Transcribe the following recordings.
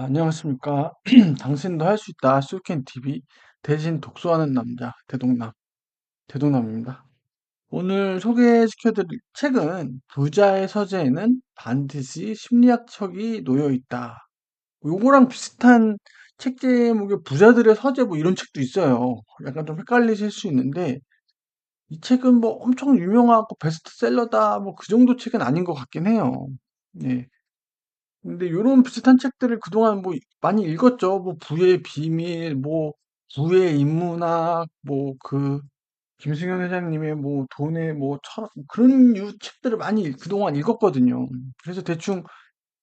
안녕하십니까. 당신도 할 수 있다. 쇼캔 TV 대신 독서하는 남자 대동남입니다. 오늘 소개시켜드릴 책은 부자의 서재에는 반드시 심리학 척이 놓여 있다. 요거랑 비슷한 책 제목의 부자들의 서재 뭐 이런 책도 있어요. 약간 좀 헷갈리실 수 있는데 이 책은 뭐 엄청 유명하고 베스트셀러다 뭐 그 정도 책은 아닌 것 같긴 해요. 네. 근데 요런 비슷한 책들을 그동안 뭐 많이 읽었죠. 뭐 부의 비밀, 뭐 부의 인문학, 뭐 그 김승현 회장님의 뭐 돈의 뭐 철학 뭐 그런 류 책들을 많이 그동안 읽었거든요. 그래서 대충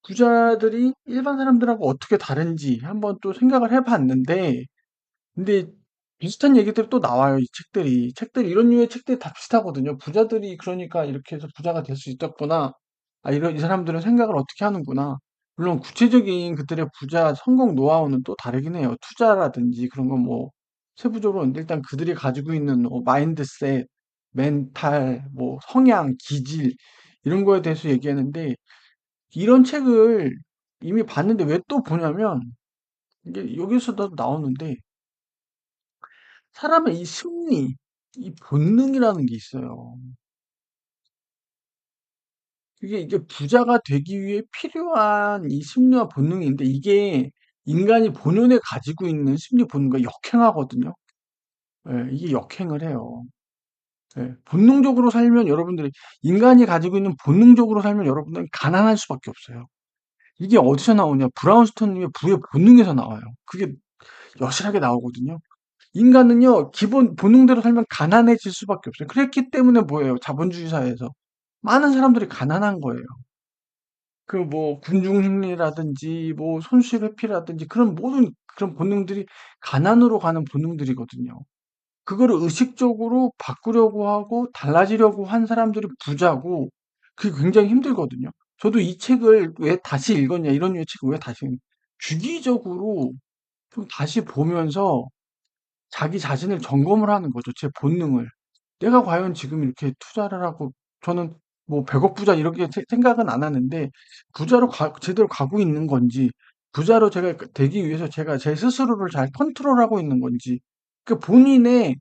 부자들이 일반 사람들하고 어떻게 다른지 한번 또 생각을 해봤는데, 근데 비슷한 얘기들이 또 나와요. 이 책들이 이런 류의 책들이 다 비슷하거든요. 부자들이 그러니까 이렇게 해서 부자가 될 수 있었구나. 아, 이런 이 사람들은 생각을 어떻게 하는구나. 물론 구체적인 그들의 부자 성공 노하우는 또 다르긴 해요. 투자라든지 그런 건 뭐 세부적으로 일단 그들이 가지고 있는 뭐 마인드셋, 멘탈, 뭐 성향, 기질 이런 거에 대해서 얘기하는데, 이런 책을 이미 봤는데 왜 또 보냐면 이게 여기서도 나오는데, 사람의 이 심리, 이 본능이라는 게 있어요. 이게 부자가 되기 위해 필요한 이 심리와 본능인데, 이게 인간이 본연에 가지고 있는 심리 본능과 역행하거든요. 예, 이게 역행을 해요. 예, 본능적으로 살면 여러분들이, 인간이 가지고 있는 본능적으로 살면 여러분들은 가난할 수밖에 없어요. 이게 어디서 나오냐? 브라운스톤님의 부의 본능에서 나와요. 그게 여실하게 나오거든요. 인간은요, 기본 본능대로 살면 가난해질 수밖에 없어요. 그랬기 때문에 뭐예요? 자본주의 사회에서 많은 사람들이 가난한 거예요. 그 뭐 군중 심리라든지 뭐 손실 회피라든지 그런 모든 그런 본능들이 가난으로 가는 본능들이거든요. 그거를 의식적으로 바꾸려고 하고 달라지려고 한 사람들이 부자고, 그게 굉장히 힘들거든요. 저도 이 책을 왜 다시 읽었냐, 이런 류의 책을 왜 다시 주기적으로 좀 다시 보면서 자기 자신을 점검을 하는 거죠. 제 본능을. 내가 과연 지금 이렇게 투자를 하고, 저는 뭐 100억 부자 이렇게 생각은 안 하는데, 부자로 제대로 가고 있는 건지, 부자로 제가 되기 위해서 제가 제 스스로를 잘 컨트롤하고 있는 건지, 그 본인의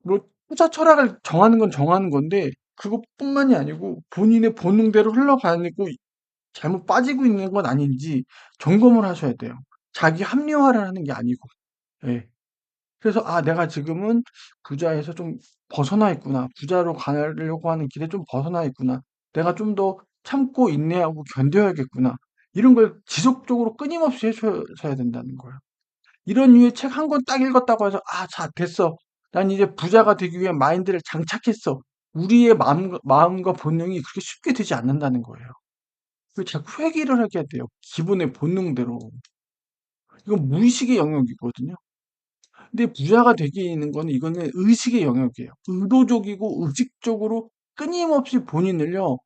뭐 투자 철학을 정하는 건 정하는 건데, 그것뿐만이 아니고 본인의 본능대로 흘러가고 잘못 빠지고 있는 건 아닌지 점검을 하셔야 돼요. 자기 합리화를 하는 게 아니고. 예. 그래서 '아, 내가 지금은 부자에서 좀 벗어나 있구나. 부자로 가려고 하는 길에 좀 벗어나 있구나. 내가 좀 더 참고 인내하고 견뎌야겠구나.' 이런 걸 지속적으로 끊임없이 해 줘야 된다는 거예요. 이런 류의 책 한 권 딱 읽었다고 해서 '아, 자 됐어. 난 이제 부자가 되기 위한 마인드를 장착했어.' 우리의 마음과 본능이 그렇게 쉽게 되지 않는다는 거예요. 그 자꾸 회귀를 하게 돼요, 기본의 본능대로. 이건 무의식의 영역이거든요. 근데 부자가 되기는 거는, 이거는 의식의 영역이에요. 의도적이고 의식적으로 끊임없이 본인을요,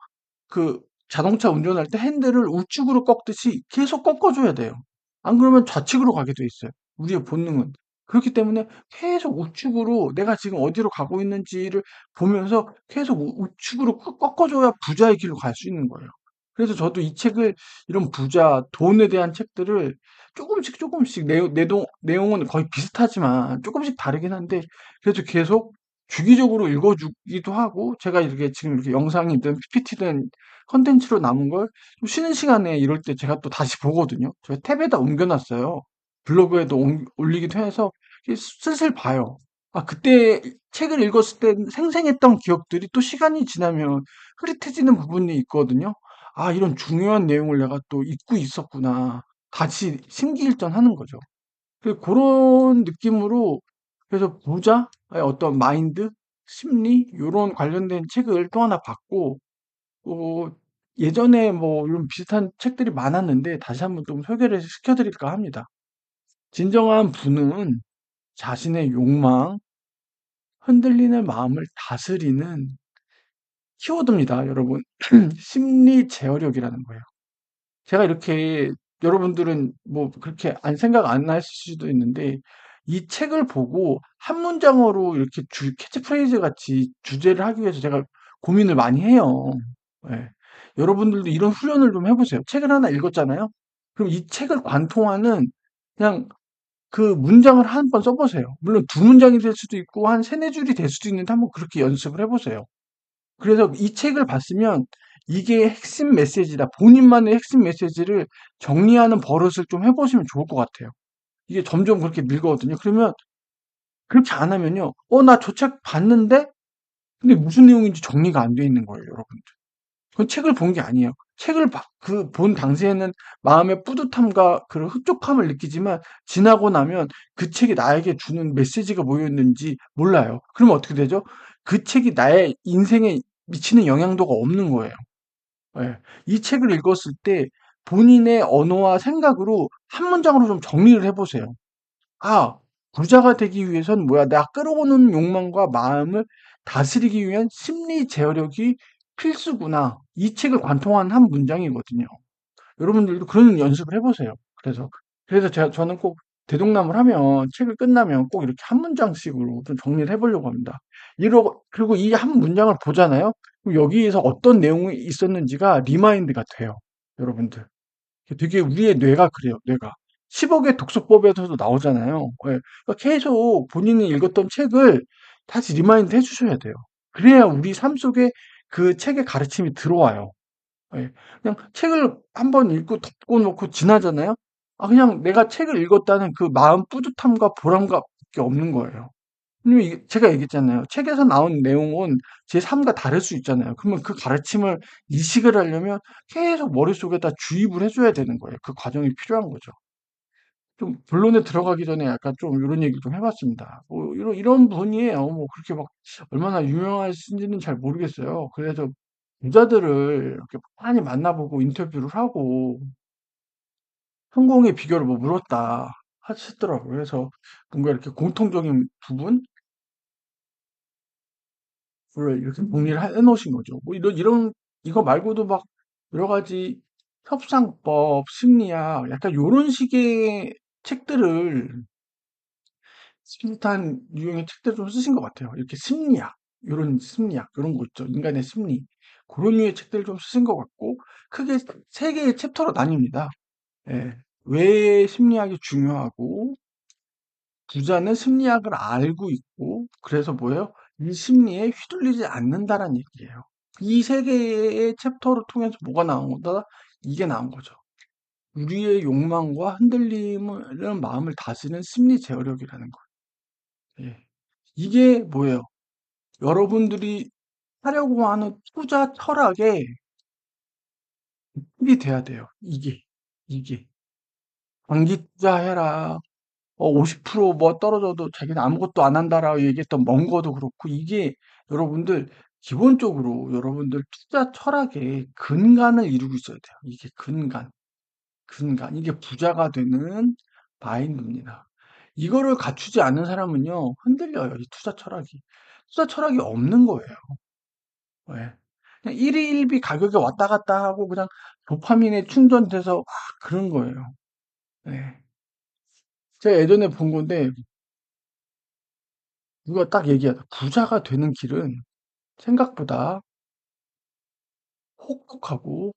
그 자동차 운전할 때 핸들을 우측으로 꺾듯이 계속 꺾어줘야 돼요. 안 그러면 좌측으로 가게 돼 있어요. 우리의 본능은. 그렇기 때문에 계속 우측으로 내가 지금 어디로 가고 있는지를 보면서 계속 우측으로 꺾어줘야 부자의 길로 갈 수 있는 거예요. 그래서 저도 이 책을, 이런 부자, 돈에 대한 책들을 조금씩 조금씩, 내용은 거의 비슷하지만 조금씩 다르긴 한데, 그래도 계속 주기적으로 읽어주기도 하고, 제가 이렇게 지금 이렇게 영상이든 PPT든 컨텐츠로 남은 걸 좀 쉬는 시간에 이럴 때 제가 또 다시 보거든요. 제가 탭에다 옮겨놨어요. 블로그에도 올리기도 해서 슬슬 봐요. 아, 그때 책을 읽었을 때 생생했던 기억들이 또 시간이 지나면 흐릿해지는 부분이 있거든요. 아, 이런 중요한 내용을 내가 또 잊고 있었구나. 다시 심기일전하는 거죠. 그런 느낌으로, 그래서 부자의 어떤 마인드, 심리, 요런 관련된 책을 또 하나 봤고, 어, 예전에 뭐 이런 비슷한 책들이 많았는데 다시 한번 좀 소개를 시켜드릴까 합니다. 진정한 부는 자신의 욕망, 흔들리는 마음을 다스리는 키워드입니다, 여러분. 심리 제어력이라는 거예요. 제가 이렇게, 여러분들은 뭐 그렇게 생각 안 하실 수도 있는데, 이 책을 보고 한 문장으로 이렇게 캐치프레이즈 같이 주제를 하기 위해서 제가 고민을 많이 해요. 예. 여러분들도 이런 훈련을 좀 해보세요. 책을 하나 읽었잖아요. 그럼 이 책을 관통하는 그냥 그 문장을 한 번 써보세요. 물론 두 문장이 될 수도 있고 한 세네 줄이 될 수도 있는데 한번 그렇게 연습을 해보세요. 그래서 이 책을 봤으면 이게 핵심 메시지다. 본인만의 핵심 메시지를 정리하는 버릇을 좀 해보시면 좋을 것 같아요. 이게 점점 그렇게 늙거든요. 그러면 그렇게 안 하면요. 나 저 책 봤는데 근데 무슨 내용인지 정리가 안 돼 있는 거예요, 여러분. 그건 책을 본 게 아니에요. 책을 본 당시에는 마음의 뿌듯함과 그런 흡족함을 느끼지만 지나고 나면 그 책이 나에게 주는 메시지가 뭐였는지 몰라요. 그러면 어떻게 되죠? 그 책이 나의 인생에 미치는 영향도가 없는 거예요. 예. 이 책을 읽었을 때 본인의 언어와 생각으로 한 문장으로 좀 정리를 해보세요. 아, 부자가 되기 위해선 뭐야? 내가 끌어오는 욕망과 마음을 다스리기 위한 심리 제어력이 필수구나. 이 책을 관통한 한 문장이거든요. 여러분들도 그런 연습을 해보세요. 그래서 저는 꼭 대동남을 하면 책을 끝나면 꼭 이렇게 한 문장씩으로 좀 정리를 해보려고 합니다. 그리고 이 한 문장을 보잖아요. 그럼 여기에서 어떤 내용이 있었는지가 리마인드가 돼요. 여러분들. 되게 우리의 뇌가 그래요, 뇌가. 10억의 독서법에서도 나오잖아요. 예. 그러니까 계속 본인이 읽었던 책을 다시 리마인드 해주셔야 돼요. 그래야 우리 삶 속에 그 책의 가르침이 들어와요. 예. 그냥 책을 한번 읽고 덮고 놓고 지나잖아요. 그냥 내가 책을 읽었다는 그 마음 뿌듯함과 보람감밖에 없는 거예요. 왜냐면 제가 얘기했잖아요. 책에서 나온 내용은 제 삶과 다를 수 있잖아요. 그러면 그 가르침을 이식을 하려면 계속 머릿속에다 주입을 해줘야 되는 거예요. 그 과정이 필요한 거죠. 좀 본론에 들어가기 전에 약간 좀 이런 얘기를 좀 해봤습니다. 뭐 이런 분이에요. 뭐 그렇게 막 얼마나 유명하신지는 잘 모르겠어요. 그래서 부자들을 이렇게 많이 만나보고 인터뷰를 하고 성공의 비결을 뭐 물었다 하시더라고요. 그래서 뭔가 이렇게 공통적인 부분 를 이렇게 정리를 해 놓으신 거죠. 뭐 이거 말고도 막 여러 가지 협상법, 심리학 약간 요런 식의 책들을 비슷한 유형의 책들을 좀 쓰신 것 같아요. 이렇게 요런 심리학 요런 거 있죠. 인간의 심리. 고런 류의 책들을 좀 쓰신 것 같고 크게 세 개의 챕터로 나뉩니다. 예. 왜 심리학이 중요하고 부자는 심리학을 알고 있고 그래서 뭐예요? 이 심리에 휘둘리지 않는다라는 얘기예요. 이 세 개의 챕터를 통해서 뭐가 나온 거다? 이게 나온 거죠. 우리의 욕망과 흔들리는 마음을 다스리는 심리 제어력이라는 거예요. 예. 이게 뭐예요? 여러분들이 하려고 하는 투자 철학에 이 돼야 돼요. 이게. 장기 투자해라. 50%뭐 떨어져도 자기는 아무것도 안 한다라고 얘기했던 멍거도 그렇고 이게 여러분들 기본적으로 여러분들 투자 철학의 근간을 이루고 있어야 돼요. 이게 근간. 이게 부자가 되는 마인드입니다. 이거를 갖추지 않는 사람은요, 흔들려요, 이 투자 철학이. 투자 철학이 없는 거예요. 왜? 그냥 일희일비 가격이 왔다 갔다 하고 그냥 도파민에 충전돼서 막 그런 거예요. 네. 제가 예전에 본 건데 누가 딱 얘기하다. 부자가 되는 길은 생각보다 혹독하고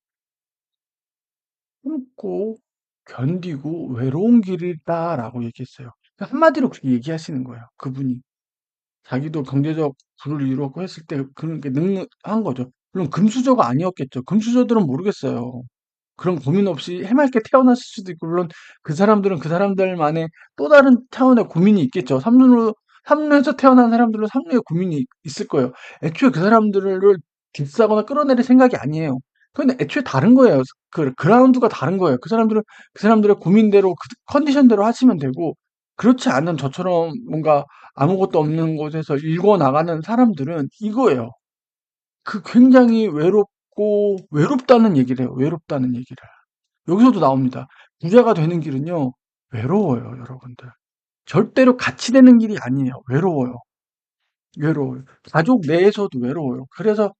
참고 견디고 외로운 길이다라고 얘기했어요. 그러니까 한마디로 그렇게 얘기하시는 거예요. 그분이. 자기도 경제적 부를 이루었고 했을 때 그런 게 능한 거죠. 물론 금수저가 아니었겠죠. 금수저들은 모르겠어요. 그런 고민 없이 해맑게 태어났을 수도 있고, 물론 그 사람들은 그 사람들만의 또 다른 차원의 고민이 있겠죠. 삼루에서 태어난 사람들은 삼루의 고민이 있을 거예요. 애초에 그 사람들을 딥사거나 끌어내릴 생각이 아니에요. 근데 애초에 다른 거예요. 그 그라운드가 다른 거예요. 그 사람들의 고민대로 그 컨디션대로 하시면 되고, 그렇지 않은 저처럼 뭔가 아무것도 없는 곳에서 읽어 나가는 사람들은 이거예요. 굉장히 외롭다는 얘기를 해요. 외롭다는 얘기를. 여기서도 나옵니다. 부자가 되는 길은요, 외로워요, 여러분들. 절대로 같이 되는 길이 아니에요. 외로워요. 외로워요. 가족 내에서도 외로워요. 그래서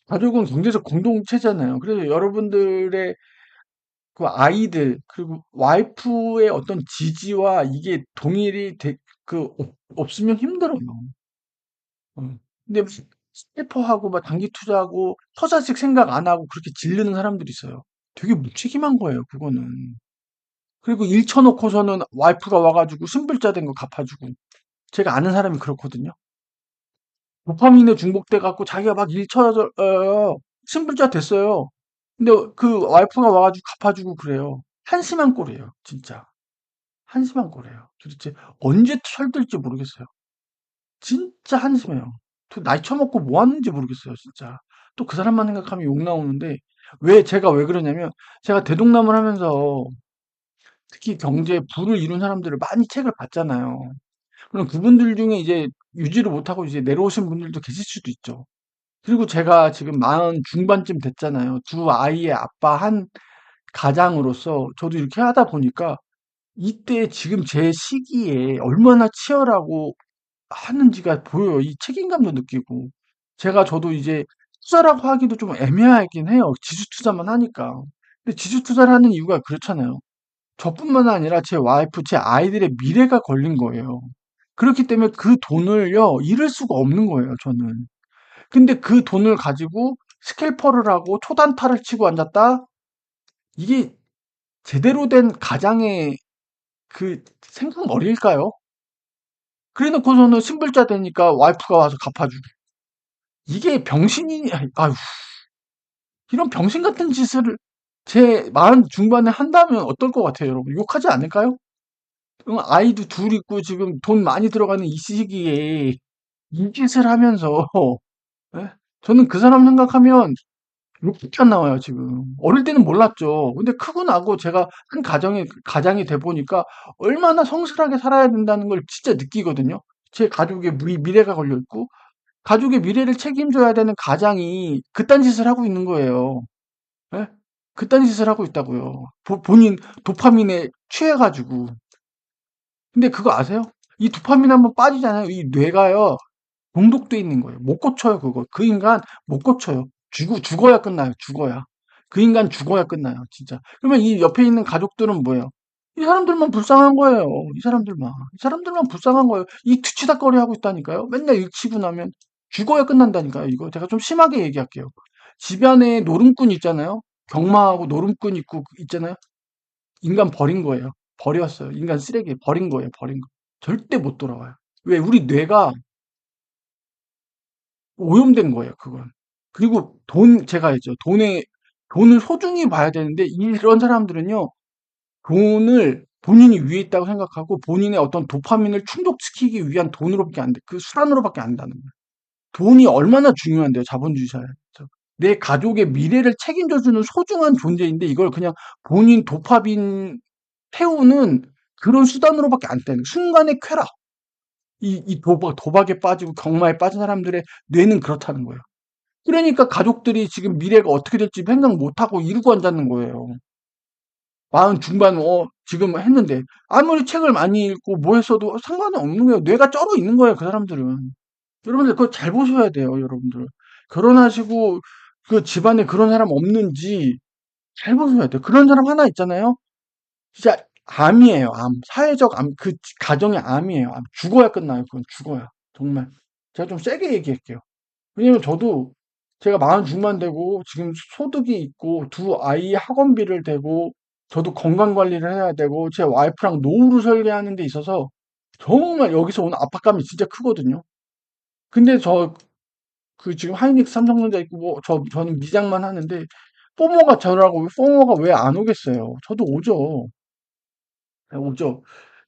가족은 경제적 공동체잖아요. 그래서 여러분들의 그 아이들, 그리고 와이프의 어떤 지지와 이게 없으면 힘들어요. 근데 슬퍼하고 막 단기 투자하고 서자식 생각 안 하고 그렇게 질르는 사람들이 있어요. 되게 무책임한 거예요, 그거는. 그리고 일 쳐놓고서는 와이프가 와가지고 신불자 된 거 갚아주고. 제가 아는 사람이 그렇거든요. 도파민에 중독돼 갖고 자기가 막 일 쳐요. 신불자 됐어요. 근데 그 와이프가 와가지고 갚아주고 그래요. 한심한 꼴이에요, 진짜. 한심한 꼴이에요. 도대체 언제 철들지 모르겠어요. 진짜 한심해요. 나이 처먹고 뭐 하는지 모르겠어요, 진짜. 또 그 사람만 생각하면 욕 나오는데, 제가 왜 그러냐면, 제가 대동남을 하면서 특히 경제에 부를 이룬 사람들을 많이 책을 봤잖아요. 그럼 그분들 중에 이제 유지를 못하고 이제 내려오신 분들도 계실 수도 있죠. 그리고 제가 지금 40 중반쯤 됐잖아요. 두 아이의 아빠 한 가장으로서 저도 이렇게 하다 보니까 이때 지금 제 시기에 얼마나 치열하고 하는지가 보여요. 이 책임감도 느끼고. 저도 이제 투자라고 하기도 좀 애매하긴 해요. 지수 투자만 하니까. 근데 지수 투자를 하는 이유가 그렇잖아요. 저뿐만 아니라 제 와이프, 제 아이들의 미래가 걸린 거예요. 그렇기 때문에 그 돈을요, 잃을 수가 없는 거예요, 저는. 근데 그 돈을 가지고 스캘퍼를 하고 초단타를 치고 앉았다? 이게 제대로 된 가장의 그 생각머리일까요? 그래 놓고서는 신불자 되니까 와이프가 와서 갚아주고. 이게 병신이, 아유, 이런 병신 같은 짓을 제 마흔 중반에 한다면 어떨 것 같아요, 여러분? 욕하지 않을까요? 아이도 둘 있고 지금 돈 많이 들어가는 이 시기에 이 짓을 하면서, 예? 저는 그 사람 생각하면 욕밖에 안 나와요, 지금. 어릴 때는 몰랐죠. 근데 크고 나고 제가 한 가장이 돼 보니까 얼마나 성실하게 살아야 된다는 걸 진짜 느끼거든요. 제 가족의 미래가 걸려 있고, 가족의 미래를 책임져야 되는 가장이 그딴 짓을 하고 있는 거예요. 예? 그딴 짓을 하고 있다고요. 본인 도파민에 취해가지고. 근데 그거 아세요? 이 도파민 한번 빠지잖아요. 이 뇌가요. 중독돼 있는 거예요. 못 고쳐요, 그거. 그 인간 못 고쳐요. 죽어야 끝나요, 죽어야. 그 인간 죽어야 끝나요, 진짜. 그러면 이 옆에 있는 가족들은 뭐예요? 이 사람들만 불쌍한 거예요. 이 사람들만. 이 사람들만 불쌍한 거예요. 이 뒤치다꺼리 하고 있다니까요. 맨날 일 치고 나면 죽어야 끝난다니까요, 이거. 제가 좀 심하게 얘기할게요. 집안에 노름꾼 있잖아요. 경마하고 노름꾼 있잖아요. 인간 버린 거예요. 버렸어요. 인간 쓰레기 버린 거예요, 버린 거. 절대 못 돌아와요. 왜? 우리 뇌가 오염된 거예요, 그건. 그리고 제가 했죠. 돈을 소중히 봐야 되는데, 이런 사람들은요, 돈을 본인이 위에 있다고 생각하고, 본인의 어떤 도파민을 충족시키기 위한 돈으로밖에 안 돼. 그 수단으로밖에 안 된다는 거예요. 돈이 얼마나 중요한데요, 자본주의 사회에서. 내 가족의 미래를 책임져주는 소중한 존재인데, 이걸 그냥 본인 도파민 태우는 그런 수단으로밖에 안 되는, 순간의 쾌락. 이 도박에 빠지고 경마에 빠진 사람들의 뇌는 그렇다는 거예요. 그러니까 가족들이 지금 미래가 어떻게 될지 생각 못하고 이러고 앉았는 거예요. 마흔 중반, 지금 했는데. 아무리 책을 많이 읽고 뭐 했어도 상관은 없는 거예요. 뇌가 쩔어 있는 거예요, 그 사람들은. 여러분들 그거 잘 보셔야 돼요, 여러분들. 결혼하시고 그 집안에 그런 사람 없는지 잘 보셔야 돼요. 그런 사람 하나 있잖아요. 진짜 암이에요, 암. 사회적 암, 그 가정의 암이에요. 암. 죽어야 끝나요, 그건 죽어야. 정말. 제가 좀 세게 얘기할게요. 왜냐면 저도 제가 마흔 중반 되고 지금 소득이 있고 두 아이 학원비를 대고 저도 건강 관리를 해야 되고 제 와이프랑 노후를 설계하는 데 있어서 정말 여기서 오는 압박감이 진짜 크거든요. 근데 지금 하이닉스 삼성전자 있고 저는 미장만 하는데 포모가 왜 안 오겠어요? 저도 오죠. 네, 오죠.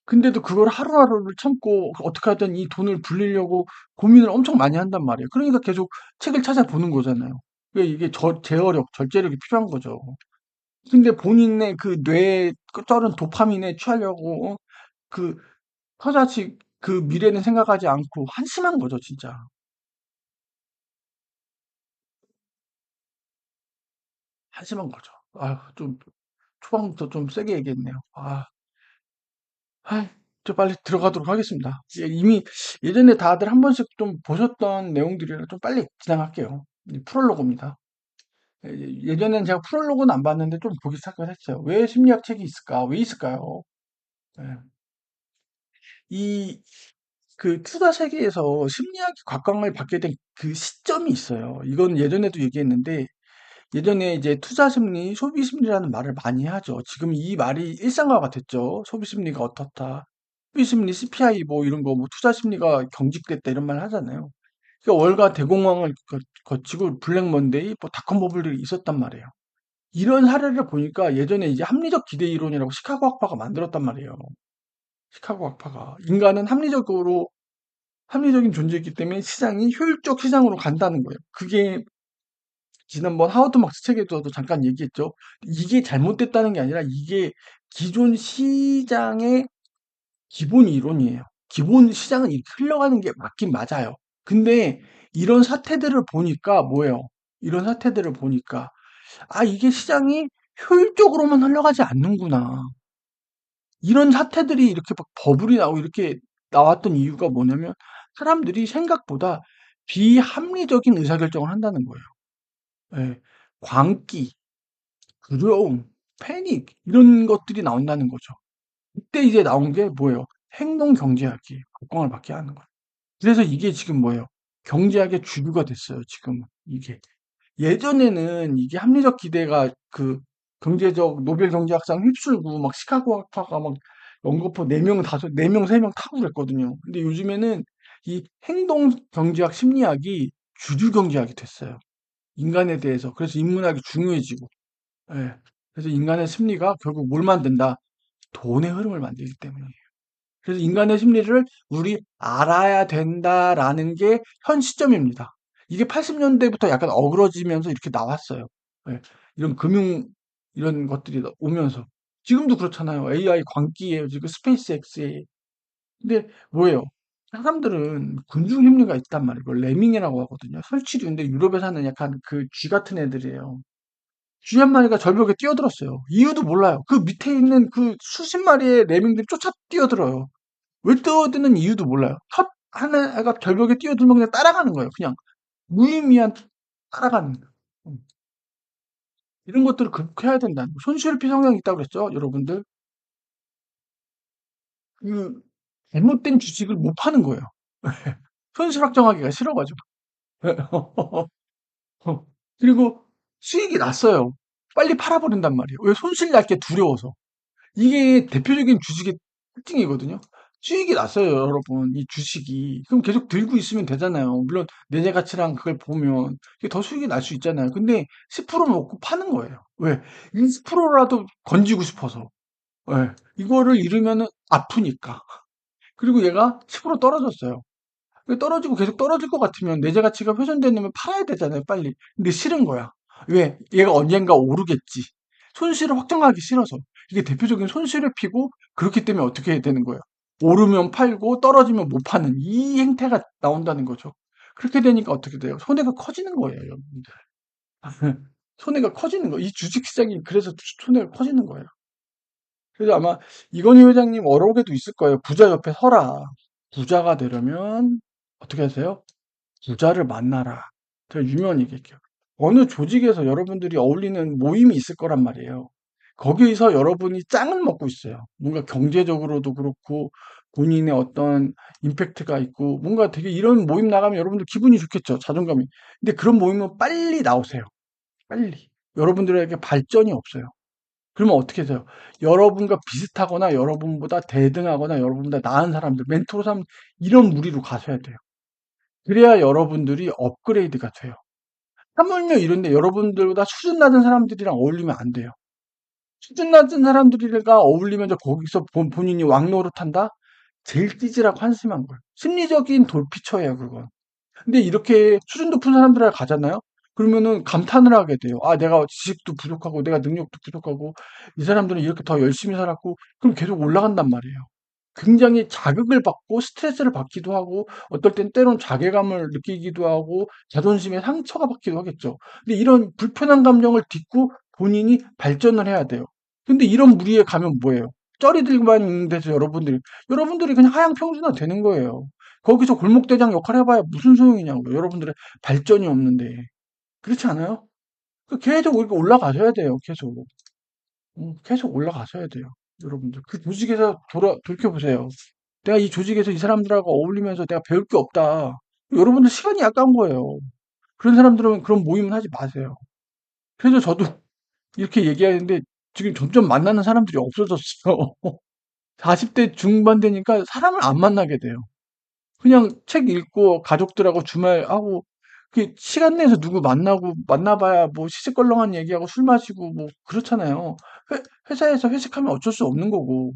근데도 그걸 하루하루를 참고 어떻게 하든 이 돈을 불리려고 고민을 엄청 많이 한단 말이에요. 그러니까 계속 책을 찾아보는 거잖아요. 왜 이게 제어력, 절제력이 필요한 거죠. 근데 본인의 그 뇌에 쩔은 도파민에 취하려고 그 터자치 그 미래는 생각하지 않고 한심한 거죠, 진짜. 한심한 거죠. 아휴, 좀 초반부터 좀 세게 얘기했네요. 아이, 저 빨리 들어가도록 하겠습니다. 이미 예전에 다들 한 번씩 좀 보셨던 내용들이라 좀 빨리 진행할게요. 이 프롤로그입니다. 예전엔 제가 프롤로그는 안 봤는데 좀 보기 시작을 했어요. 왜 심리학 책이 있을까? 왜 있을까요? 예. 이, 그 투자 세계에서 심리학이 곽광을 받게 된 그 시점이 있어요. 이건 예전에도 얘기했는데, 예전에 이제 투자 심리, 소비 심리라는 말을 많이 하죠. 지금 이 말이 일상화가 됐죠. 소비 심리가 어떻다. 소비 심리, CPI 뭐 이런 거, 뭐 투자 심리가 경직됐다 이런 말 하잖아요. 그러니까 월가 대공황을 거치고 블랙 먼데이, 뭐 닷컴 버블이 있었단 말이에요. 이런 사례를 보니까 예전에 이제 합리적 기대 이론이라고 시카고 학파가 만들었단 말이에요. 시카고 학파가. 인간은 합리적인 존재이기 때문에 시장이 효율적 시장으로 간다는 거예요. 그게 지난번 하워드 막스 책에서도 잠깐 얘기했죠. 이게 잘못됐다는 게 아니라 이게 기존 시장의 기본 이론이에요. 기본 시장은 이렇게 흘러가는 게 맞긴 맞아요. 근데 이런 사태들을 보니까 뭐예요? 이런 사태들을 보니까 아, 이게 시장이 효율적으로만 흘러가지 않는구나. 이런 사태들이 이렇게 막 버블이 나오고 이렇게 나왔던 이유가 뭐냐면 사람들이 생각보다 비합리적인 의사결정을 한다는 거예요. 예. 광기, 두려움, 패닉 이런 것들이 나온다는 거죠. 이때 이제 나온 게 뭐예요? 행동 경제학이 각광을 받게 하는 거예요. 그래서 이게 지금 뭐예요? 경제학의 주류가 됐어요, 지금은 이게. 예전에는 이게 합리적 기대가 그 경제적 노벨 경제학상 휩쓸고 막 시카고 학파가 막 연거푸 4명, 4명, 3명 타고 그랬거든요. 근데 요즘에는 이 행동 경제학 심리학이 주류 경제학이 됐어요. 인간에 대해서. 그래서 인문학이 중요해지고. 예. 그래서 인간의 심리가 결국 뭘 만든다? 돈의 흐름을 만들기 때문이에요. 그래서 인간의 심리를 우리 알아야 된다라는 게 현 시점입니다. 이게 80년대부터 약간 어그러지면서 이렇게 나왔어요. 예. 이런 이런 것들이 오면서. 지금도 그렇잖아요. AI 광기예요. 지금 스페이스 X에. 근데 뭐예요? 사람들은 군중 심리가 있단 말이에요. 그걸 레밍이라고 하거든요. 설치류인데 유럽에 사는 약간 그 쥐 같은 애들이에요. 쥐 한 마리가 절벽에 뛰어들었어요. 이유도 몰라요. 그 밑에 있는 그 수십 마리의 레밍들이 쫓아 뛰어들어요. 왜 뛰어드는 이유도 몰라요. 첫 하나가 절벽에 뛰어들면 그냥 따라가는 거예요. 그냥 무의미한 따라가는 거. 이런 것들을 극복해야 된다는 거. 손실피 성향이 있다고 그랬죠, 여러분들. 그 잘못된 주식을 못 파는 거예요. 손실 확정하기가 싫어가지고. 그리고 수익이 났어요. 빨리 팔아버린단 말이에요. 왜 손실 날게 두려워서. 이게 대표적인 주식의 특징이거든요. 수익이 났어요, 여러분. 이 주식이. 그럼 계속 들고 있으면 되잖아요. 물론 내재 가치랑 그걸 보면 이게 더 수익이 날 수 있잖아요. 근데 10% 먹고 파는 거예요. 왜? 20%라도 건지고 싶어서. 예. 이거를 잃으면은 아프니까. 그리고 얘가 10% 떨어졌어요. 떨어지고 계속 떨어질 것 같으면 내재 가치가 훼손되면 팔아야 되잖아요, 빨리. 근데 싫은 거야. 왜? 얘가 언젠가 오르겠지. 손실을 확정하기 싫어서. 이게 대표적인 손실을 피고 그렇기 때문에 어떻게 해야 되는 거예요? 오르면 팔고 떨어지면 못 파는 이 행태가 나온다는 거죠. 그렇게 되니까 어떻게 돼요? 손해가 커지는 거예요, 여러분들. 손해가 커지는 거. 이 주식 시장이 그래서 손해가 커지는 거예요. 그래서 아마 이건희 회장님 어록에도 있을 거예요. 부자 옆에 서라. 부자가 되려면 어떻게 하세요? 부자를 만나라. 제가 유명한 얘기할게요. 어느 조직에서 여러분들이 어울리는 모임이 있을 거란 말이에요. 거기서 여러분이 짱을 먹고 있어요. 뭔가 경제적으로도 그렇고 본인의 어떤 임팩트가 있고 뭔가 되게 이런 모임 나가면 여러분들 기분이 좋겠죠. 자존감이. 근데 그런 모임은 빨리 나오세요. 빨리. 여러분들에게 발전이 없어요. 그러면 어떻게 돼요? 여러분과 비슷하거나 여러분보다 대등하거나 여러분보다 나은 사람들, 멘토로 삼 이런 무리로 가셔야 돼요. 그래야 여러분들이 업그레이드가 돼요. 하물며 이런데 여러분들보다 수준 낮은 사람들이랑 어울리면 안 돼요. 수준 낮은 사람들과 어울리면 거기서 본인이 왕노릇한다? 제일 찌질하고 한심한 거예요. 심리적인 돌피처예요, 그건. 근데 이렇게 수준 높은 사람들하고 가잖아요? 그러면은 감탄을 하게 돼요. 아, 내가 지식도 부족하고, 내가 능력도 부족하고, 이 사람들은 이렇게 더 열심히 살았고, 그럼 계속 올라간단 말이에요. 굉장히 자극을 받고 스트레스를 받기도 하고 어떨 땐 때론 자괴감을 느끼기도 하고 자존심에 상처가 받기도 하겠죠. 근데 이런 불편한 감정을 딛고 본인이 발전을 해야 돼요. 근데 이런 무리에 가면 뭐예요? 쩌리들만 있는 데서 여러분들이 그냥 하향 평준화 되는 거예요. 거기서 골목대장 역할 해봐야 무슨 소용이냐고요. 여러분들의 발전이 없는데. 그렇지 않아요? 계속 이렇게 올라가셔야 돼요. 계속. 계속 올라가셔야 돼요. 여러분들. 그 조직에서 돌이켜보세요. 내가 이 조직에서 이 사람들하고 어울리면서 내가 배울 게 없다. 여러분들 시간이 아까운 거예요. 그런 사람들은 그런 모임은 하지 마세요. 그래서 저도 이렇게 얘기하는데 지금 점점 만나는 사람들이 없어졌어요. 40대 중반 되니까 사람을 안 만나게 돼요. 그냥 책 읽고 가족들하고 주말하고 그 시간 내서 누구 만나고 만나봐야 뭐 시시껄렁한 얘기하고 술 마시고 뭐 그렇잖아요. 회사에서 회식하면 어쩔 수 없는 거고.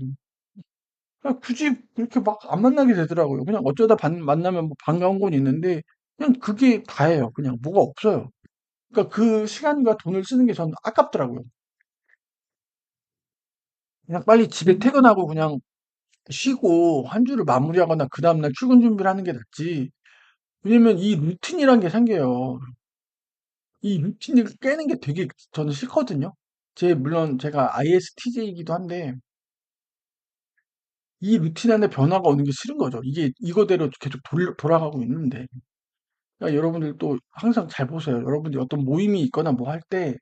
그냥 굳이 그렇게 막 안 만나게 되더라고요. 그냥 어쩌다 만나면 뭐 반가운 건 있는데 그냥 그게 다예요. 그냥 뭐가 없어요. 그러니까 그 시간과 돈을 쓰는 게 저는 아깝더라고요. 그냥 빨리 집에 퇴근하고 그냥 쉬고 한 주를 마무리하거나 그 다음날 출근 준비를 하는 게 낫지. 왜냐면 이 루틴이란 게 생겨요. 이 루틴을 깨는 게 되게 저는 싫거든요. 물론 제가 ISTJ이기도 한데 이 루틴 안에 변화가 오는 게 싫은 거죠. 이게 이거대로 계속 돌아가고 있는데. 그러니까 여러분들 또 항상 잘 보세요. 여러분들이 어떤 모임이 있거나 뭐 할 때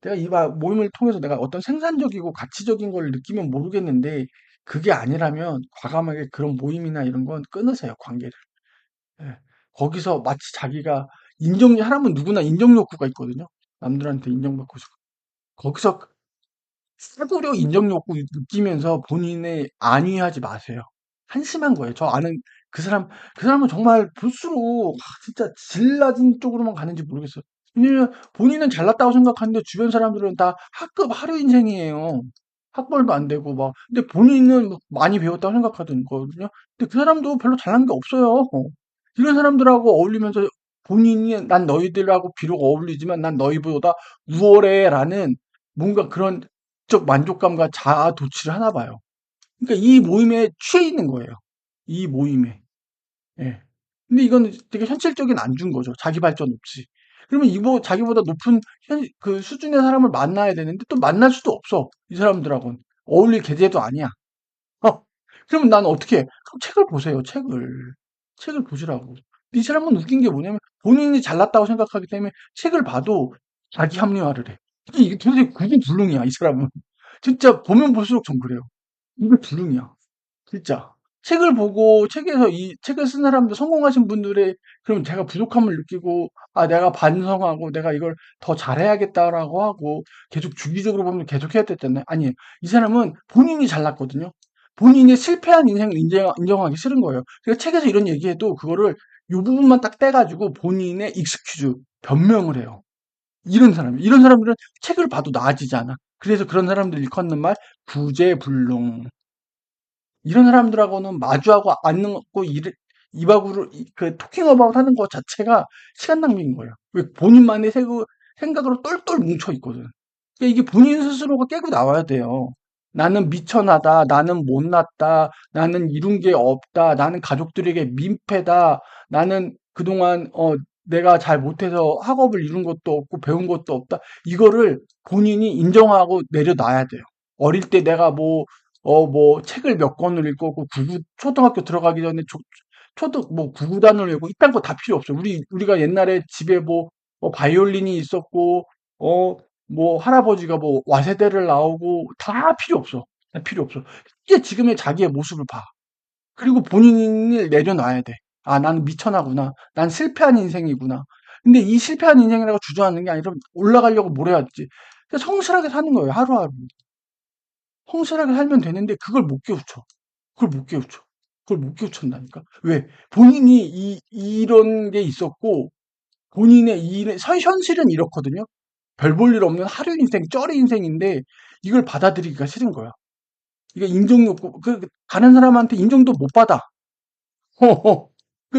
내가 모임을 통해서 내가 어떤 생산적이고 가치적인 걸 느끼면 모르겠는데 그게 아니라면 과감하게 그런 모임이나 이런 건 끊으세요, 관계를. 예. 거기서 마치 자기가 사람은 누구나 인정 욕구가 있거든요. 남들한테 인정받고 싶고. 거기서 싸구려 인정 욕구 느끼면서 본인을 안위하지 마세요. 한심한 거예요. 저 아는 그 사람은 정말 볼수록 진짜 질 낮은 쪽으로만 가는지 모르겠어요. 왜냐면 본인은 잘났다고 생각하는데 주변 사람들은 다 학급 하류 인생이에요. 학벌도 안 되고 막. 근데 본인은 막 많이 배웠다고 생각하거든요. 근데 그 사람도 별로 잘난 게 없어요. 이런 사람들하고 어울리면서 본인이 난 너희들하고 비록 어울리지만 난 너희보다 우월해라는 뭔가 그런 적 만족감과 자아 도취를 하나 봐요. 그러니까 이 모임에 취해 있는 거예요. 이 모임에. 예. 근데 이건 되게 현실적인 안주인 거죠. 자기 발전 없이. 그러면 자기보다 높은 그 수준의 사람을 만나야 되는데 또 만날 수도 없어. 이 사람들하고는. 어울릴 계제도 아니야. 어. 그러면 나는 어떻게 해? 그럼 책을 보세요. 책을. 책을 보시라고. 이 사람은 웃긴 게 뭐냐면 본인이 잘났다고 생각하기 때문에 책을 봐도 자기 합리화를 해. 이게 도대체 구구불능이야, 이 사람은. 진짜 보면 볼수록 전 그래요. 이게 불능이야. 진짜. 책을 보고 책에서 이 책을 쓴 사람들 성공하신 분들의 그럼 제가 부족함을 느끼고 내가 반성하고 내가 이걸 더 잘해야겠다라고 하고 계속 주기적으로 보면 계속 해야 됐잖아요. 아니에요. 이 사람은 본인이 잘났거든요. 본인의 실패한 인생을 인정하기 싫은 거예요. 그래서 책에서 이런 얘기해도 그거를 요 부분만 딱 떼가지고 본인의 익스큐즈, 변명을 해요. 이런 사람들은 책을 봐도 나아지지 않아. 그래서 그런 사람들 일컫는 말, 구제불능. 이런 사람들하고는 마주하고 앉는 거, 입하고를, 그, 토킹 어바웃 하는 것 자체가 시간 낭비인 거예요. 왜 본인만의 생각으로 똘똘 뭉쳐 있거든. 그러니까 이게 본인 스스로가 깨고 나와야 돼요. 나는 미천하다, 나는 못났다, 나는 이룬 게 없다, 나는 가족들에게 민폐다, 나는 그동안, 내가 잘 못해서 학업을 이룬 것도 없고 배운 것도 없다. 이거를 본인이 인정하고 내려놔야 돼요. 어릴 때 내가 뭐 책을 몇 권을 읽고 초등학교 들어가기 전에 뭐 구구단을 외우고 이딴 거 다 필요 없어요. 우리가 옛날에 집에 바이올린이 있었고, 어, 뭐 할아버지가 뭐 와세대를 나오고 다 필요 없어. 다 필요 없어. 이게 지금의 자기의 모습을 봐. 그리고 본인을 내려놔야 돼. 나는 미천하구나. 난 실패한 인생이구나. 근데 이 실패한 인생이라고 주저하는 게 아니라 올라가려고 뭘 해야지. 그냥 성실하게 사는 거예요, 하루하루. 성실하게 살면 되는데 그걸 못 깨우쳐. 그걸 못 깨우쳐. 그걸 못 깨우친다니까. 왜? 본인이 이런 게 있었고 본인의 현실은 이렇거든요. 별 볼 일 없는 하루 인생, 쩌리 인생인데 이걸 받아들이기가 싫은 거야. 이게 인정욕구, 가는 사람한테 인정도 못 받아. 허허.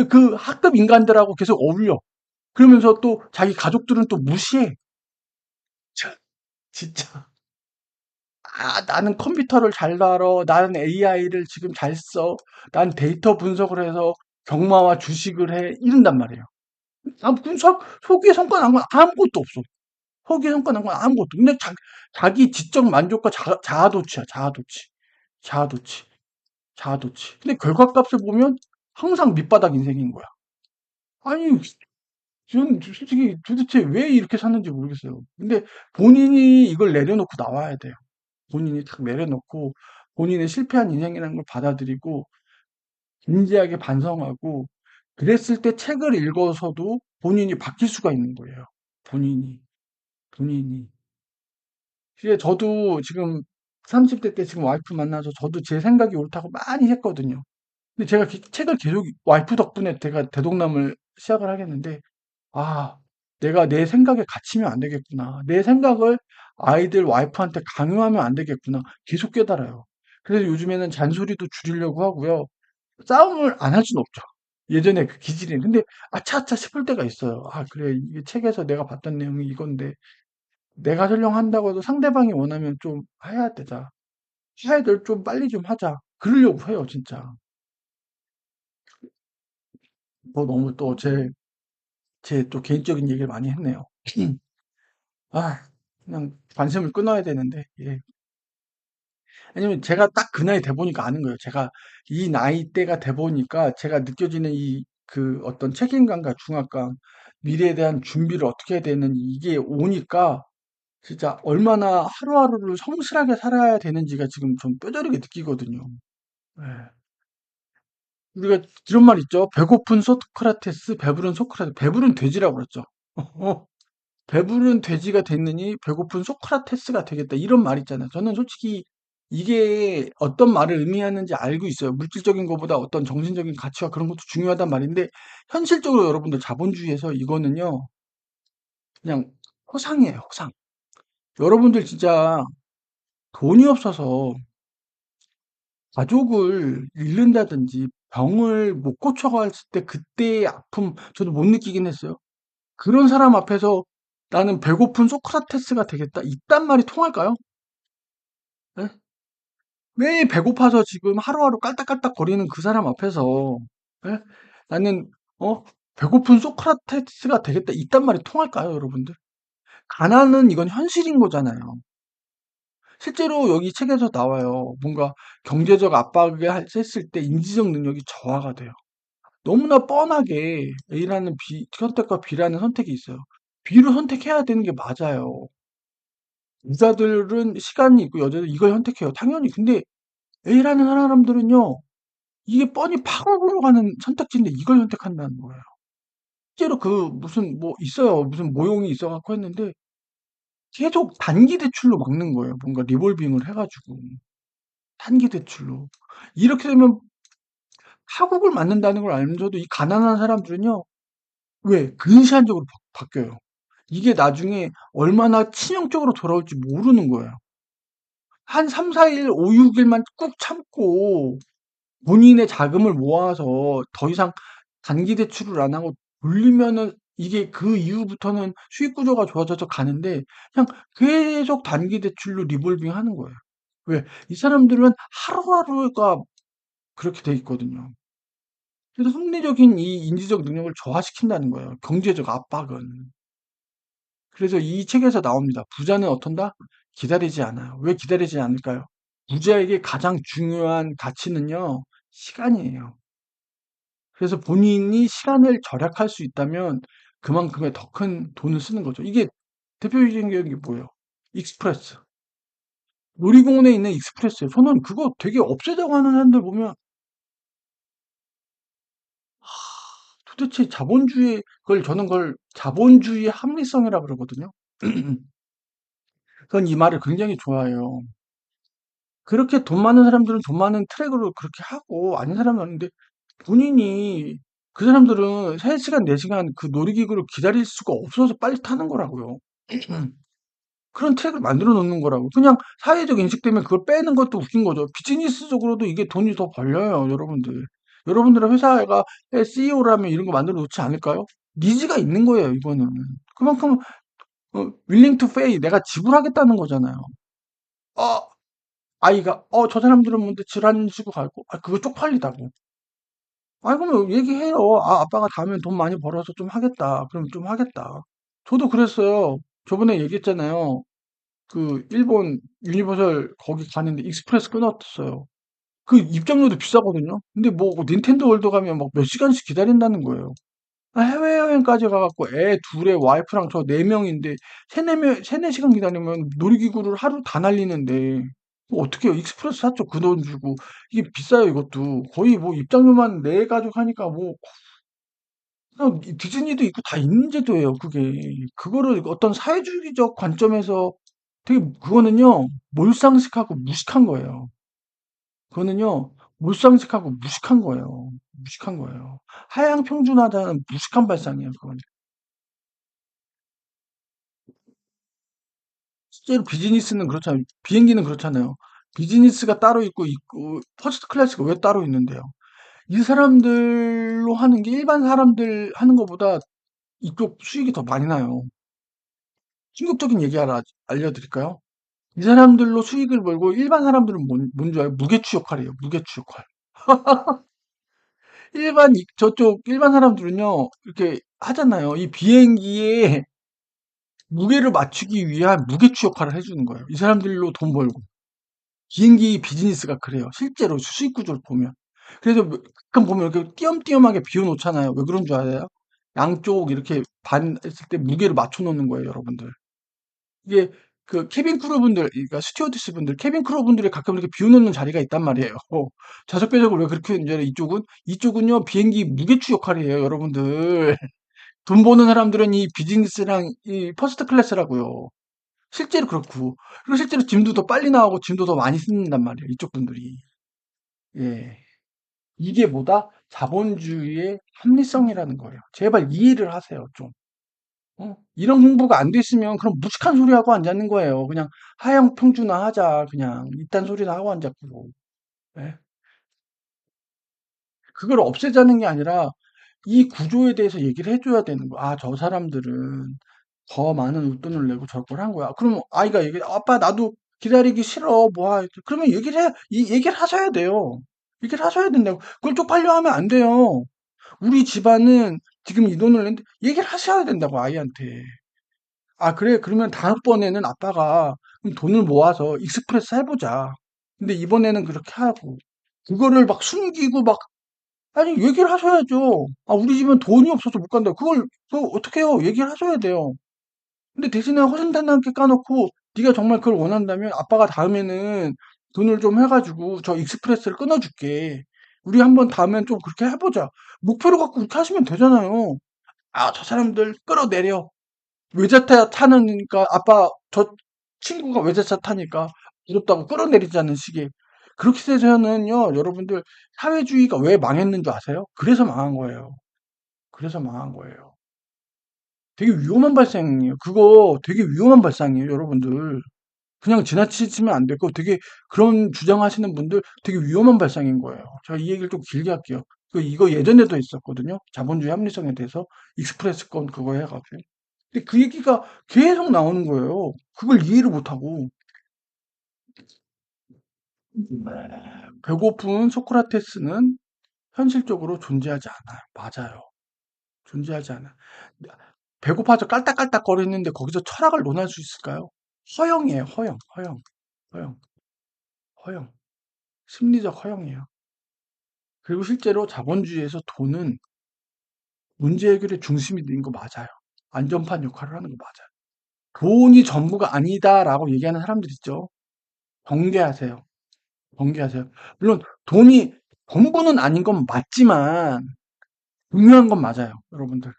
그 학급 인간들하고 계속 어울려. 그러면서 또 자기 가족들은 또 무시해. 참, 진짜. 나는 컴퓨터를 잘 다뤄. 나는 AI를 지금 잘 써. 난 데이터 분석을 해서 경마와 주식을 해. 이런단 말이에요. 그 속기에 성과 난 건 아무것도 없어. 속기에 성과 난 건 아무것도. 근데 자기 지적 만족과 자아도취야, 자아도취. 자아도취. 자아도취. 근데 결과값을 보면 항상 밑바닥 인생인 거야. 아니, 저는 솔직히 도대체 왜 이렇게 샀는지 모르겠어요. 근데 본인이 이걸 내려놓고 나와야 돼요. 본인이 탁 내려놓고 본인의 실패한 인생이라는 걸 받아들이고 진지하게 반성하고 그랬을 때 책을 읽어서도 본인이 바뀔 수가 있는 거예요. 본인이. 본인이. 이게 저도 지금 30대 때 지금 와이프 만나서 저도 제 생각이 옳다고 많이 했거든요. 근데 제가 책을 계속 와이프 덕분에 제가 대동남을 시작을 하겠는데, 아, 내가 내 생각에 갇히면 안 되겠구나. 내 생각을 아이들 와이프한테 강요하면 안 되겠구나. 계속 깨달아요. 그래서 요즘에는 잔소리도 줄이려고 하고요. 싸움을 안 할 수는 없죠. 예전에 그 기질이. 근데 아차아차 싶을 때가 있어요. 아, 그래. 이게 책에서 내가 봤던 내용이 이건데, 내가 설령한다고 해도 상대방이 원하면 좀 해야 되자. 화해를 좀 빨리 좀 하자. 그러려고 해요, 진짜. 뭐 너무 또 제 또 개인적인 얘기를 많이 했네요. 아, 그냥 관심을 끊어야 되는데, 예. 왜냐면 제가 딱 그 나이 돼 보니까 아는 거예요. 제가 이 나이대가 돼 보니까 제가 느껴지는 그 어떤 책임감과 중압감, 미래에 대한 준비를 어떻게 해야 되는지 이게 오니까 진짜 얼마나 하루하루를 성실하게 살아야 되는지가 지금 좀 뼈저리게 느끼거든요. 예. 우리가 이런 말 있죠. 배고픈 소크라테스, 배부른 소크라테스, 배부른 돼지라고 그랬죠. 배부른 돼지가 됐느니 배고픈 소크라테스가 되겠다. 이런 말 있잖아요. 저는 솔직히 이게 어떤 말을 의미하는지 알고 있어요. 물질적인 것보다 어떤 정신적인 가치와 그런 것도 중요하단 말인데, 현실적으로 여러분들 자본주의에서 이거는요, 그냥 허상이에요, 허상. 여러분들 진짜 돈이 없어서 가족을 잃는다든지 병을 못 고쳐갔을 때 그때의 아픔, 저도 못 느끼긴 했어요. 그런 사람 앞에서 나는 배고픈 소크라테스가 되겠다. 이딴 말이 통할까요? 예? 왜 배고파서 지금 하루하루 깔딱깔딱 거리는 그 사람 앞에서, 예? 나는, 어? 배고픈 소크라테스가 되겠다. 이딴 말이 통할까요, 여러분들? 가난은 이건 현실인 거잖아요. 실제로 여기 책에서 나와요. 뭔가 경제적 압박을 했을 때 인지적 능력이 저하가 돼요. 너무나 뻔하게 A라는 선택과 B라는 선택이 있어요. B를 선택해야 되는 게 맞아요. 남자들은 시간이 있고 여자들 이걸 선택해요. 당연히. 근데 A라는 사람들은요, 이게 뻔히 파국으로 가는 선택지인데 이걸 선택한다는 거예요. 실제로 그 무슨 뭐 있어요. 무슨 모형이 있어갖고 했는데 계속 단기 대출로 막는 거예요. 뭔가 리볼빙을 해가지고 단기 대출로. 이렇게 되면 파국을 맞는다는 걸 알면서도 이 가난한 사람들은요, 왜 근시안적으로 바뀌어요. 이게 나중에 얼마나 치명적으로 돌아올지 모르는 거예요. 한 3, 4일, 5, 6일만 꾹 참고 본인의 자금을 모아서 더 이상 단기 대출을 안 하고 돌리면은 이게 그 이후부터는 수익 구조가 좋아져서 가는데, 그냥 계속 단기 대출로 리볼빙 하는 거예요. 왜? 이 사람들은 하루하루가 그렇게 돼 있거든요. 그래서 합리적인 이 인지적 능력을 저하시킨다는 거예요. 경제적 압박은. 그래서 이 책에서 나옵니다. 부자는 어떤다? 기다리지 않아요. 왜 기다리지 않을까요? 부자에게 가장 중요한 가치는요, 시간이에요. 그래서 본인이 시간을 절약할 수 있다면 그만큼의 더 큰 돈을 쓰는 거죠. 이게 대표적인 게 뭐예요? 익스프레스. 놀이공원에 있는 익스프레스예요. 저는 그거 되게 없애자고 하는 사람들 보면 도대체 자본주의, 그걸 저는 그걸 자본주의 합리성이라고 그러거든요. 저는 이 말을 굉장히 좋아해요. 그렇게 돈 많은 사람들은 돈 많은 트랙으로 그렇게 하고 아닌 사람은 아닌데, 본인이 그 사람들은 3시간, 4시간 그 놀이기구를 기다릴 수가 없어서 빨리 타는 거라고요. 그런 트랙을 만들어 놓는 거라고. 그냥 사회적 인식 때문에 그걸 빼는 것도 웃긴 거죠. 비즈니스적으로도 이게 돈이 더 벌려요, 여러분들. 여러분들의 회사가 CEO라면 이런 거 만들어 놓지 않을까요? 니즈가 있는 거예요, 이거는. 그만큼 willing to pay, 내가 지불하겠다는 거잖아요. 어, 아이가 저 사람들은 뭔데 질환 지고 갈고, 그거 쪽팔리다고. 그러면 얘기해요. 아빠가 다음엔 돈 많이 벌어서 좀 하겠다. 그럼 좀 하겠다. 저도 그랬어요. 저번에 얘기했잖아요. 그 일본 유니버설 거기 가는데 익스프레스 끊었어요. 그 입장료도 비싸거든요. 근데 뭐 닌텐도 월드 가면 막 몇 시간씩 기다린다는 거예요. 해외여행까지 가갖고 애 둘에 와이프랑 저 네 명인데 세네 시간 기다리면 놀이기구를 하루 다 날리는데, 뭐 어떻게 해요? 익스프레스 샀죠. 그 돈 주고. 이게 비싸요, 이것도. 거의 뭐 입장료만 네 가족 하니까 뭐 디즈니도 있고 다 있는 제도예요, 그게. 그거를 어떤 사회주의적 관점에서 되게, 그거는요, 몰상식하고 무식한 거예요. 그거는요, 몰상식하고 무식한 거예요. 무식한 거예요. 하향 평준화자는 무식한 발상이에요, 그건. 실제로 비즈니스는 그렇잖아요. 비행기는 그렇잖아요. 비즈니스가 따로 있고, 퍼스트 클래스가 왜 따로 있는데요? 이 사람들로 하는 게 일반 사람들 하는 것보다 이쪽 수익이 더 많이 나요. 충격적인 얘기 하나 알려드릴까요? 이 사람들로 수익을 벌고 일반 사람들은 뭔 줄 알아요? 무게추 역할이에요. 무게추 역할. 저쪽 일반 사람들은요, 이렇게 하잖아요. 이 비행기에 무게를 맞추기 위한 무게추 역할을 해주는 거예요. 이 사람들로 돈 벌고. 비행기 비즈니스가 그래요. 실제로 수익 구조를 보면. 그래서 가끔 보면 이렇게 띄엄띄엄하게 비워놓잖아요. 왜 그런 줄 알아요? 양쪽 이렇게 반 했을 때 무게를 맞춰 놓는 거예요, 여러분들. 이게 그 캐빈 크루분들, 그러니까 스튜어디스 분들, 캐빈 크루분들이 가끔 이렇게 비워놓는 자리가 있단 말이에요. 좌석배적으로 왜 그렇게 했는지 이쪽은요, 비행기 무게추 역할이에요, 여러분들. 돈 버는 사람들은 이 비즈니스랑 이 퍼스트 클래스라고요. 실제로 그렇고. 그리고 실제로 짐도 더 빨리 나오고 짐도 더 많이 쓰는단 말이에요, 이쪽 분들이. 예. 이게 뭐다? 자본주의의 합리성이라는 거예요. 제발 이해를 하세요, 좀. 이런 공부가 안 됐으면 그럼 무식한 소리 하고 앉았는 거예요. 그냥 하향 평준화 하자. 그냥 이딴 소리나 하고 앉았고. 예? 그걸 없애자는 게 아니라 이 구조에 대해서 얘기를 해줘야 되는 거야. 아, 저 사람들은 더 많은 웃돈을 내고 저걸 한 거야. 그럼 아이가 아빠 나도 기다리기 싫어. 그러면 얘기를 하셔야 돼요. 얘기를 하셔야 된다고. 그걸 쪽팔려 하면 안 돼요. 우리 집안은 지금 이 돈을 냈는데 얘기를 하셔야 된다고, 아이한테. 아, 그래. 그러면 다음번에는 아빠가 그럼 돈을 모아서 익스프레스 해보자. 근데 이번에는 그렇게 하고. 그거를 막 숨기고 아니, 얘기를 하셔야죠. 아, 우리 집은 돈이 없어서 못 간다. 그거 어떻게 해요? 얘기를 하셔야 돼요. 근데 대신에 허심탄회하게 까놓고 네가 정말 그걸 원한다면 아빠가 다음에는 돈을 좀 해가지고 저 익스프레스를 끊어줄게. 우리 한번 다음엔 좀 그렇게 해보자. 목표로 갖고 그렇게 하시면 되잖아요. 아, 저 사람들 끌어내려. 외제차 타니까 아빠 저 친구가 외제차 타니까 부럽다고 끌어내리자는 식의. 그렇게 돼서는요, 여러분들 사회주의가 왜 망했는 줄 아세요? 그래서 망한 거예요. 그래서 망한 거예요. 되게 위험한 발상이에요. 그거 되게 위험한 발상이에요, 여러분들. 그냥 지나치시면 안 되고 되게 그런 주장하시는 분들 되게 위험한 발상인 거예요. 제가 이 얘기를 좀 길게 할게요. 이거 예전에도 있었거든요. 자본주의 합리성에 대해서 익스프레스 건 그거 해가지고. 근데 그 얘기가 계속 나오는 거예요. 그걸 이해를 못하고. 배고픈 소크라테스는 현실적으로 존재하지 않아요. 맞아요. 존재하지 않아요. 배고파서 깔딱깔딱 거리는데 거기서 철학을 논할 수 있을까요? 허영이에요. 허영, 허영, 허영, 허영. 심리적 허영이에요. 그리고 실제로 자본주의에서 돈은 문제 해결의 중심이 된 거 맞아요. 안전판 역할을 하는 거 맞아요. 돈이 전부가 아니다라고 얘기하는 사람들 있죠. 경계하세요. 경계하세요. 물론 돈이 전부는 아닌 건 맞지만 중요한 건 맞아요, 여러분들.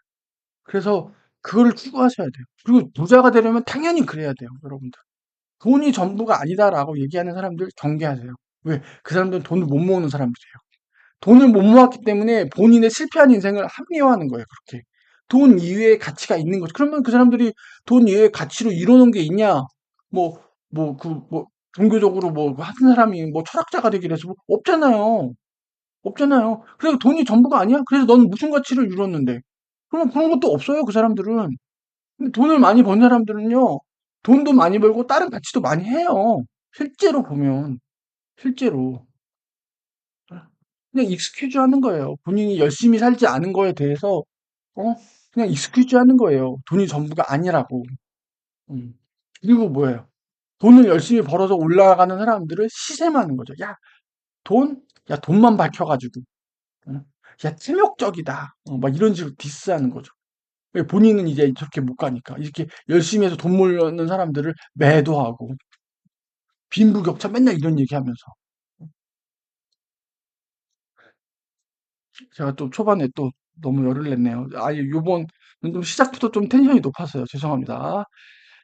그래서 그거를 추구하셔야 돼요. 그리고 부자가 되려면 당연히 그래야 돼요, 여러분들. 돈이 전부가 아니다라고 얘기하는 사람들 경계하세요. 왜? 그 사람들은 돈을 못 모으는 사람들이에요. 돈을 못 모았기 때문에 본인의 실패한 인생을 합리화하는 거예요, 그렇게. 돈 이외의 가치가 있는 거죠. 그러면 그 사람들이 돈 이외의 가치로 이뤄놓은 게 있냐? 뭐, 종교적으로 하는 사람이 철학자가 되기 위해서 없잖아요. 없잖아요. 그래서 돈이 전부가 아니야? 그래서 넌 무슨 가치를 이뤘는데? 그러면 그런 것도 없어요, 그 사람들은. 근데 돈을 많이 번 사람들은요, 돈도 많이 벌고 다른 가치도 많이 해요. 실제로 보면. 실제로. 그냥 익스큐즈 하는 거예요. 본인이 열심히 살지 않은 거에 대해서, 어? 그냥 익스큐즈 하는 거예요. 돈이 전부가 아니라고. 음. 그리고 뭐예요? 돈을 열심히 벌어서 올라가는 사람들을 시샘하는 거죠. 돈? 돈만 밝혀가지고. 어? 탐욕적이다. 막 이런 식으로 디스하는 거죠. 왜 본인은 이제 저렇게 못 가니까. 이렇게 열심히 해서 돈 모으는 사람들을 매도하고, 빈부격차 맨날 이런 얘기 하면서. 제가 또 초반에 또 너무 열을 냈네요. 아, 요번 좀 시작부터 좀 텐션이 높았어요. 죄송합니다.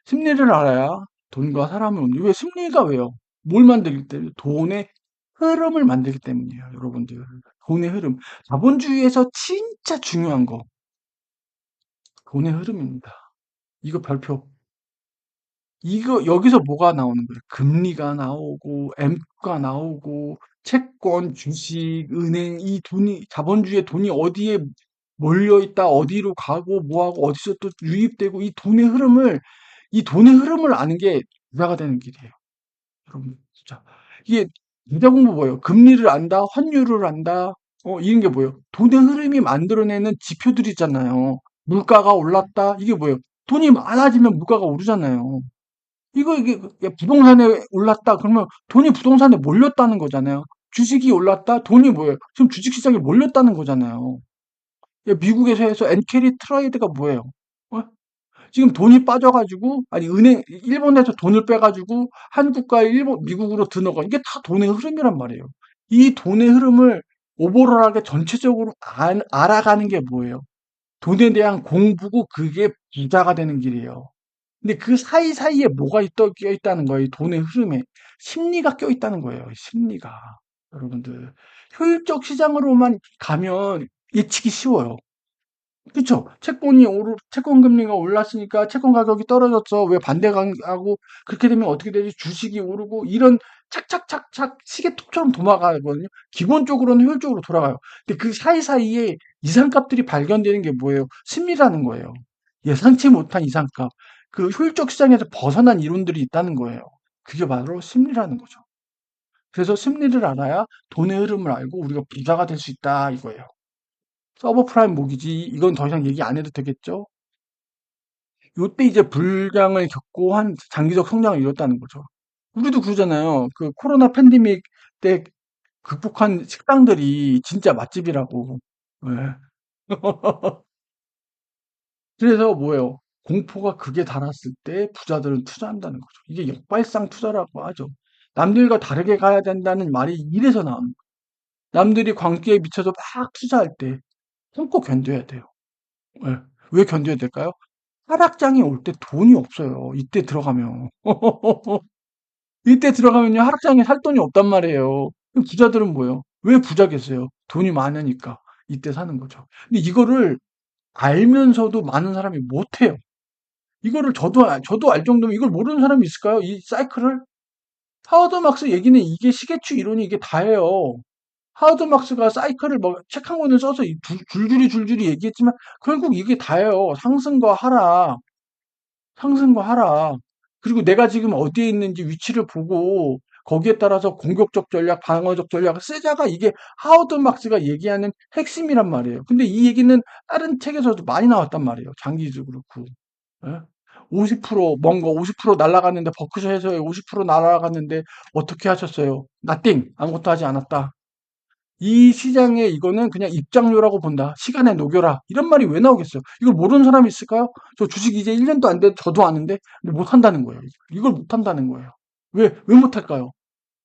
심리를 알아야 돈과 사람을 왜 심리가 왜요? 뭘 만들기 때문에? 돈의 흐름을 만들기 때문이에요, 여러분들. 돈의 흐름. 자본주의에서 진짜 중요한 거, 돈의 흐름입니다. 이거 별표. 이거 여기서 뭐가 나오는 거예요? 금리가 나오고 M가 나오고 채권, 주식, 은행 이 돈이 자본주의의 돈이 어디에 몰려 있다, 어디로 가고 뭐하고 어디서 또 유입되고 이 돈의 흐름을 아는 게 부자가 되는 길이에요. 여러분 진짜 이게 부자 공부 뭐예요? 금리를 안다, 환율을 안다, 이런 게 뭐예요? 돈의 흐름이 만들어내는 지표들이잖아요. 물가가 올랐다, 이게 뭐예요? 돈이 많아지면 물가가 오르잖아요. 이게 부동산에 올랐다 그러면 돈이 부동산에 몰렸다는 거잖아요. 주식이 올랐다 돈이 뭐예요? 지금 주식시장에 몰렸다는 거잖아요. 미국에서 해서 엔캐리 트레이드가 뭐예요? 어? 지금 돈이 빠져가지고 아니 은행 일본에서 돈을 빼가지고 한국과 일본 미국으로 드너가 이게 다 돈의 흐름이란 말이에요. 이 돈의 흐름을 오버롤하게 전체적으로 알아가는 게 뭐예요? 돈에 대한 공부고 그게 부자가 되는 길이에요. 근데 그 사이사이에 뭐가 껴있다는 거예요. 이 돈의 흐름에. 심리가 껴있다는 거예요. 심리가. 여러분들. 효율적 시장으로만 가면 예측이 쉬워요. 그쵸? 채권 금리가 올랐으니까 채권 가격이 떨어졌어. 왜 반대하고 그렇게 되면 어떻게 되지? 주식이 오르고 이런 착착착착 시계톱처럼 돌아가거든요. 기본적으로는 효율적으로 돌아가요. 근데 그 사이사이에 이상값들이 발견되는 게 뭐예요? 심리라는 거예요. 예상치 못한 이상값. 그 효율적 시장에서 벗어난 이론들이 있다는 거예요. 그게 바로 심리라는 거죠. 그래서 심리를 알아야 돈의 흐름을 알고 우리가 부자가 될 수 있다 이거예요. 서브프라임 모기지 이건 더 이상 얘기 안 해도 되겠죠? 요때 이제 불량을 겪고 한 장기적 성장을 이뤘다는 거죠. 우리도 그러잖아요. 그 코로나 팬데믹 때 극복한 식당들이 진짜 맛집이라고. 네. 그래서 뭐예요? 공포가 극에 달았을 때 부자들은 투자한다는 거죠. 이게 역발상 투자라고 하죠. 남들과 다르게 가야 된다는 말이 이래서 나오는 거예요. 남들이 광기에 미쳐서 막 투자할 때 참고 견뎌야 돼요. 예. 왜 견뎌야 될까요? 하락장이 올 때 돈이 없어요. 이때 들어가면. 이때 들어가면요, 하락장에 살 돈이 없단 말이에요. 그럼 부자들은 뭐예요? 왜 부자겠어요? 돈이 많으니까. 이때 사는 거죠. 근데 이거를 알면서도 많은 사람이 못해요. 이거를 저도 알 정도면 이걸 모르는 사람이 있을까요? 이 사이클을? 하워드 막스 얘기는 이게 시계추 이론이 이게 다예요. 하워드 막스가 사이클을 뭐 책 한 권을 써서 줄줄이 얘기했지만 결국 이게 다예요. 상승과 하락. 그리고 내가 지금 어디에 있는지 위치를 보고 거기에 따라서 공격적 전략, 방어적 전략을 쓰자가 이게 하워드 막스가 얘기하는 핵심이란 말이에요. 근데 이 얘기는 다른 책에서도 많이 나왔단 말이에요. 장기도 그렇고. 예? 50% 뭔가 50% 날아갔는데 버크셔에서 50% 날아갔는데 어떻게 하셨어요? nothing. 아무것도 하지 않았다. 이 시장에 이거는 그냥 입장료라고 본다. 시간에 녹여라. 이런 말이 왜 나오겠어요? 이걸 모르는 사람이 있을까요? 저 주식 이제 1년도 안 돼. 저도 아는데 못 한다는 거예요. 이걸 못 한다는 거예요. 왜 못 할까요?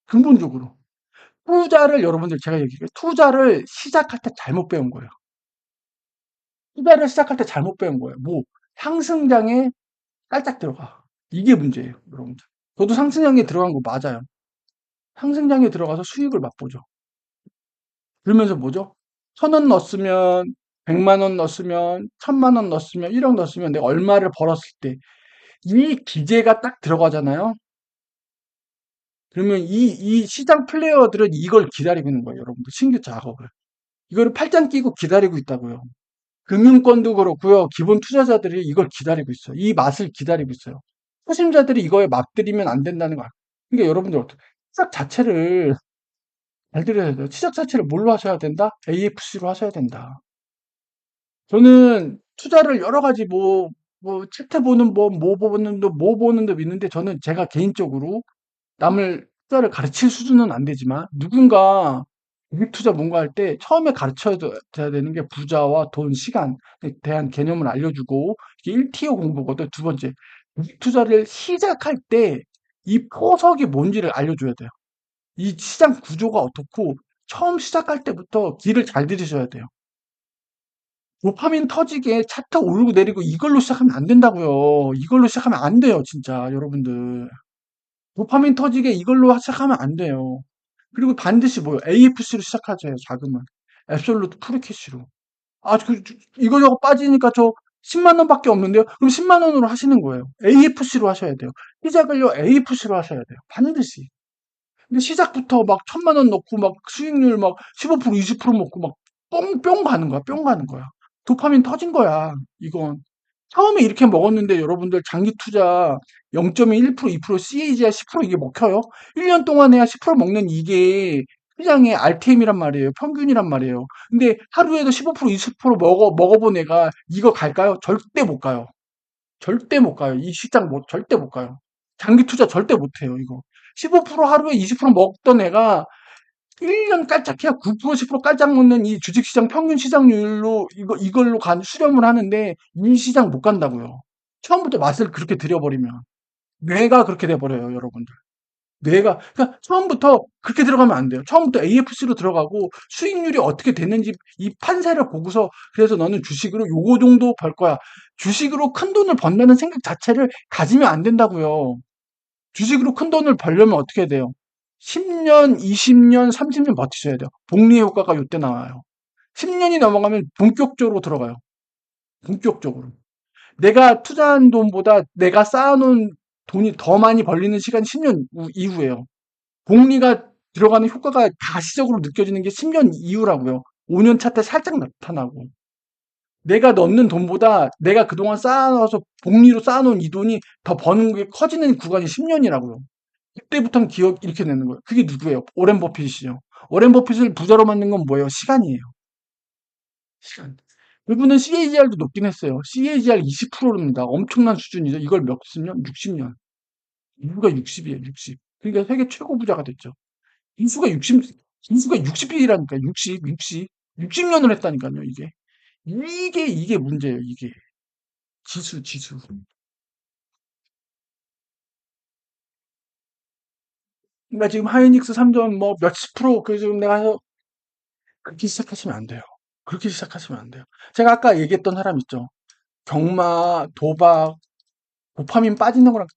근본적으로. 투자를 여러분들 제가 얘기해요. 투자를 시작할 때 잘못 배운 거예요. 투자를 시작할 때 잘못 배운 거예요. 뭐 상승장에 깔짝 들어가. 이게 문제예요, 여러분들. 저도 상승장에 들어간 거 맞아요. 상승장에 들어가서 수익을 맛보죠. 그러면서 뭐죠? 1,000원 넣었으면, 100만 원 넣었으면, 1,000만 원 넣었으면, 1억 넣었으면 내가 얼마를 벌었을 때, 이 기재가 딱 들어가잖아요? 그러면 이 시장 플레이어들은 이걸 기다리고 있는 거예요, 여러분들. 신규 작업을. 이거를 팔짱 끼고 기다리고 있다고요. 금융권도 그렇고요. 기본 투자자들이 이걸 기다리고 있어요. 이 맛을 기다리고 있어요. 초심자들이 이거에 맛들이면 안 된다는 거야. 그러니까 여러분들 어떻게, 시작 자체를 잘 들여야 돼요. 시작 자체를 뭘로 하셔야 된다? AFC로 하셔야 된다. 저는 투자를 여러 가지 책 보는 법, 뭐 보는 법 있는데 저는 제가 개인적으로 남을 투자를 가르칠 수준은 안 되지만 누군가 주식 투자 뭔가 할 때 처음에 가르쳐야 되는 게 부자와 돈, 시간에 대한 개념을 알려주고 이게 1티어 공부거든. 두 번째, 주식 투자를 시작할 때 이 포석이 뭔지를 알려줘야 돼요. 이 시장 구조가 어떻고 처음 시작할 때부터 길을 잘 들이셔야 돼요. 도파민 터지게 차트 오르고 내리고 이걸로 시작하면 안 된다고요. 이걸로 시작하면 안 돼요, 진짜, 여러분들. 도파민 터지게 이걸로 시작하면 안 돼요. 그리고 반드시 뭐요? AFC로 시작하세요, 자금은. 앱솔루트 프리캐시로. 아, 이거저거 빠지니까 저 10만 원밖에 없는데요? 그럼 10만 원으로 하시는 거예요. AFC로 하셔야 돼요. 시작을요, AFC로 하셔야 돼요. 반드시. 근데 시작부터 막 1,000만 원 넣고 막 수익률 막 15%, 20% 먹고 막 뿅 가는 거야. 뿅 가는 거야. 도파민 터진 거야. 이건. 처음에 이렇게 먹었는데 여러분들 장기 투자 0.1%, 2% CAGR 10% 이게 먹혀요? 1년 동안 해야 10% 먹는 이게 시장의 RTM이란 말이에요. 평균이란 말이에요. 근데 하루에도 15%, 20% 먹어본 애가 이거 갈까요? 절대 못 가요. 절대 못 가요. 이 시장 절대 못 가요. 장기 투자 절대 못 해요, 이거. 15% 하루에 20% 먹던 애가 1년 깔짝해야 9%, 10% 깔짝 먹는 이 주식시장 평균 시장률로 이걸로 수렴을 하는데 이 시장 못 간다고요. 처음부터 맛을 그렇게 들여버리면. 뇌가 그렇게 돼버려요, 여러분들. 그러니까 처음부터 그렇게 들어가면 안 돼요. 처음부터 AFC로 들어가고 수익률이 어떻게 됐는지 이 판세를 보고서 그래서 너는 주식으로 요거 정도 벌 거야. 주식으로 큰 돈을 번다는 생각 자체를 가지면 안 된다고요. 주식으로 큰 돈을 벌려면 어떻게 돼요? 10년, 20년, 30년 버티셔야 돼요. 복리 효과가 요때 나와요. 10년이 넘어가면 본격적으로 들어가요. 본격적으로. 내가 투자한 돈보다 내가 쌓아놓은 돈이 더 많이 벌리는 시간이 10년 이후예요. 복리가 들어가는 효과가 가시적으로 느껴지는 게 10년 이후라고요. 5년 차 때 살짝 나타나고. 내가 넣는 돈보다 내가 그동안 쌓아놔서 복리로 쌓아놓은 이 돈이 더 버는 게 커지는 구간이 10년이라고요. 그때부터는 기억 이렇게 내는 거예요. 그게 누구예요? 오렌 버핏이요. 오렌 버핏을 부자로 만든 건 뭐예요? 시간이에요. 시간. 그분은 CAGR도 높긴 했어요. CAGR 20%입니다. 엄청난 수준이죠. 이걸 몇 십 년? 60년. 인수가 60이에요. 60. 그러니까 세계 최고 부자가 됐죠. 인수가 60, 인수가 60일이라니까. 60, 60. 60년을 했다니까요. 이게 문제예요. 이게 지수. 그러니까 지금 하이닉스 3점 뭐 몇십 프로 그 지금 내가 해서 그렇게 시작하시면 안 돼요. 그렇게 시작하시면 안 돼요. 제가 아까 얘기했던 사람 있죠. 경마, 도박, 도파민 빠지는 거랑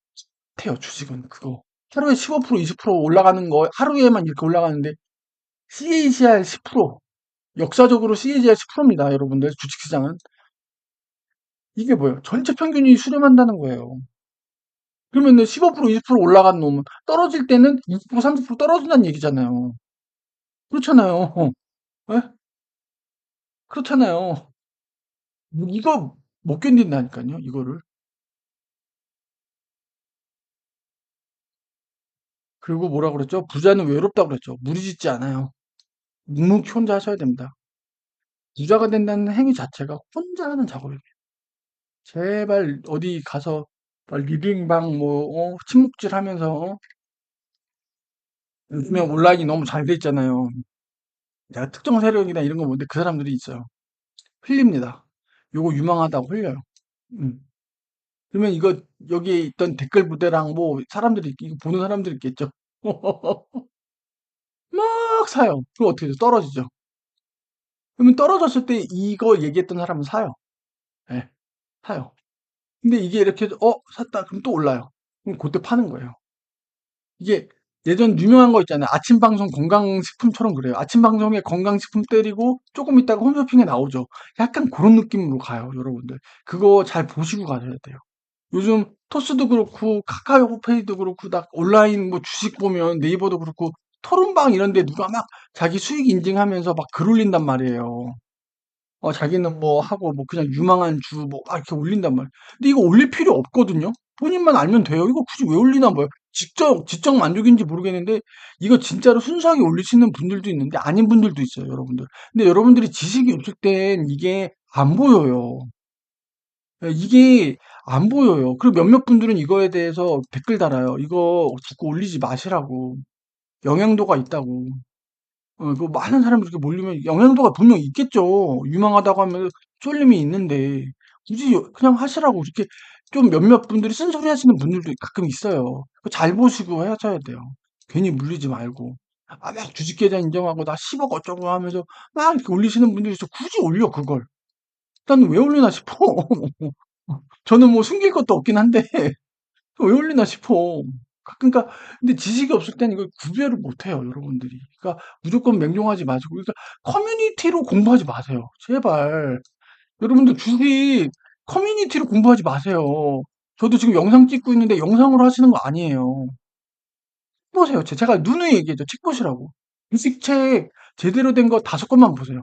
같아요. 주식은 그거. 하루에 15%, 20% 올라가는 거 하루에만 이렇게 올라가는데 CAGR 10%. 역사적으로 CAGR 10%입니다. 여러분들 주식시장은. 이게 뭐예요? 전체 평균이 수렴한다는 거예요. 그러면 15%, 20% 올라간 놈은 떨어질 때는 20%, 30% 떨어진다는 얘기잖아요. 그렇잖아요. 예? 그렇잖아요. 이거 못 견딘다니까요. 이거를. 그리고 뭐라 그랬죠? 부자는 외롭다고 그랬죠. 무리짓지 않아요. 묵묵히 혼자 하셔야 됩니다. 부자가 된다는 행위 자체가 혼자 하는 작업이에요. 제발 어디 가서 리빙방 침묵질 하면서 요즘에 온라인이 너무 잘 돼 있잖아요. 내가 특정 세력이나 이런 거 뭔데 그 사람들이 있어요. 흘립니다. 요거 유망하다고 흘려요. 음. 그러면 이거 여기에 있던 댓글 부대랑 뭐 사람들이 이거 보는 사람들이 있겠죠. 막 사요. 그럼 어떻게 돼요? 떨어지죠. 그러면 떨어졌을 때 이거 얘기했던 사람은 사요. 예, 사요. 근데 이게 이렇게 샀다 그럼 또 올라요. 그럼 그때 파는 거예요. 이게 예전 유명한 거 있잖아요. 아침 방송 건강식품처럼 그래요. 아침 방송에 건강식품 때리고 조금 있다가 홈쇼핑에 나오죠. 약간 그런 느낌으로 가요, 여러분들. 그거 잘 보시고 가셔야 돼요. 요즘 토스도 그렇고 카카오페이도 그렇고 다 온라인 뭐 주식 보면 네이버도 그렇고 토론방 이런 데 누가 막 자기 수익 인증하면서 막 글 올린단 말이에요. 자기는 뭐 하고 뭐 그냥 유망한 주 뭐 막 이렇게 올린단 말이에요. 근데 이거 올릴 필요 없거든요. 본인만 알면 돼요. 이거 굳이 왜 올리나 뭐요. 지적 만족인지 모르겠는데 이거 진짜로 순수하게 올리시는 분들도 있는데 아닌 분들도 있어요, 여러분들. 근데 여러분들이 지식이 없을 땐 이게 안 보여요. 예, 이게 안 보여요. 그리고 몇몇 분들은 이거에 대해서 댓글 달아요. 이거 자꾸 올리지 마시라고. 영향도가 있다고. 그 많은 사람들이 이렇게 몰리면 영향도가 분명 있겠죠. 유망하다고 하면 쏠림이 있는데 굳이 그냥 하시라고 이렇게 좀 몇몇 분들이 쓴소리 하시는 분들도 가끔 있어요. 그거 잘 보시고 하셔야 돼요. 괜히 물리지 말고. 막 주식 계좌 인정하고 나 10억 어쩌고 하면서 막 이렇게 올리시는 분들이 있어. 굳이 올려 그걸. 난 왜 올리나 싶어. 저는 뭐 숨길 것도 없긴 한데, 왜 올리나 싶어. 그러니까, 근데 지식이 없을 땐 이걸 구별을 못 해요, 여러분들이. 그러니까 무조건 맹종하지 마시고, 그러니까 커뮤니티로 공부하지 마세요. 제발. 여러분들 주식 커뮤니티로 공부하지 마세요. 저도 지금 영상 찍고 있는데 영상으로 하시는 거 아니에요. 보세요. 제가 누누이 얘기했죠. 책 보시라고. 주식책 제대로 된 거 5권만 보세요.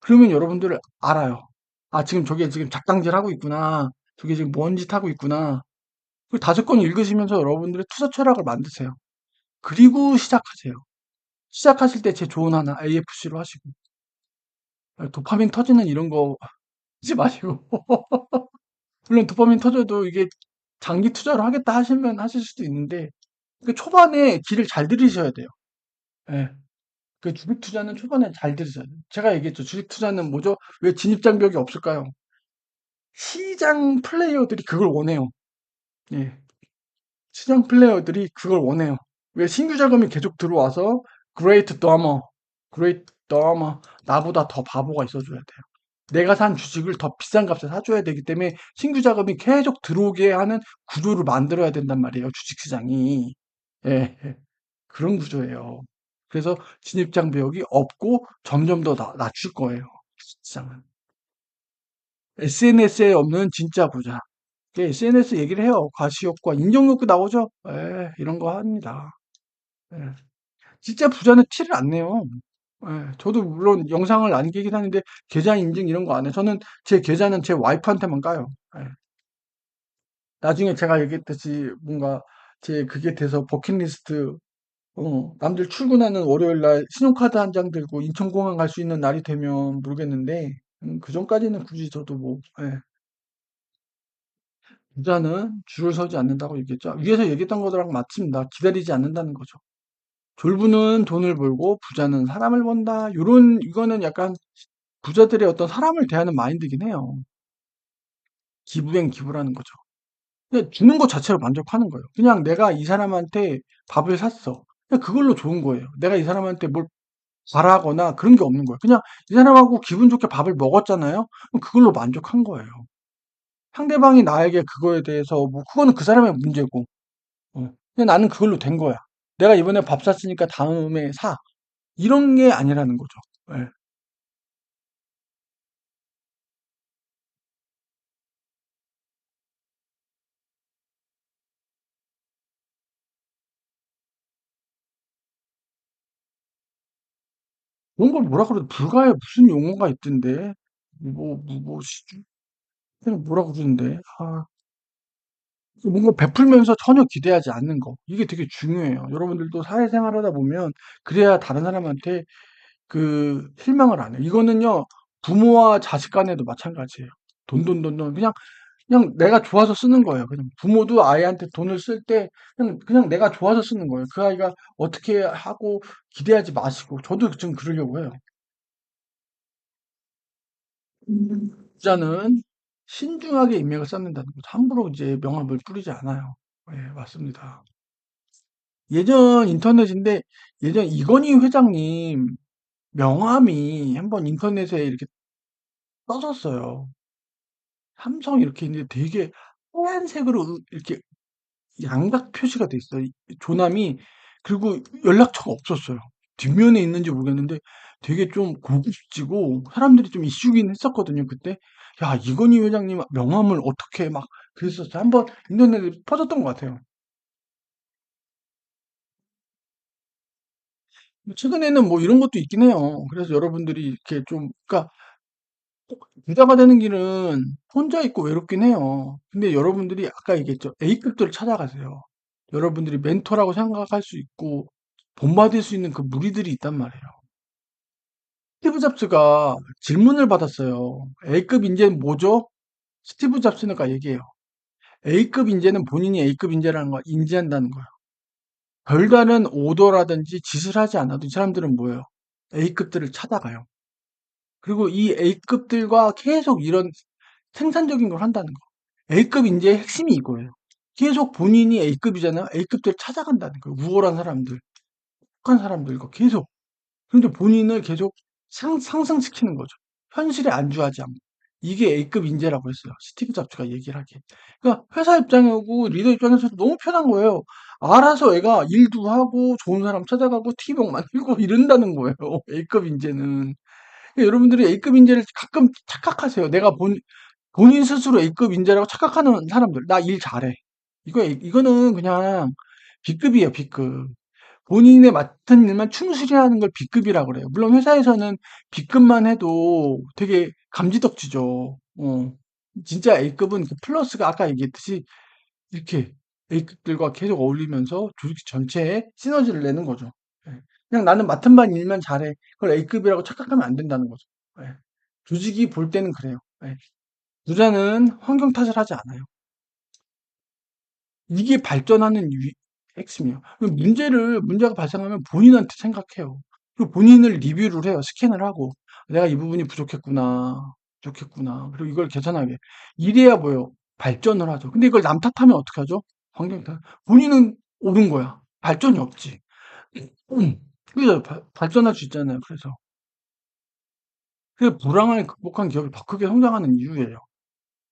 그러면 여러분들 알아요. 아, 지금 저게 지금 작당질 하고 있구나. 저게 지금 뭔 짓 하고 있구나. 그 5권 읽으시면서 여러분들의 투자 철학을 만드세요. 그리고 시작하세요. 시작하실 때 제 조언 하나 AFC로 하시고. 도파민 터지는 이런 거 하지 마시고. 물론 도파민 터져도 이게 장기 투자로 하겠다 하시면 하실 수도 있는데, 그 초반에 길을 잘 들이셔야 돼요. 예. 그 주식 투자는 초반에 잘 들으셔야 돼요. 제가 얘기했죠. 주식 투자는 뭐죠? 왜 진입장벽이 없을까요? 시장 플레이어들이 그걸 원해요. 예. 시장 플레이어들이 그걸 원해요. 왜 신규 자금이 계속 들어와서 그레이트 더머, 그레이트 더머, 나보다 더 바보가 있어줘야 돼요. 내가 산 주식을 더 비싼 값에 사줘야 되기 때문에 신규 자금이 계속 들어오게 하는 구조를 만들어야 된단 말이에요. 주식시장이. 예, 예. 그런 구조예요. 그래서 진입장벽이 없고 점점 더 낮출 거예요. 주식시장은. SNS에 없는 진짜 부자. SNS 얘기를 해요. 과시욕과 인정욕도 나오죠. 예, 이런 거 합니다. 예. 진짜 부자는 티를 안 내요. 예, 저도 물론 영상을 남기긴 하는데 계좌 인증 이런 거 안 해요. 저는 제 계좌는 제 와이프한테만 까요. 예. 나중에 제가 얘기했듯이 뭔가 제 그게 돼서 버킷리스트 남들 출근하는 월요일 날 신용카드 한 장 들고 인천공항 갈 수 있는 날이 되면 모르겠는데 그 전까지는 굳이 저도 뭐 예. 부자는 줄을 서지 않는다고 얘기했죠. 위에서 얘기했던 거랑 맞습니다. 기다리지 않는다는 거죠. 졸부는 돈을 벌고 부자는 사람을 번다. 요런 이거는 약간 부자들의 어떤 사람을 대하는 마인드긴 해요. 기부행 기부라는 거죠. 근데 주는 것 자체로 만족하는 거예요. 그냥 내가 이 사람한테 밥을 샀어. 그냥 그걸로 좋은 거예요. 내가 이 사람한테 뭘 바라거나 그런 게 없는 거예요. 그냥 이 사람하고 기분 좋게 밥을 먹었잖아요. 그럼 그걸로 만족한 거예요. 상대방이 나에게 그거에 대해서 뭐 그거는 그 사람의 문제고, 그냥 나는 그걸로 된 거야. 내가 이번에 밥 샀으니까 다음에 사. 이런 게 아니라는 거죠. 예. 그런 걸 뭐라 그래? 불가에 무슨 용어가 있던데? 시주? 그냥 뭐라 그러는데? 아, 뭔가 베풀면서 전혀 기대하지 않는 거. 이게 되게 중요해요. 여러분들도 사회생활 하다 보면 그래야 다른 사람한테 그 실망을 안 해요. 이거는요, 부모와 자식 간에도 마찬가지예요. 돈. 그냥 내가 좋아서 쓰는 거예요. 그냥 부모도 아이한테 돈을 쓸 때 그냥 내가 좋아서 쓰는 거예요. 그 아이가 어떻게 하고 기대하지 마시고 저도 좀 그러려고 해요. 부자는 신중하게 인맥을 쌓는다는 거죠. 함부로 이제 명함을 뿌리지 않아요. 예, 맞습니다. 예전 인터넷인데 예전 이건희 회장님 명함이 한번 인터넷에 이렇게 떠졌어요. 삼성 이렇게 있는데 되게 하얀색으로 이렇게 양각 표시가 돼 있어요. 조남이. 그리고 연락처가 없었어요. 뒷면에 있는지 모르겠는데 되게 좀 고급지고 사람들이 좀 이슈긴 했었거든요, 그때. 야, 이건희 회장님 명함을 어떻게 막 그랬었어요. 한번 인터넷에 퍼졌던 것 같아요. 최근에는 뭐 이런 것도 있긴 해요. 그래서 여러분들이 이렇게 좀, 그러니까 부자가 되는 길은 혼자 있고 외롭긴 해요. 근데 여러분들이 아까 얘기했죠. A급들을 찾아가세요. 여러분들이 멘토라고 생각할 수 있고 본받을 수 있는 그 무리들이 있단 말이에요. 스티브 잡스가 질문을 받았어요. A급 인재는 뭐죠? 스티브 잡스가 얘기해요. A급 인재는 본인이 A급 인재라는 걸 인지한다는 거예요. 별다른 오더라든지 짓을 하지 않아도 이 사람들은 뭐예요? A급들을 찾아가요. 그리고 이 A급들과 계속 이런 생산적인 걸 한다는 거. A급 인재의 핵심이 이거예요. 계속 본인이 A급이잖아요. A급들 찾아간다는 거예요. 우월한 사람들, 착한 사람들과 계속. 그런데 본인을 계속 상승시키는 거죠. 현실에 안주하지 않고. 이게 A급 인재라고 했어요. 스티브 잡스가 얘기를 하기에. 그러니까 회사 입장이고 리더 입장에서도 너무 편한 거예요. 알아서 애가 일도 하고 좋은 사람 찾아가고 팀워크 만들고 이런다는 거예요. A급 인재는. 그러니까 여러분들이 A급 인재를 가끔 착각하세요. 본인 스스로 A급 인재라고 착각하는 사람들. 나 일 잘해. 이거는 그냥 B급이에요, B급. 본인의 맡은 일만 충실히 하는 걸 B급이라고 그래요. 물론 회사에서는 B급만 해도 되게 감지덕지죠. 진짜 A급은 그 플러스가 아까 얘기했듯이 이렇게 A급들과 계속 어울리면서 조직 전체에 시너지를 내는 거죠. 예. 그냥 나는 맡은 반 일만 잘해. 그걸 A급이라고 착각하면 안 된다는 거죠. 예. 조직이 볼 때는 그래요. 예. 부자는 환경 탓을 하지 않아요. 이게 발전하는 핵심이에요. 문제가 발생하면 본인한테 생각해요. 그리고 본인을 리뷰를 해요. 스캔을 하고. 내가 이 부분이 부족했구나. 그리고 이걸 개선하게. 이래야 뭐요? 발전을 하죠. 근데 이걸 남 탓하면 어떻게 하죠? 환경 탓. 본인은 옳은 거야. 발전이 없지. 그래서 발전할 수 있잖아요. 그래서 불황을 극복한 기업이 더 크게 성장하는 이유예요.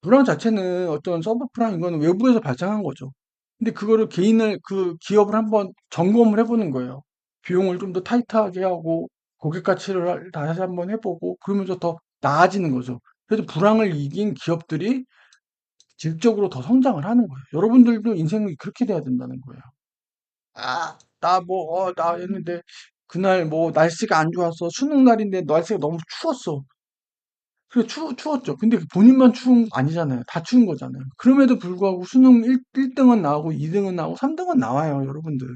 불황 자체는 어떤 서브프라임 이거는 외부에서 발생한 거죠. 근데 그거를 그 기업을 한번 점검을 해보는 거예요. 비용을 좀 더 타이트하게 하고 고객 가치를 다시 한번 해보고 그러면서 더 나아지는 거죠. 그래서 불황을 이긴 기업들이 질적으로 더 성장을 하는 거예요. 여러분들도 인생이 그렇게 돼야 된다는 거예요. 나 했는데 그날 뭐 날씨가 안 좋았어. 수능 날인데 날씨가 너무 추웠어. 그래, 추웠죠. 근데 본인만 추운 거 아니잖아요. 다 추운 거잖아요. 그럼에도 불구하고 수능 1등은 나오고 2등은 나오고 3등은 나와요, 여러분들.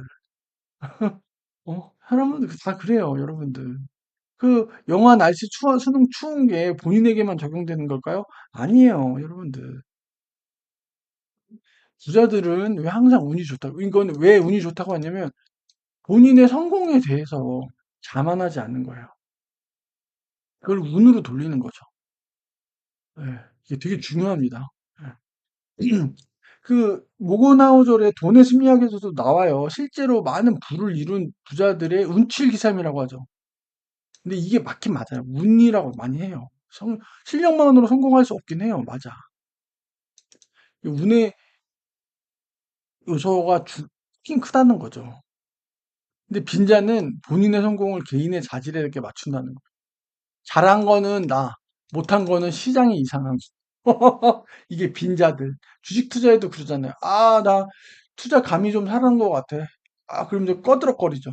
사람은 다 그래요, 여러분들. 그 영하 날씨 수능 추운 게 본인에게만 적용되는 걸까요? 아니에요, 여러분들. 부자들은 왜 항상 운이 좋다고? 이건 왜 운이 좋다고 하냐면 본인의 성공에 대해서 자만하지 않는 거예요. 그걸 운으로 돌리는 거죠. 예, 이게 되게 중요합니다. 예. 그 모고나우절의 돈의 심리학에서도 나와요. 실제로 많은 부를 이룬 부자들의 운칠기삼이라고 하죠. 근데 이게 맞긴 맞아요. 운이라고 많이 해요. 실력만으로 성공할 수 없긴 해요. 맞아. 이 운의 요소가 크긴 크다는 거죠. 근데 빈자는 본인의 성공을 개인의 자질에 이렇게 맞춘다는 거예요. 잘한 거는 나, 못한 거는 시장이 이상한 거. 이게 빈자들. 주식 투자에도 그러잖아요. 나 투자 감이 좀 살아난 것 같아. 그럼 이제 꺼드럭거리죠.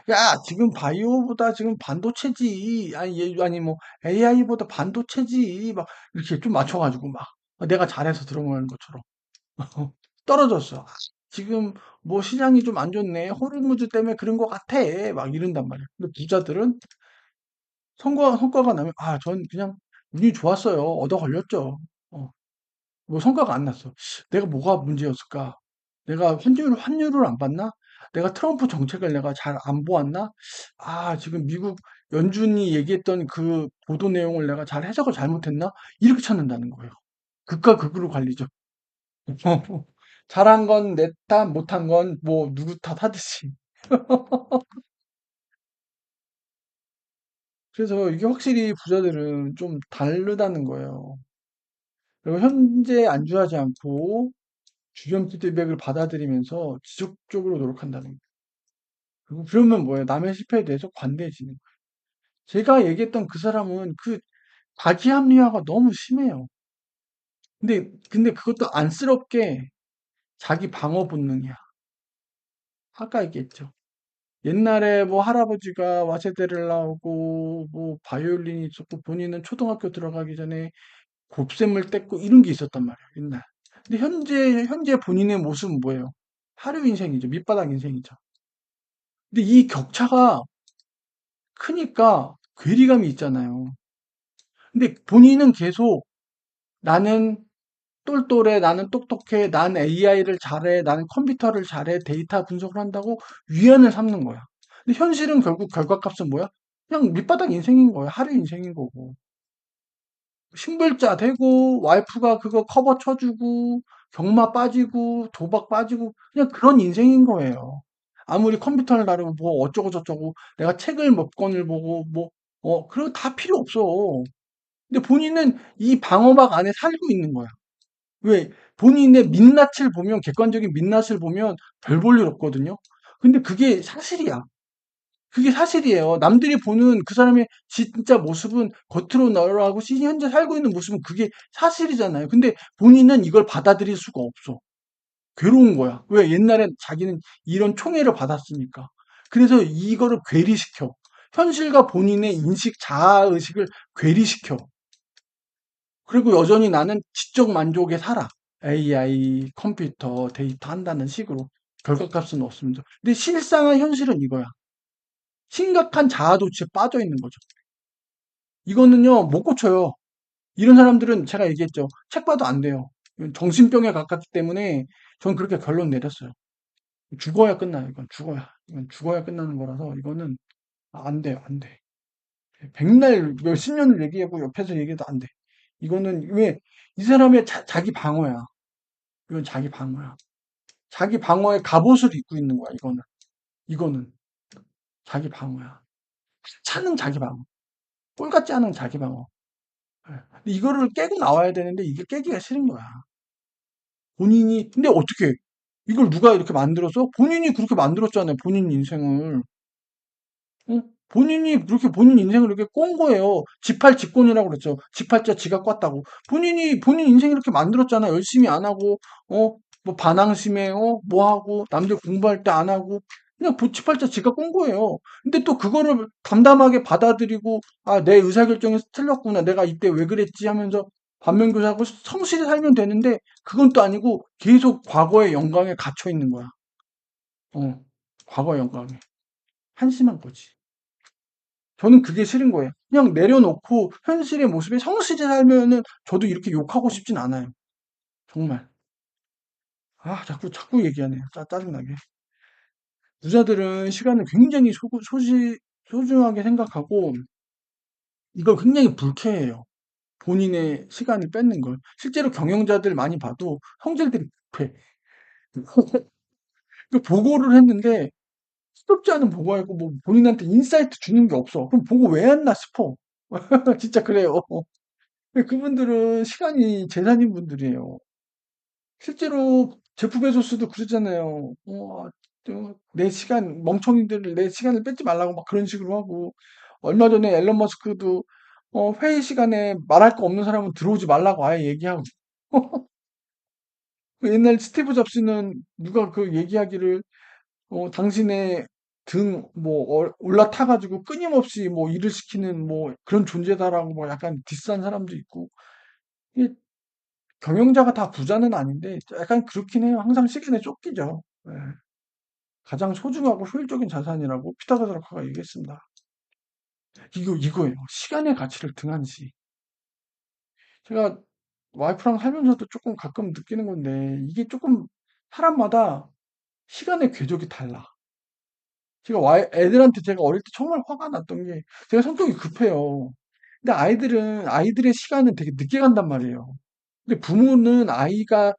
야, 지금 바이오보다 지금 반도체지. 아니, 뭐, AI보다 반도체지. 막, 이렇게 좀 맞춰가지고 막, 내가 잘해서 들어가는 것처럼. 떨어졌어. 지금 뭐 시장이 좀 안 좋네. 호르무즈 때문에 그런 것 같아. 막 이런단 말이야. 근데 부자들은 성과가 나면, 전 그냥 운이 좋았어요. 얻어 걸렸죠. 어, 뭐 성과가 안 났어. 내가 뭐가 문제였을까? 내가 환율을 안 봤나? 내가 트럼프 정책을 내가 잘 안 보았나? 지금 미국 연준이 얘기했던 그 보도 내용을 내가 잘 해석을 잘못했나? 이렇게 찾는다는 거예요. 극과 극으로 갈리죠. 잘한 건 내 탓, 못한 건 뭐 누구 탓 하듯이. 그래서 이게 확실히 부자들은 좀 다르다는 거예요. 그리고 현재 안주하지 않고 주변 피드백을 받아들이면서 지속적으로 노력한다는 거예요. 그리고 그러면 뭐예요? 남의 실패에 대해서 관대해지는 거예요. 제가 얘기했던 그 사람은 그 자기 합리화가 너무 심해요. 근데 그것도 안쓰럽게 자기 방어 본능이야. 아까 얘기했죠. 옛날에 뭐 할아버지가 와세대를 나오고 뭐 바이올린이 있었고 본인은 초등학교 들어가기 전에 곱셈을 뗐고 이런 게 있었단 말이에요, 옛날. 근데 현재 본인의 모습은 뭐예요? 하류 인생이죠. 밑바닥 인생이죠. 근데 이 격차가 크니까 괴리감이 있잖아요. 근데 본인은 계속 나는 똘똘해, 나는 똑똑해, 난 AI를 잘해, 나는 컴퓨터를 잘해, 데이터 분석을 한다고 위안을 삼는 거야. 근데 현실은 결국 결과값은 뭐야? 그냥 밑바닥 인생인 거야. 하류 인생인 거고. 신불자 되고 와이프가 그거 커버 쳐주고 경마 빠지고 도박 빠지고 그냥 그런 인생인 거예요. 아무리 컴퓨터를 다루고 뭐 어쩌고 저쩌고 내가 책을 몇 권을 보고 뭐 그런 거 다 필요 없어. 근데 본인은 이 방어막 안에 살고 있는 거야. 왜? 본인의 민낯을 보면, 객관적인 민낯을 보면 별 볼 일 없거든요. 근데 그게 사실이야. 그게 사실이에요. 남들이 보는 그 사람의 진짜 모습은 겉으로 나라고 현재 살고 있는 모습은 그게 사실이잖아요. 근데 본인은 이걸 받아들일 수가 없어. 괴로운 거야. 왜? 옛날에 자기는 이런 총애를 받았으니까. 그래서 이거를 괴리시켜. 현실과 본인의 인식, 자아의식을 괴리시켜. 그리고 여전히 나는 지적 만족에 살아. AI, 컴퓨터, 데이터 한다는 식으로. 결과값은 없습니다. 근데 실상의 현실은 이거야. 심각한 자아 도취에 빠져 있는 거죠. 이거는요, 못 고쳐요. 이런 사람들은 제가 얘기했죠. 책 봐도 안 돼요. 정신병에 가깝기 때문에 전 그렇게 결론 내렸어요. 죽어야 끝나요. 이건 죽어야. 이건 죽어야 끝나는 거라서 이거는 안 돼요. 안 돼. 백날 몇십 년을 얘기하고 옆에서 얘기해도 안 돼. 이거는 왜 이 사람의 자기 방어야. 이건 자기 방어야. 자기 방어의 갑옷을 입고 있는 거야. 이거는 자기 방어야. 차는 자기 방어. 꼴 같지 않은 자기 방어. 예. 근데 이거를 깨고 나와야 되는데 이게 깨기가 싫은 거야. 본인이 근데 어떻게 이걸 누가 이렇게 만들어서 본인이 그렇게 만들었잖아요. 본인 인생을. 어? 본인이 그렇게 본인 인생을 이렇게 꼰 거예요. 지팔직곤이라고 그랬죠. 지팔자 지가 꿨다고. 본인 인생 이렇게 만들었잖아. 열심히 안 하고, 뭐 반항심에, 뭐 하고, 남들 공부할 때 안 하고, 그냥 지팔자 지가 꼰 거예요. 근데 또 그거를 담담하게 받아들이고, 아, 내 의사결정이 틀렸구나. 내가 이때 왜 그랬지 하면서 반면교사하고 성실히 살면 되는데, 그건 또 아니고, 계속 과거의 영광에 갇혀 있는 거야. 과거의 영광에. 한심한 거지. 저는 그게 싫은 거예요. 그냥 내려놓고 현실의 모습에 성실히 살면은 저도 이렇게 욕하고 싶진 않아요. 정말. 아, 자꾸 얘기하네요. 짜증나게. 부자들은 시간을 굉장히 소중하게 생각하고 이걸 굉장히 불쾌해요. 본인의 시간을 뺏는 걸. 실제로 경영자들 많이 봐도 성질들이 급해. 그 보고를 했는데 시덥지 않은 보고하고 뭐 본인한테 인사이트 주는 게 없어. 그럼 보고 왜 했나 싶어. 진짜 그래요. 그분들은 시간이 재산인 분들이에요. 실제로 제프 베조스도 그러잖아요. 내 시간, 멍청이들을 내 시간을 뺏지 말라고 막 그런 식으로 하고, 얼마 전에 앨런 머스크도 회의 시간에 말할 거 없는 사람은 들어오지 말라고 아예 얘기하고, 그 옛날 스티브 잡스는 누가 그 얘기하기를, 당신의 뭐, 올라타가지고 끊임없이 뭐 일을 시키는 뭐 그런 존재다라고 뭐 약간 디스한 사람도 있고, 이게 경영자가 다 부자는 아닌데 약간 그렇긴 해요. 항상 시간에 쫓기죠. 예. 가장 소중하고 효율적인 자산이라고 피타고라스가 얘기했습니다. 이거예요. 시간의 가치를 등한시. 제가 와이프랑 살면서도 조금 가끔 느끼는 건데 이게 조금 사람마다 시간의 궤적이 달라. 애들한테 제가 어릴 때 정말 화가 났던 게 제가 성격이 급해요. 근데 아이들의 시간은 되게 늦게 간단 말이에요. 근데 부모는 아이가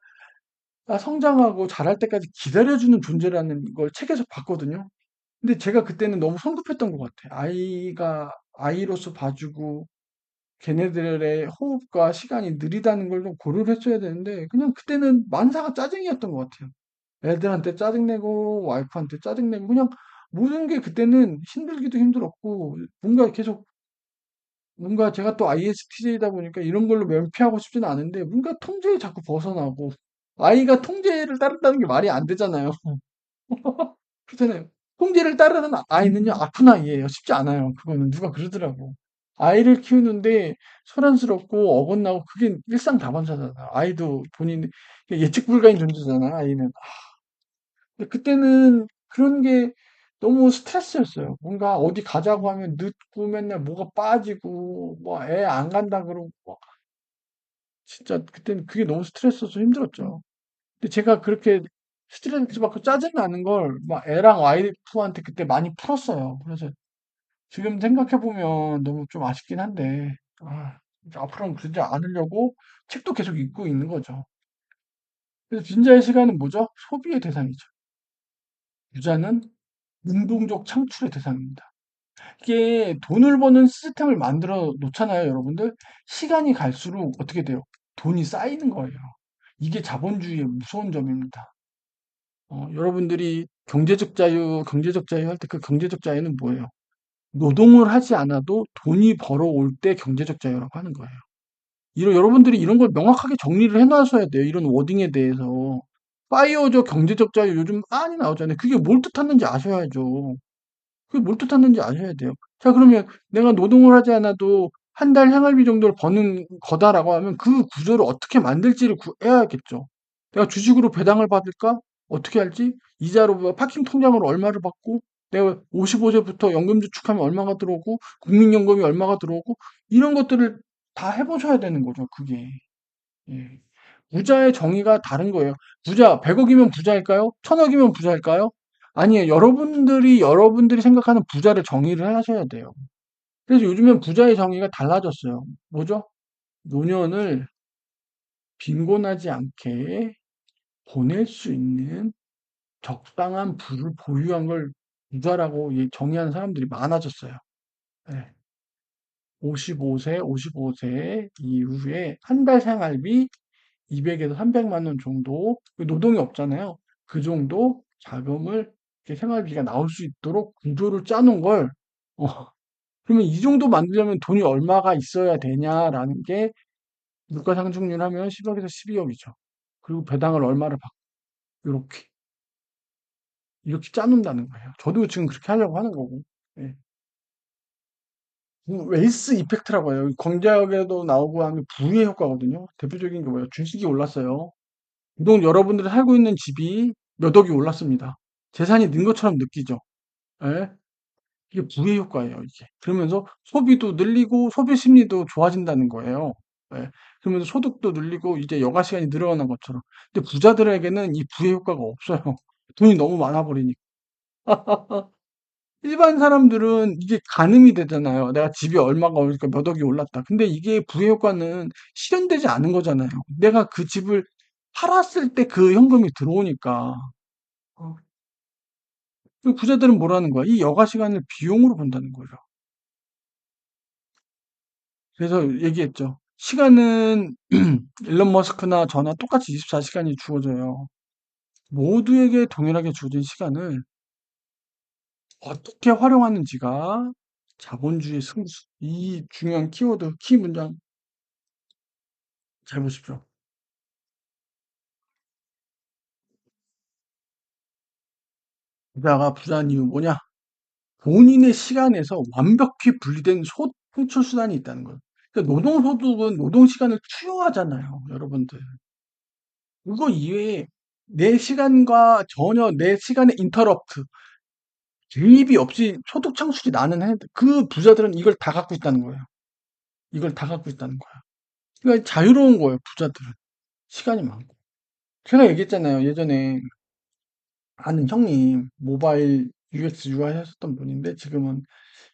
성장하고 자랄 때까지 기다려주는 존재라는 걸 책에서 봤거든요. 근데 제가 그때는 너무 성급했던 것 같아요. 아이로서 봐주고, 걔네들의 호흡과 시간이 느리다는 걸 좀 고려를 했어야 되는데, 그냥 그때는 만사가 짜증이었던 것 같아요. 애들한테 짜증내고, 와이프한테 짜증내고, 그냥 모든 게 그때는 힘들기도 힘들었고, 뭔가 제가 또 ISTJ다 보니까 이런 걸로 면피하고 싶지는 않은데, 뭔가 통제에 자꾸 벗어나고, 아이가 통제를 따른다는 게 말이 안 되잖아요. 그렇잖아요. 통제를 따르는 아이는요, 아픈 아이예요. 쉽지 않아요. 그거는 누가 그러더라고. 아이를 키우는데 소란스럽고 어긋나고 그게 일상다반사잖아. 아이도 본인 예측 불가인 존재잖아. 아이는. 근데 그때는 그런 게 너무 스트레스였어요. 뭔가 어디 가자고 하면 늦고 맨날 뭐가 빠지고 뭐 애 안 간다 그러고 막 진짜 그때는 그게 너무 스트레스여서 힘들었죠. 근데 제가 그렇게 스트레스 받고 짜증나는 걸 막 애랑 와이프한테 그때 많이 풀었어요. 그래서 지금 생각해보면 너무 좀 아쉽긴 한데, 앞으로는 그러지 않으려고 책도 계속 읽고 있는 거죠. 그래서 빈자의 시간은 뭐죠? 소비의 대상이죠. 부자는 능동적 창출의 대상입니다. 이게 돈을 버는 시스템을 만들어 놓잖아요, 여러분들. 시간이 갈수록 어떻게 돼요? 돈이 쌓이는 거예요. 이게 자본주의의 무서운 점입니다. 여러분들이 경제적 자유 할 때 그 경제적 자유는 뭐예요? 노동을 하지 않아도 돈이 벌어올 때 경제적 자유라고 하는 거예요. 여러분들이 이런 걸 명확하게 정리를 해놔셔야 돼요. 이런 워딩에 대해서. 파이어적 경제적 자유 요즘 많이 나오잖아요. 그게 뭘 뜻하는지 아셔야죠. 그게 뭘 뜻하는지 아셔야 돼요. 자, 그러면 내가 노동을 하지 않아도 한 달 생활비 정도를 버는 거다라고 하면 그 구조를 어떻게 만들지를 해야겠죠. 내가 주식으로 배당을 받을까? 어떻게 할지? 이자로 뭐 파킹 통장으로 얼마를 받고, 내가 55세부터 연금 저축하면 얼마가 들어오고, 국민연금이 얼마가 들어오고, 이런 것들을 다 해보셔야 되는 거죠, 그게. 예. 부자의 정의가 다른 거예요. 부자, 100억이면 부자일까요? 1000억이면 부자일까요? 아니에요. 여러분들이 생각하는 부자를 정의를 하셔야 돼요. 그래서 요즘엔 부자의 정의가 달라졌어요. 뭐죠? 노년을 빈곤하지 않게 보낼 수 있는 적당한 부를 보유한 걸 부자라고 정의하는 사람들이 많아졌어요. 네. 55세 이후에 한 달 생활비 200에서 300만 원 정도 노동이 없잖아요. 그 정도 자금을 이렇게 생활비가 나올 수 있도록 구조를 짜놓은 걸 어, 그러면 이 정도 만들려면 돈이 얼마가 있어야 되냐라는 게 물가 상승률 하면 10억에서 12억이죠. 그리고 배당을 얼마를 받고 이렇게 짜놓는다는 거예요. 저도 지금 그렇게 하려고 하는 거고. 예. 웨이스 이펙트라고 해요. 경제학에도 나오고 하는 부의 효과거든요. 대표적인 게 뭐예요? 주식이 올랐어요. 그동 여러분들이 살고 있는 집이 몇 억이 올랐습니다. 재산이 는 것처럼 느끼죠. 예? 이게 부의 효과예요, 이게. 그러면서 소비도 늘리고 소비 심리도 좋아진다는 거예요. 예. 그러면서 소득도 늘리고 이제 여가 시간이 늘어나는 것처럼. 근데 부자들에게는 이 부의 효과가 없어요. 돈이 너무 많아 버리니까. 일반 사람들은 이게 가늠이 되잖아요. 내가 집이 얼마가 오르니까 몇 억이 올랐다. 근데 이게 부의 효과는 실현되지 않은 거잖아요. 내가 그 집을 팔았을 때 그 현금이 들어오니까. 어, 그 부자들은 뭐라는 거야? 이 여가 시간을 비용으로 본다는 거예요. 그래서 얘기했죠. 시간은 일론 머스크나 저나 똑같이 24시간이 주어져요. 모두에게 동일하게 주어진 시간을 어떻게 활용하는지가 자본주의 승수. 이 중요한 키워드, 키 문장 잘 보십시오. 부자가 부자인 이유 뭐냐? 본인의 시간에서 완벽히 분리된 송출 수단이 있다는 거예요. 그러니까 노동소득은 노동시간을 투여하잖아요, 여러분들. 그거 이외에 내 시간과 전혀 내 시간의 인터럽트, 개입이 없이 소득 창출이 나는 그 부자들은 이걸 다 갖고 있다는 거예요. 이걸 다 갖고 있다는 거야. 그러니까 자유로운 거예요, 부자들은. 시간이 많고. 제가 얘기했잖아요, 예전에 아는 형님, 모바일 UX UI 하셨던 분인데 지금은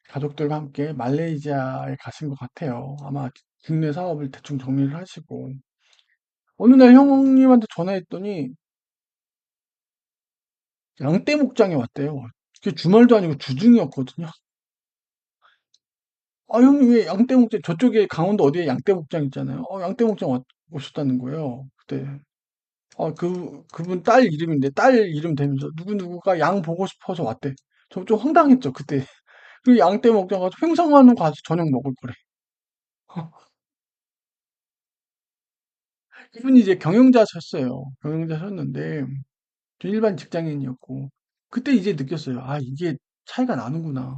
가족들과 함께 말레이시아에 가신 것 같아요. 아마 국내 사업을 대충 정리를 하시고. 어느 날 형님한테 전화했더니 양떼 목장에 왔대요. 그게 주말도 아니고 주중이었거든요. 아, 형님 왜 양떼 목장, 저쪽에 강원도 어디에 양떼 목장 있잖아요. 양떼 목장 오셨다는 거예요. 그때. 그분 딸 이름인데, 딸 이름 되면서 누구누구가 양 보고 싶어서 왔대. 저 좀 황당했죠, 그때. 그 양떼 목장 가서 횡성한우 가서 저녁 먹을 거래. 이분이 이제 경영자셨어요. 경영자셨는데, 저 일반 직장인이었고, 그때 이제 느꼈어요. 아, 이게 차이가 나는구나.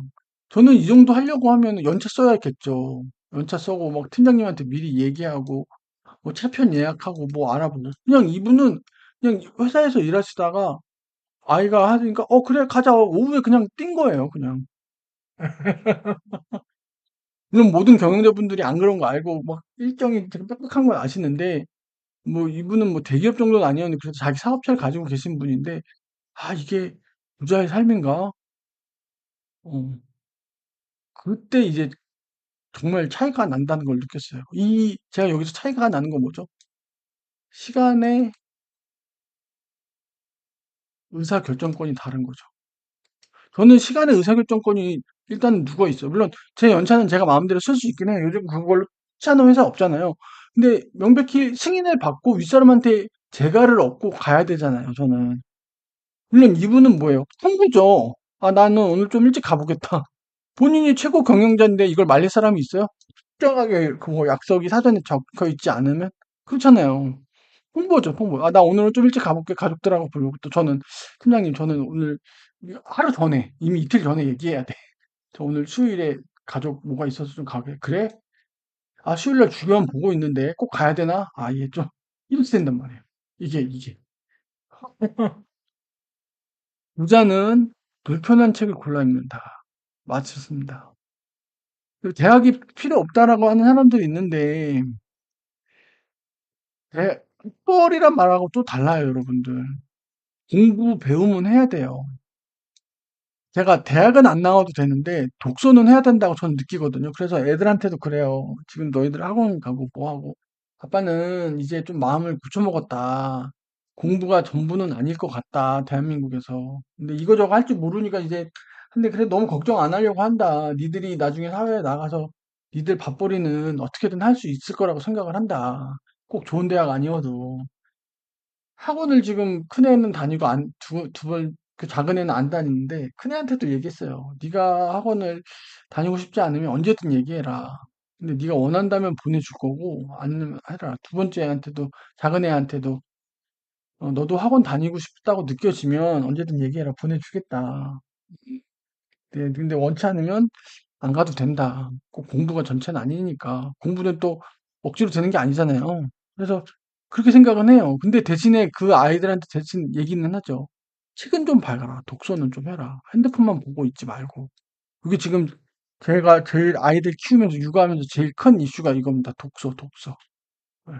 저는 이 정도 하려고 하면 연차 써야겠죠. 연차 써고, 막 팀장님한테 미리 얘기하고, 뭐 차편 예약하고, 뭐 알아보고. 그냥 이분은 그냥 회사에서 일하시다가 아이가 하니까, 그래, 가자. 오후에 그냥 뛴 거예요, 그냥. 물론 모든 경영자분들이 안 그런 거 알고, 막 일정이 되게 빽빽한 건 아시는데, 뭐 이분은 뭐 대기업 정도는 아니었는데, 그래도 자기 사업체를 가지고 계신 분인데, 아, 이게 부자의 삶인가? 어, 그때 이제 정말 차이가 난다는 걸 느꼈어요. 제가 여기서 차이가 나는 건 뭐죠? 시간의 의사결정권이 다른 거죠. 저는 시간의 의사결정권이 일단 누워 있어요. 물론 제 연차는 제가 마음대로 쓸 수 있긴 해요. 요즘 그걸로 취하는 회사 없잖아요. 근데 명백히 승인을 받고 윗사람한테 재가를 얻고 가야 되잖아요, 저는. 물론 이분은 뭐예요? 홍보죠. 아, 나는 오늘 좀 일찍 가보겠다. 본인이 최고 경영자인데 이걸 말릴 사람이 있어요? 특정하게 그뭐 약속이 사전에 적혀 있지 않으면? 그렇잖아요. 홍보죠, 홍보. 아, 나 오늘은 좀 일찍 가볼게. 가족들하고 보려고. 또 저는, 팀장님, 저는 오늘 하루 전에, 이미 이틀 전에 얘기해야 돼. 저 오늘 수요일에 가족 뭐가 있어서 좀 가게. 그래? 아, 수요일날 주변 보고 있는데 꼭 가야 되나? 아, 이게 좀, 이렇게 된단 말이에요. 이게. 부자는 불편한 책을 골라 읽는다. 맞췄습니다. 그리고 대학이 필요 없다라고 하는 사람들이 있는데, 학벌이란 말하고 또 달라요, 여러분들. 공부, 배움은 해야 돼요. 제가 대학은 안 나와도 되는데 독서는 해야 된다고 저는 느끼거든요. 그래서 애들한테도 그래요. 지금 너희들 학원 가고 뭐 하고 아빠는 이제 좀 마음을 굳혀먹었다. 공부가 전부는 아닐 것 같다. 대한민국에서. 근데 이거저거 할 줄 모르니까 이제 근데 그래 너무 걱정 안 하려고 한다. 니들이 나중에 사회에 나가서 니들 밥벌이는 어떻게든 할 수 있을 거라고 생각을 한다. 꼭 좋은 대학 아니어도. 학원을 지금 큰애는 다니고 그 작은 애는 안 다니는데 큰애한테도 얘기했어요. 네가 학원을 다니고 싶지 않으면 언제든 얘기해라. 근데 네가 원한다면 보내줄 거고 아니면 해라. 두 번째 애한테도 작은 애한테도 너도 학원 다니고 싶다고 느껴지면 언제든 얘기해라. 보내주겠다. 네, 근데 원치 않으면 안 가도 된다. 꼭 공부가 전체는 아니니까. 공부는 또 억지로 되는 게 아니잖아요. 그래서 그렇게 생각은 해요. 근데 대신에 그 아이들한테 대신 얘기는 하죠. 책은 좀 봐라. 독서는 좀 해라. 핸드폰만 보고 있지 말고. 그게 지금 제가 제일 아이들 키우면서 육아하면서 제일 큰 이슈가 이겁니다. 독서. 네.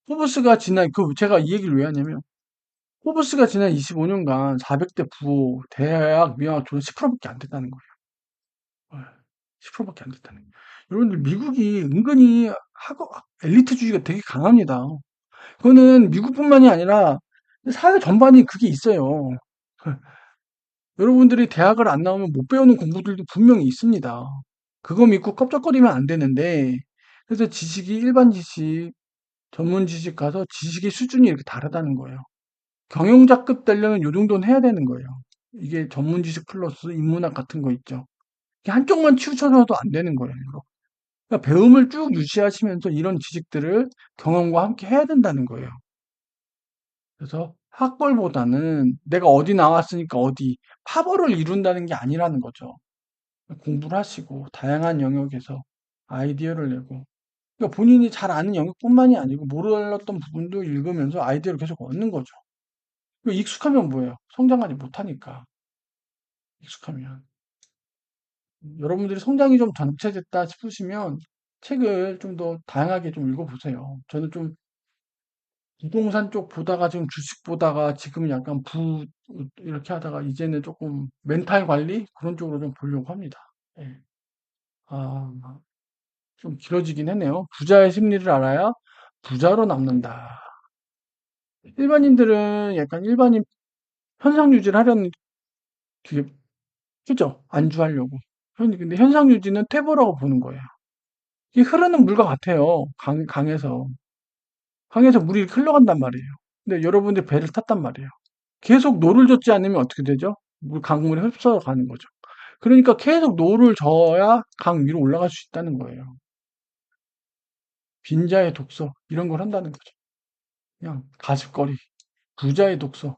포브스가 지난 제가 이 얘기를 왜 하냐면 포브스가 지난 25년간 400대 부호 대학 미학 졸업 10%밖에 안 됐다는 거예요. 10%밖에 안 됐다는 거예요. 여러분들 미국이 은근히 엘리트주의가 되게 강합니다. 그거는 미국뿐만이 아니라 사회 전반이 그게 있어요. 여러분들이 대학을 안 나오면 못 배우는 공부들도 분명히 있습니다. 그거 믿고 껍적거리면 안 되는데 그래서 지식이 일반 지식, 전문 지식 가서 지식의 수준이 이렇게 다르다는 거예요. 경영자급 되려면 요 정도는 해야 되는 거예요. 이게 전문 지식 플러스 인문학 같은 거 있죠. 한쪽만 치우쳐서도 안 되는 거예요. 그러니까 배움을 쭉 유지하시면서 이런 지식들을 경험과 함께 해야 된다는 거예요. 그래서 학벌보다는 내가 어디 나왔으니까 어디 파벌을 이룬다는 게 아니라는 거죠. 공부를 하시고 다양한 영역에서 아이디어를 내고 그러니까 본인이 잘 아는 영역뿐만이 아니고 몰랐던 부분도 읽으면서 아이디어를 계속 얻는 거죠. 익숙하면 뭐예요? 성장하지 못하니까 익숙하면 여러분들이 성장이 좀 정체됐다 싶으시면 책을 좀 더 다양하게 좀 읽어보세요. 저는 좀 부동산 쪽 보다가 지금 주식 보다가 지금 약간 이렇게 하다가 이제는 조금 멘탈 관리 그런 쪽으로 좀 보려고 합니다. 예. 아, 좀 길어지긴 했네요. 부자의 심리를 알아야 부자로 남는다. 일반인들은 약간 일반인 현상 유지를 하려는 그게 그죠? 안주하려고. 근데 현상 유지는 퇴보라고 보는 거예요. 이게 흐르는 물과 같아요. 강에서. 강에서 물이 이렇게 흘러간단 말이에요. 근데 여러분들 배를 탔단 말이에요. 계속 노를 젓지 않으면 어떻게 되죠? 강물이 흡수가 가는 거죠. 그러니까 계속 노를 저어야 강 위로 올라갈 수 있다는 거예요. 빈자의 독서 이런 걸 한다는 거죠. 그냥 가십거리 부자의 독서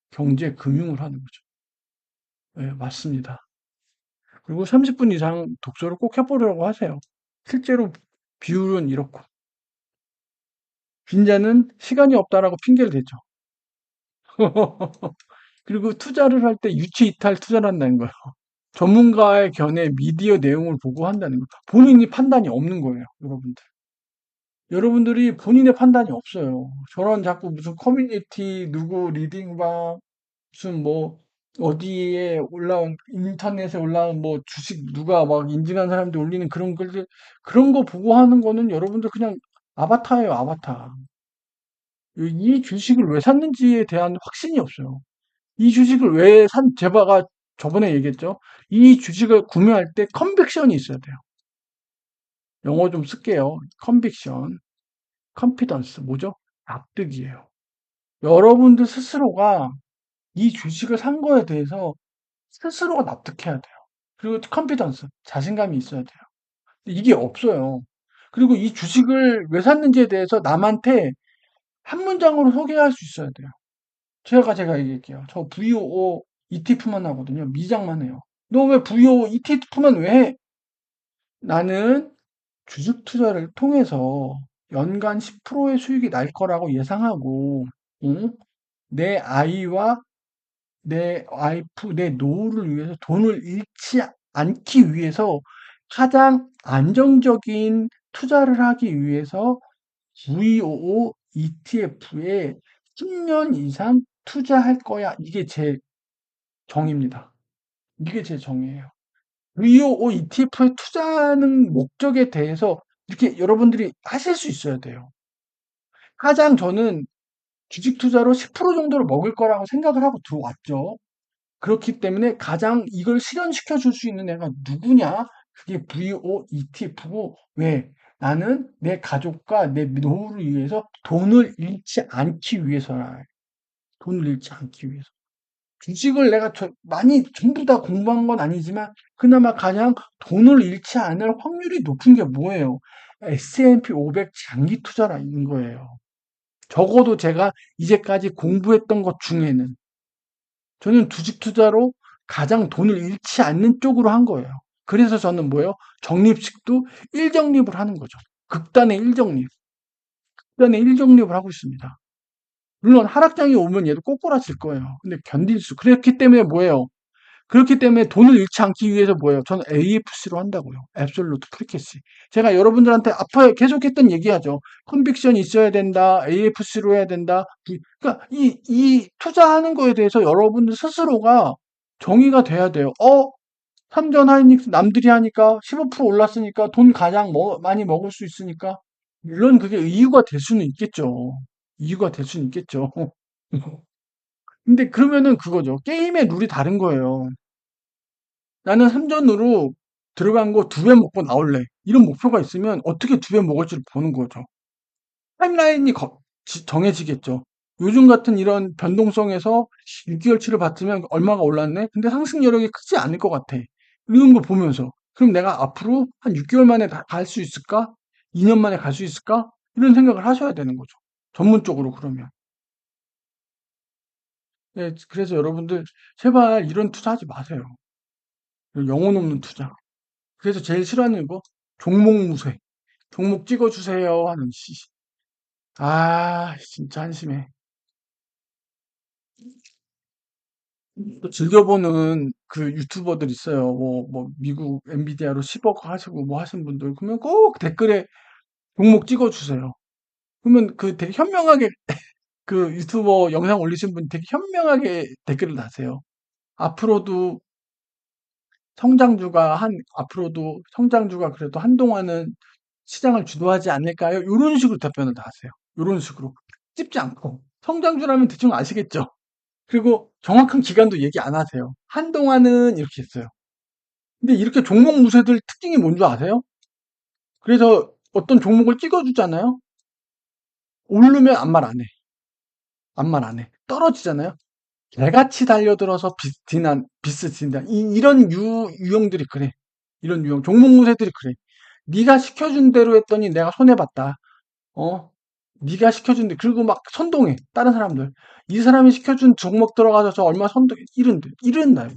경제 금융을 하는 거죠. 네, 맞습니다. 그리고 30분 이상 독서를 꼭 해보려고 하세요. 실제로 비율은 이렇고 빈자는 시간이 없다라고 핑계를 대죠. 그리고 투자를 할 때 유치 이탈 투자를 한다는 거예요. 전문가의 견해, 미디어 내용을 보고 한다는 거예요. 본인이 판단이 없는 거예요, 여러분들. 여러분들이 본인의 판단이 없어요. 저런 자꾸 무슨 커뮤니티, 누구 리딩방, 무슨 뭐, 어디에 올라온, 인터넷에 올라온 뭐 주식 누가 막 인증한 사람들 올리는 그런 글들, 그런 거 보고 하는 거는 여러분들 그냥 아바타예요, 아바타. 이 주식을 왜 샀는지에 대한 확신이 없어요. 이 주식을 왜 제바가 저번에 얘기했죠. 이 주식을 구매할 때 컨빅션이 있어야 돼요. 영어 좀 쓸게요. 컨빅션, 컨피던스, 뭐죠? 납득이에요. 여러분들 스스로가 이 주식을 산 거에 대해서 스스로가 납득해야 돼요. 그리고 컨피던스, 자신감이 있어야 돼요. 이게 없어요. 그리고 이 주식을 왜 샀는지에 대해서 남한테 한 문장으로 소개할 수 있어야 돼요. 제가 얘기할게요. 저 VOO ETF만 하거든요. 미장만 해요. 너 왜 VOO ETF만 왜 해? 나는 주식 투자를 통해서 연간 10%의 수익이 날 거라고 예상하고, 응? 내 아이와 내 와이프, 내 노후를 위해서 돈을 잃지 않기 위해서 가장 안정적인 투자를 하기 위해서 VOO ETF에 10년 이상 투자할 거야. 이게 제 정의입니다. 이게 제 정의예요. VOO ETF에 투자하는 목적에 대해서 이렇게 여러분들이 하실 수 있어야 돼요. 가장 저는 주식 투자로 10% 정도를 먹을 거라고 생각을 하고 들어왔죠. 그렇기 때문에 가장 이걸 실현시켜 줄 수 있는 애가 누구냐? 그게 VO ETF고, 왜? 나는 내 가족과 내 노후를 위해서 돈을 잃지 않기 위해서라. 돈을 잃지 않기 위해서. 주식을 내가 많이 전부 다 공부한 건 아니지만 그나마 가장 돈을 잃지 않을 확률이 높은 게 뭐예요? S&P 500 장기 투자라는 거예요. 적어도 제가 이제까지 공부했던 것 중에는 저는 주식 투자로 가장 돈을 잃지 않는 쪽으로 한 거예요. 그래서 저는 뭐예요? 적립식도 1적립을 하는 거죠. 극단의 1적립. 극단의 1적립을 하고 있습니다. 물론 하락장이 오면 얘도 꼬꾸라질 거예요. 근데 견딜 수. 그렇기 때문에 뭐예요? 그렇기 때문에 돈을 잃지 않기 위해서 뭐예요? 저는 AFC로 한다고요. 앱솔루트 프리캐시. 제가 여러분들한테 앞에 계속했던 얘기하죠. 컨빅션이 있어야 된다. AFC로 해야 된다. 그러니까 이 투자하는 거에 대해서 여러분들 스스로가 정의가 돼야 돼요. 삼전 하이닉스 남들이 하니까 15% 올랐으니까 돈 가장 많이 먹을 수 있으니까 물론 그게 이유가 될 수는 있겠죠. 이유가 될 수는 있겠죠. 근데 그러면은 그거죠. 게임의 룰이 다른 거예요. 나는 3전으로 들어간 거 2배 먹고 나올래. 이런 목표가 있으면 어떻게 2배 먹을지를 보는 거죠. 타임라인이 정해지겠죠. 요즘 같은 이런 변동성에서 6개월치를 받으면 얼마가 올랐네? 근데 상승 여력이 크지 않을 것 같아. 이런 거 보면서. 그럼 내가 앞으로 한 6개월 만에 갈 수 있을까? 2년 만에 갈 수 있을까? 이런 생각을 하셔야 되는 거죠. 전문적으로 그러면. 네, 그래서 여러분들 제발 이런 투자하지 마세요. 영혼 없는 투자. 그래서 제일 싫어하는 거 종목 무쇠. 종목 찍어주세요 하는 씨. 아, 진짜 한심해. 또 즐겨보는 그 유튜버들 있어요. 뭐 미국 엔비디아로 10억 하시고 뭐 하신 분들. 그러면 꼭 댓글에 종목 찍어주세요. 그러면 그 되게 현명하게 그 유튜버 영상 올리신 분 되게 현명하게 댓글을 다세요. 앞으로도 앞으로도 성장주가 그래도 한동안은 시장을 주도하지 않을까요? 요런 식으로 답변을 다 하세요. 요런 식으로. 찝지 않고. 성장주라면 대충 아시겠죠? 그리고 정확한 기간도 얘기 안 하세요. 한동안은 이렇게 했어요. 근데 이렇게 종목 무쇠들 특징이 뭔지 아세요? 그래서 어떤 종목을 찍어주잖아요? 오르면 아무 말 안 해. 아무 말 안 해. 떨어지잖아요? 개같이 달려들어서 비스 진다. 이런 유형들이 그래. 이런 유형. 종목 무쇠들이 그래. 네가 시켜준 대로 했더니 내가 손해봤다. 어? 네가 시켜준 데 그리고 막 선동해. 다른 사람들. 이 사람이 시켜준 종목 들어가서 저 얼마 선동해. 이른다.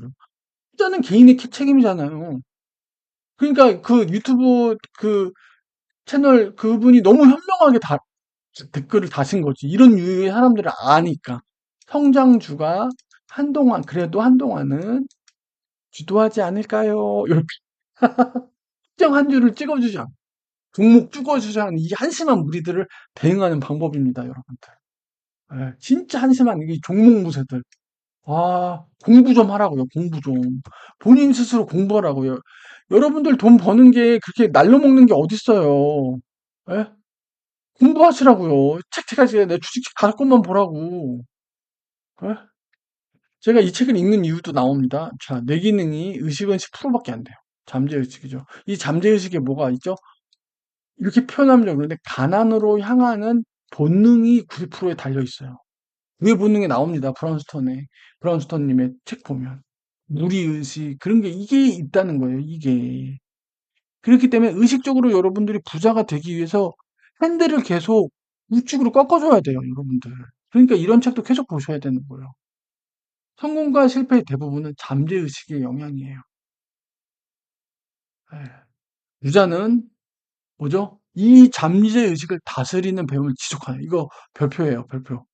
투자는 개인의 책임이잖아요. 그러니까 그 유튜브 그 채널 그분이 너무 현명하게 댓글을 다신 거지. 이런 유의 사람들을 아니까. 성장주가 그래도 한동안은 주도하지 않을까요? 이렇게 특정 한 주를 찍어주자. 종목 찍어주자 하는 이 한심한 무리들을 대응하는 방법입니다, 여러분들. 예, 진짜 한심한 이 종목 무새들. 공부 좀 하라고요, 공부 좀. 본인 스스로 공부하라고요. 여러분들 돈 버는 게 그렇게 날로 먹는 게 어딨어요. 예? 공부하시라고요. 책책하게 내 주식 5권만 보라고. 예? 제가 이 책을 읽는 이유도 나옵니다. 자, 뇌기능이 의식은 10%밖에 안 돼요. 잠재의식이죠. 이 잠재의식에 뭐가 있죠? 이렇게 표현하면 좀 그런데 가난으로 향하는 본능이 90%에 달려 있어요. 그게 본능에 나옵니다. 브라운스턴님의 책 보면. 무리의식, 그런 게 이게 있다는 거예요, 이게. 그렇기 때문에 의식적으로 여러분들이 부자가 되기 위해서 핸들을 계속 우측으로 꺾어줘야 돼요, 여러분들. 그러니까 이런 책도 계속 보셔야 되는 거예요. 성공과 실패의 대부분은 잠재의식의 영향이에요. 예. 부자는 뭐죠? 이 잠재의식을 다스리는 배움을 지속하는, 이거 별표예요, 별표.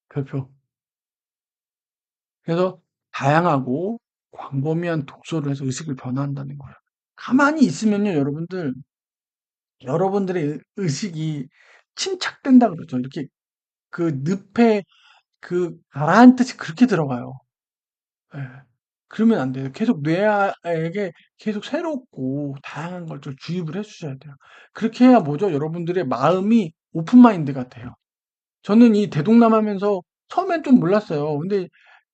별표. 그래서 다양하고 광범위한 독서를 해서 의식을 변화한다는 거예요. 가만히 있으면요, 여러분들의 의식이 침착된다 그러죠. 이렇게 그 늪에 그 가라앉듯이 그렇게 들어가요. 예. 그러면 안 돼요. 계속 뇌에게 계속 새롭고 다양한 걸 좀 주입을 해 주셔야 돼요. 그렇게 해야 뭐죠? 여러분들의 마음이 오픈 마인드가 돼요. 저는 이 대동남하면서 처음엔 좀 몰랐어요. 근데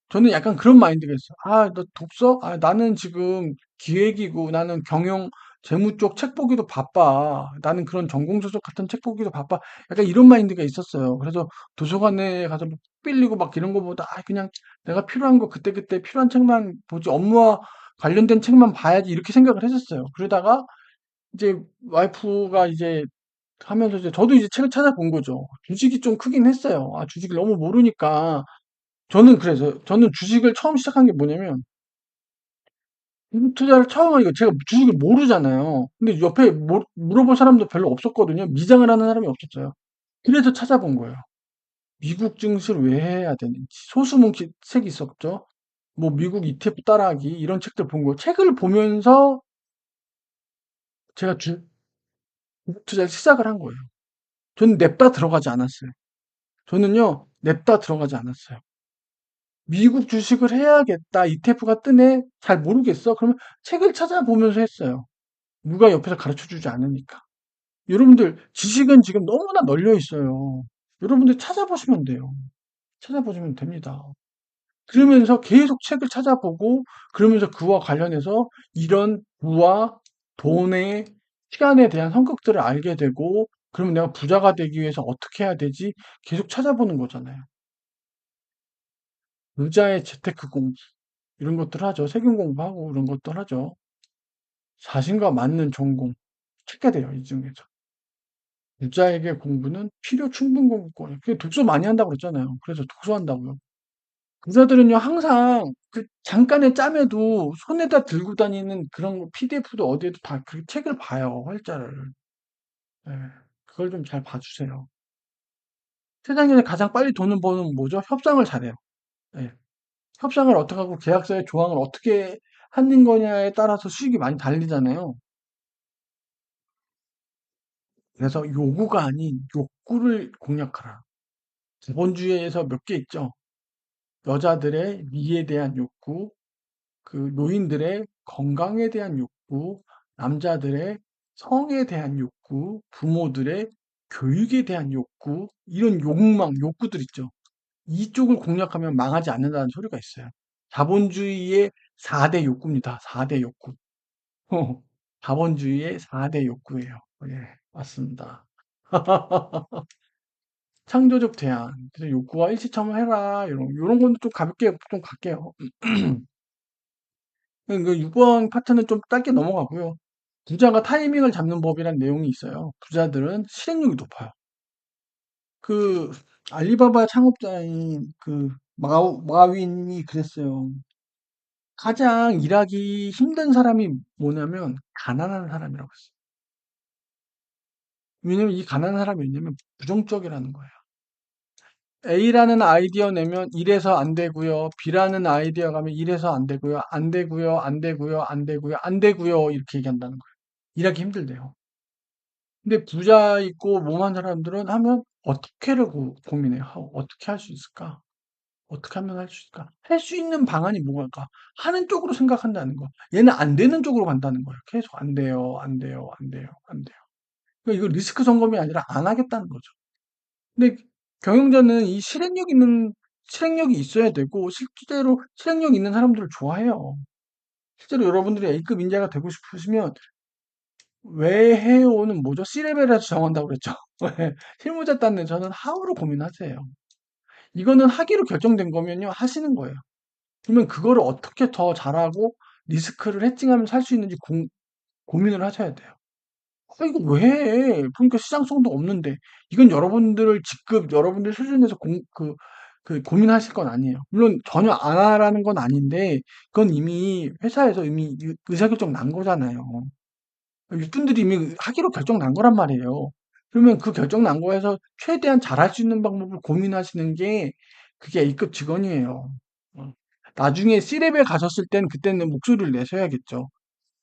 저는 약간 그런 마인드가 있어요. '아 너 독서? 아 나는 지금 기획이고 나는 경영 재무 쪽 책 보기도 바빠. 나는 그런 전공 서적 같은 책 보기도 바빠.' 약간 이런 마인드가 있었어요. 그래서 도서관에 가서 뭐 빌리고 막 이런 거보다 '아 그냥 내가 필요한 거 그때그때 필요한 책만 보지 업무와 관련된 책만 봐야지.' 이렇게 생각을 했었어요. 그러다가 이제 와이프가 이제 하면서 이제 저도 이제 책을 찾아본 거죠. 주식이 좀 크긴 했어요. 아 주식을 너무 모르니까 저는 주식을 처음 시작한 게 뭐냐면 주식 투자를 처음 하니까 제가 주식을 모르잖아요. 근데 옆에 물어볼 사람도 별로 없었거든요. 미장을 하는 사람이 없었어요. 그래서 찾아본 거예요. 미국 증시를 왜 해야 되는지. 소수몽키 책이 있었죠. 뭐 미국 ETF 따라하기 이런 책들 본 거예요. 책을 보면서 제가 주식 투자를 시작을 한 거예요. 저는 냅다 들어가지 않았어요. 저는요, 냅다 들어가지 않았어요. 미국 주식을 해야겠다. ETF가 뜨네? 잘 모르겠어? 그러면 책을 찾아보면서 했어요. 누가 옆에서 가르쳐 주지 않으니까. 여러분들, 지식은 지금 너무나 널려 있어요. 여러분들 찾아보시면 돼요. 찾아보시면 됩니다. 그러면서 계속 책을 찾아보고, 그러면서 그와 관련해서 이런 부와 돈의 시간에 대한 성격들을 알게 되고, 그러면 내가 부자가 되기 위해서 어떻게 해야 되지? 계속 찾아보는 거잖아요. 부자의 재테크 공부, 이런 것들 하죠. 세금 공부하고 이런 것들 하죠. 자신과 맞는 전공 찾게 돼요, 이 중에서. 부자에게 공부는 필요 충분 공부권. 그 독서 많이 한다고 그랬잖아요. 그래서 독서한다고요. 부자들은요, 항상 그 잠깐의 짬에도 손에다 들고 다니는 그런 거 PDF도 어디에도 다 그 책을 봐요, 활자를. 예. 그걸 좀 잘 봐주세요. 세상에서 가장 빨리 돈을 버는 뭐죠? 협상을 잘해요. 예. 협상을 어떻게 하고 계약서의 조항을 어떻게 하는 거냐에 따라서 수익이 많이 달리잖아요. 그래서 요구가 아닌 욕구를 공략하라. 자본주의에서 몇 개 있죠. 여자들의 미에 대한 욕구, 그 노인들의 건강에 대한 욕구, 남자들의 성에 대한 욕구, 부모들의 교육에 대한 욕구, 이런 욕망, 욕구들 있죠. 이쪽을 공략하면 망하지 않는다는 소리가 있어요. 자본주의의 4대 욕구입니다. 4대 욕구. 자본주의의 4대 욕구예요. 예, 맞습니다. 창조적 제한. 그래서 욕구와 일치점을 해라. 요런 건 좀 가볍게 좀 갈게요. 그 6번 파트는 좀 짧게 넘어가고요. 부자가 타이밍을 잡는 법이란 내용이 있어요. 부자들은 실행력이 높아요. 그 알리바바 창업자인 그 마윈이 그랬어요. 가장 일하기 힘든 사람이 뭐냐면 가난한 사람이라고 했어요. 왜냐면 이 가난한 사람이 왜냐면 부정적이라는 거예요. A라는 아이디어 내면 이래서 안 되고요. B라는 아이디어 가면 이래서 안 되고요. 안 되고요. 안 되고요. 안 되고요. 안 되고요. 이렇게 얘기한다는 거예요. 일하기 힘들대요. 근데 부자 있고 몸한 사람들은 하면 어떻게를 고민해요. 어떻게 할 수 있을까? 어떻게 하면 할 수 있을까? 할 수 있는 방안이 뭐가 하는 쪽으로 생각한다는 거. 얘는 안 되는 쪽으로 간다는 거예요. 계속 안 돼요. 안 돼요. 안 돼요. 안 돼요. 그러니까 이거 리스크 점검이 아니라 안 하겠다는 거죠. 근데 경영자는 이 실행력 있는 실행력이 있어야 되고, 실제로 실행력 있는 사람들을 좋아해요. 실제로 여러분들이 A급 인재가 되고 싶으시면, 외해오는 뭐죠? C레벨에서 정한다고 그랬죠. 왜? 실무자 딴 데서는 하우로 고민하세요. 이거는 하기로 결정된 거면요, 하시는 거예요. 그러면 그거를 어떻게 더 잘하고 리스크를 해칭하면서 할 수 있는지 고민을 하셔야 돼요. 아, 이거 왜 해? 보니까 시장성도 없는데. 이건 여러분들 직급, 여러분들 수준에서 고민하실 건 아니에요. 물론 전혀 안 하라는 건 아닌데, 그건 이미 회사에서 이미 의사결정 난 거잖아요. 육군들이 이미 하기로 결정 난 거란 말이에요. 그러면 그 결정 난 거에서 최대한 잘할 수 있는 방법을 고민하시는 게 그게 A급 직원이에요. 어. 나중에 C레벨 가셨을 땐 그때는 목소리를 내셔야겠죠.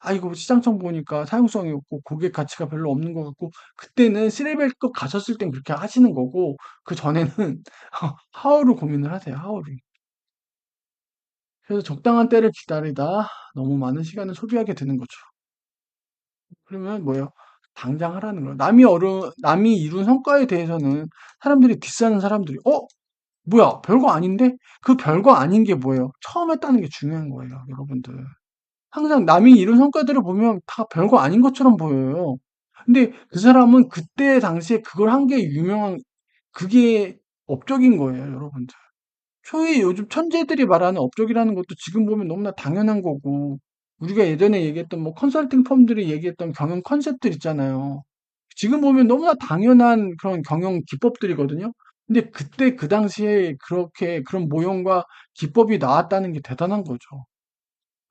아, 이거 시장성 보니까 사용성이 없고 고객 가치가 별로 없는 것 같고, 그때는 C레벨급 가셨을 땐 그렇게 하시는 거고, 그 전에는 하우를 고민을 하세요, 하우를. 그래서 적당한 때를 기다리다 너무 많은 시간을 소비하게 되는 거죠. 그러면 뭐예요? 당장 하라는 거예요. 남이 이룬 성과에 대해서는 사람들이 디스하는 사람들이, 뭐야, 별거 아닌데? 그 별거 아닌 게 뭐예요? 처음 했다는 게 중요한 거예요, 여러분들. 항상 남이 이룬 성과들을 보면 다 별거 아닌 것처럼 보여요. 근데 그 사람은 그때 당시에 그걸 한 게 그게 업적인 거예요, 여러분들. 소위 요즘 천재들이 말하는 업적이라는 것도 지금 보면 너무나 당연한 거고, 우리가 예전에 얘기했던 뭐 컨설팅 펌들이 얘기했던 경영 컨셉들 있잖아요. 지금 보면 너무나 당연한 그런 경영 기법들이거든요. 근데 그때 그 당시에 그렇게 그런 모형과 기법이 나왔다는 게 대단한 거죠.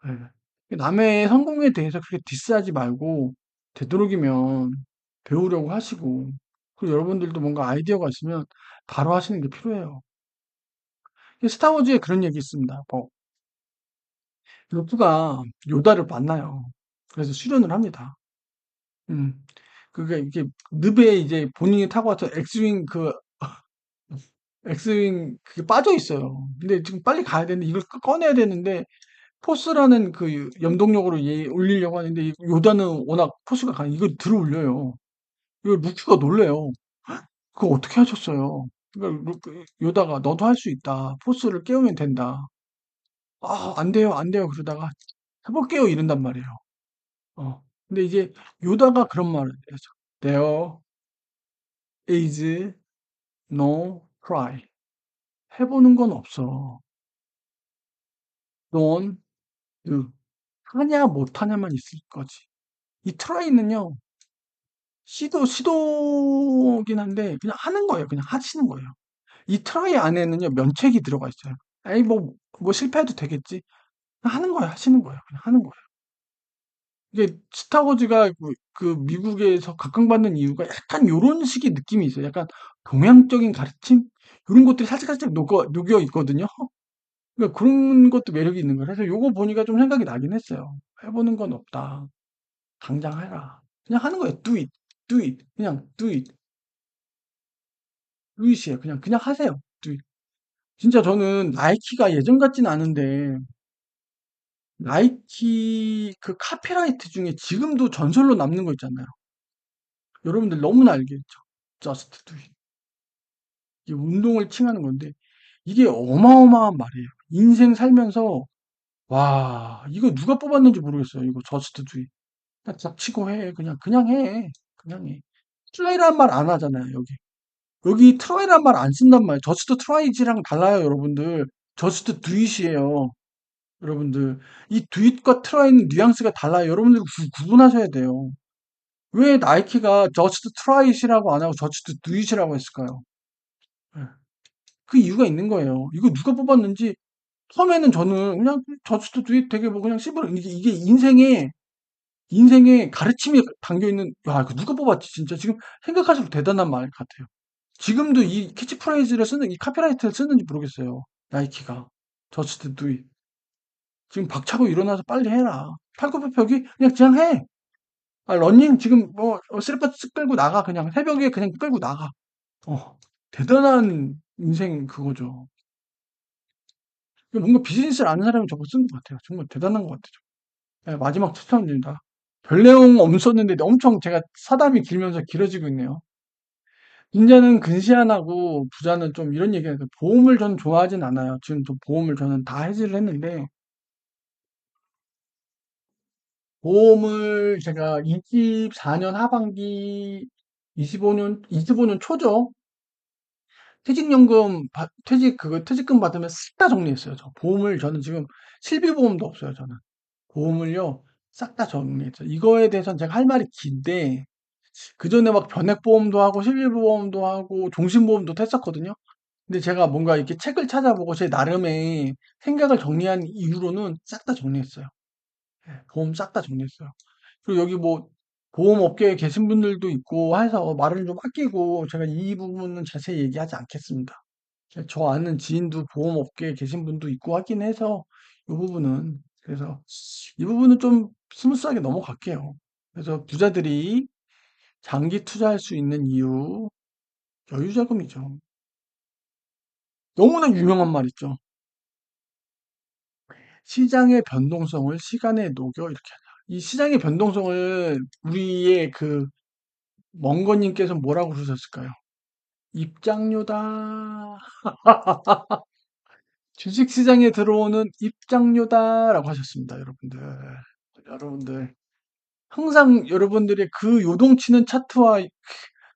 예. 남의 성공에 대해서 그렇게 디스하지 말고, 되도록이면 배우려고 하시고, 그리고 여러분들도 뭔가 아이디어가 있으면 바로 하시는 게 필요해요. 스타워즈에 그런 얘기 있습니다. 뭐, 루프가 요다를 만나요. 그래서 수련을 합니다. 음. 그게 이게 늪에 이제 본인이 타고 와서 엑스윙 그게 빠져 있어요. 근데 지금 빨리 가야 되는데 이걸 꺼내야 되는데, 포스라는 그 염동력으로 올리려고 하는데, 요다는 워낙 포스가 이걸 들어 올려요. 이걸 루크가 놀래요. 그거 어떻게 하셨어요? 그러니까 요다가 너도 할 수 있다. 포스를 깨우면 된다. 아, 안 돼요, 안 돼요. 그러다가 해볼게요. 이런단 말이에요. 근데 이제 요다가 그런 말을 해서, There is no try. 해보는 건 없어. Don't do. 하냐 못하냐만 있을 거지. 이 try는요, 시도긴 한데 그냥 하는 거예요. 그냥 하시는 거예요. 이 try 안에는요, 면책이 들어가 있어요. 에이, 뭐 실패해도 되겠지. 그냥 하는 거예요. 하시는 거예요. 그냥 하는 거예요. 이게 스타워즈가 그 미국에서 각광받는 이유가 약간 요런 식의 느낌이 있어요. 약간 동양적인 가르침? 요런 것들이 살짝살짝 녹여 있거든요. 그러니까 그런 것도 매력이 있는 거예요. 그래서 요거 보니까 좀 생각이 나긴 했어요. 해보는 건 없다. 당장 해라. 그냥 하는 거예요. Do it. Do it. 그냥 do it. do it이에요. 그냥 하세요. do it. 진짜 저는 나이키가 예전 같진 않은데, 나이키 그 카피라이트 중에 지금도 전설로 남는 거 있잖아요. 여러분들 너무나 알겠죠. Just do it. 이게 운동을 칭하는 건데, 이게 어마어마한 말이에요. 인생 살면서, 와, 이거 누가 뽑았는지 모르겠어요. 이거 Just do it. 그냥 닥치고 해. 그냥 해. 그냥 해. 트라이란 말 안 하잖아요, 여기. 여기 트라이란 말 안 쓴단 말이에요. 저스트 트라이지랑 달라요, 여러분들. 저스트 두잇이에요, 여러분들. 이 두잇과 트라이는 뉘앙스가 달라요. 여러분들 구분하셔야 돼요. 왜 나이키가 저스트 트라이시라고 안 하고 저스트 두잇이라고 했을까요? 예. 그 이유가 있는 거예요. 이거 누가 뽑았는지, 처음에는 저는 그냥 저스트 두잇 되게 뭐 그냥 씹으러, 이게 인생에 가르침이 담겨 있는, 야, 이거 누가 뽑았지, 진짜. 지금 생각할수록 대단한 말 같아요. 지금도 이 캐치프레이즈를 쓰는, 이 카피라이트를 쓰는지 모르겠어요. 나이키가. Just do it. 지금 박차고 일어나서 빨리 해라. 팔굽혀펴기? 그냥 해. 아, 러닝 지금 뭐, 슬리퍼 쓱 끌고 나가. 그냥 새벽에 그냥 끌고 나가. 대단한 인생 그거죠. 뭔가 비즈니스를 아는 사람이 저거 쓴 것 같아요. 정말 대단한 것 같아요. 네, 마지막 추천드립니다. 별 내용 없었는데 엄청 제가 사담이 길면서 길어지고 있네요. 빈자는 근시안하고 부자는 좀 이런 얘기하니까 보험을 저는 좋아하진 않아요. 지금 또 보험을 저는 다 해지를 했는데 보험을 제가 24년 하반기 25년 초죠. 퇴직금 받으면 싹 다 정리했어요. 저 보험을 저는 지금 실비보험도 없어요. 저는 보험을요 싹 다 정리했죠. 이거에 대해서는 제가 할 말이 긴데 그 전에 막 변액보험도 하고 실비보험도 하고 종신보험도 했었거든요. 근데 제가 뭔가 이렇게 책을 찾아보고 제 나름의 생각을 정리한 이후로는 싹 다 정리했어요. 예, 보험 싹 다 정리했어요. 그리고 여기 뭐 보험업계에 계신 분들도 있고 해서 말을 좀 아끼고 제가 이 부분은 자세히 얘기하지 않겠습니다. 저 아는 지인도 보험업계에 계신 분도 있고 하긴 해서 이 부분은 그래서 이 부분은 좀 스무스하게 넘어갈게요. 그래서 부자들이 장기 투자할 수 있는 이유 여유자금이죠. 너무나 유명한 말 있죠. 시장의 변동성을 시간에 녹여 이렇게 하자. 이 시장의 변동성을 우리의 그 멍거님께서 뭐라고 그러셨을까요? 입장료다. 주식시장에 들어오는 입장료다라고 하셨습니다, 여러분들. 여러분들. 항상 여러분들의 그 요동치는 차트와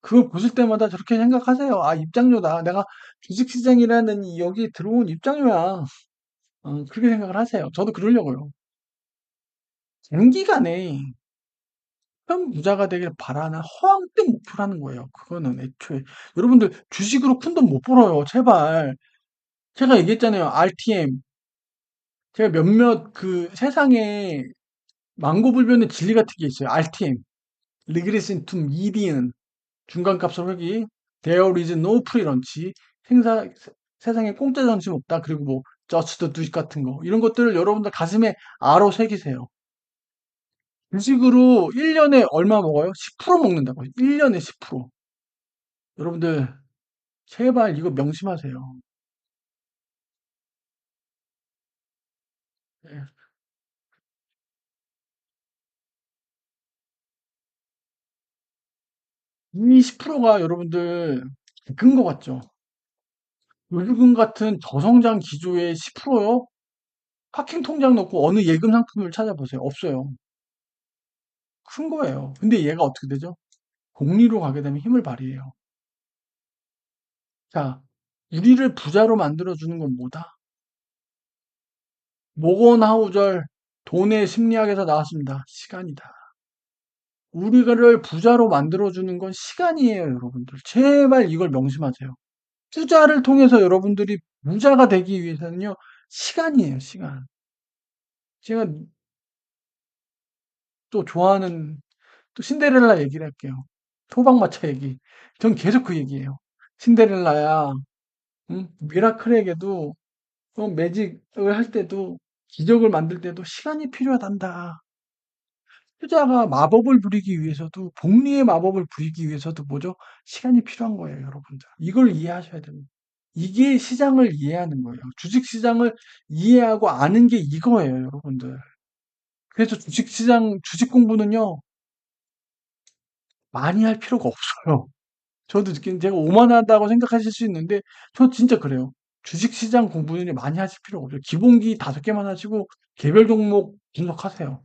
그걸 보실 때마다 저렇게 생각하세요. 아, 입장료다. 내가 주식시장이라는 여기 들어온 입장료야. 그렇게 생각을 하세요. 저도 그러려고요. 장기간에 현 부자가 되길 바라는 허황된 목표라는 거예요. 그거는 애초에. 여러분들 주식으로 큰 돈 못 벌어요. 제발. 제가 얘기했잖아요. RTM. 제가 몇몇 그 세상에 망고불변의 진리 같은 게 있어요. RTM. Regressing to median. 중간값을 회귀. There is no free lunch. 세상에 공짜 점심 없다. 그리고 뭐 just do it 같은 거. 이런 것들을 여러분들 가슴에 아로 새기세요. 주식으로 1년에 얼마 먹어요? 10% 먹는다고요. 1년에 10%. 여러분들 제발 이거 명심하세요. 예. 이 10%가 여러분들 큰 것 같죠? 요즘 같은 저성장 기조의 10%요? 파킹 통장 넣고 어느 예금 상품을 찾아보세요. 없어요. 큰 거예요. 근데 얘가 어떻게 되죠? 복리로 가게 되면 힘을 발휘해요. 자, 우리를 부자로 만들어주는 건 뭐다? 모건 하우절 돈의 심리학에서 나왔습니다. 시간이다. 우리를 부자로 만들어주는 건 시간이에요, 여러분들. 제발 이걸 명심하세요. 투자를 통해서 여러분들이 부자가 되기 위해서는요, 시간이에요, 시간. 제가 또 좋아하는 또 신데렐라 얘기를 할게요. 토박마차 얘기. 전 계속 그 얘기예요. 신데렐라야, 응? 미라클에게도 매직을 할 때도 기적을 만들 때도 시간이 필요하단다. 투자가 마법을 부리기 위해서도 복리의 마법을 부리기 위해서도 뭐죠? 시간이 필요한 거예요, 여러분들. 이걸 이해하셔야 됩니다. 이게 시장을 이해하는 거예요. 주식 시장을 이해하고 아는 게 이거예요, 여러분들. 그래서 주식 공부는요, 많이 할 필요가 없어요. 저도 느끼는 제가 오만하다고 생각하실 수 있는데, 저 진짜 그래요. 주식 시장 공부는 많이 하실 필요가 없어요. 기본기 5개만 하시고, 개별 종목 분석하세요.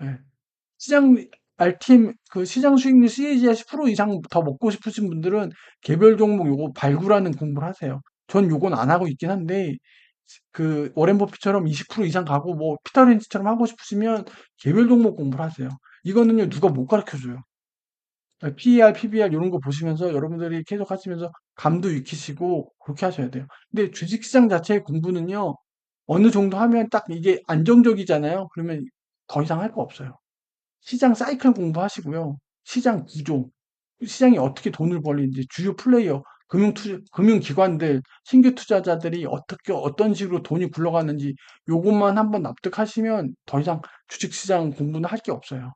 예. 시장 RTM 그 시장 수익률 CAGR 10% 이상 더 먹고 싶으신 분들은 개별 종목 요거 발굴하는 공부를 하세요. 전 요건 안 하고 있긴 한데 그 워렌 버핏처럼 20% 이상 가고 뭐 피터 린치처럼 하고 싶으시면 개별 종목 공부를 하세요. 이거는요 누가 못 가르쳐 줘요. PER, PBR 이런 거 보시면서 여러분들이 계속 하시면서 감도 익히시고 그렇게 하셔야 돼요. 근데 주식시장 자체의 공부는요 어느 정도 하면 딱 이게 안정적이잖아요. 그러면 더 이상 할 거 없어요. 시장 사이클 공부하시고요. 시장 구조, 시장이 어떻게 돈을 벌리는지, 주요 플레이어, 금융기관들, 신규 투자자들이 어떻게, 어떤 식으로 돈이 굴러가는지, 요것만 한번 납득하시면 더 이상 주식시장 공부는 할 게 없어요.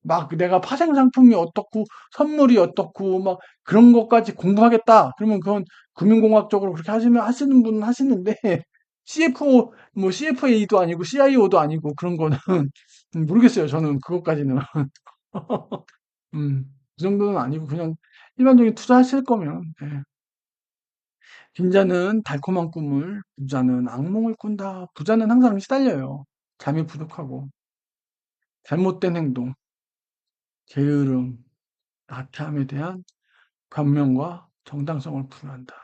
막 내가 파생 상품이 어떻고, 선물이 어떻고, 막 그런 것까지 공부하겠다. 그러면 그건 금융공학적으로 그렇게 하시는 분은 하시는데, CFO, 뭐 CFA도 아니고 CIO도 아니고 그런 거는 모르겠어요. 저는 그것까지는. 음. 그 정도는 아니고 그냥 일반적인 투자하실 거면 예. 빈자는 달콤한 꿈을, 부자는 악몽을 꾼다. 부자는 항상 시달려요. 잠이 부족하고 잘못된 행동, 게으름, 나태함에 대한 변명과 정당성을 부여한다.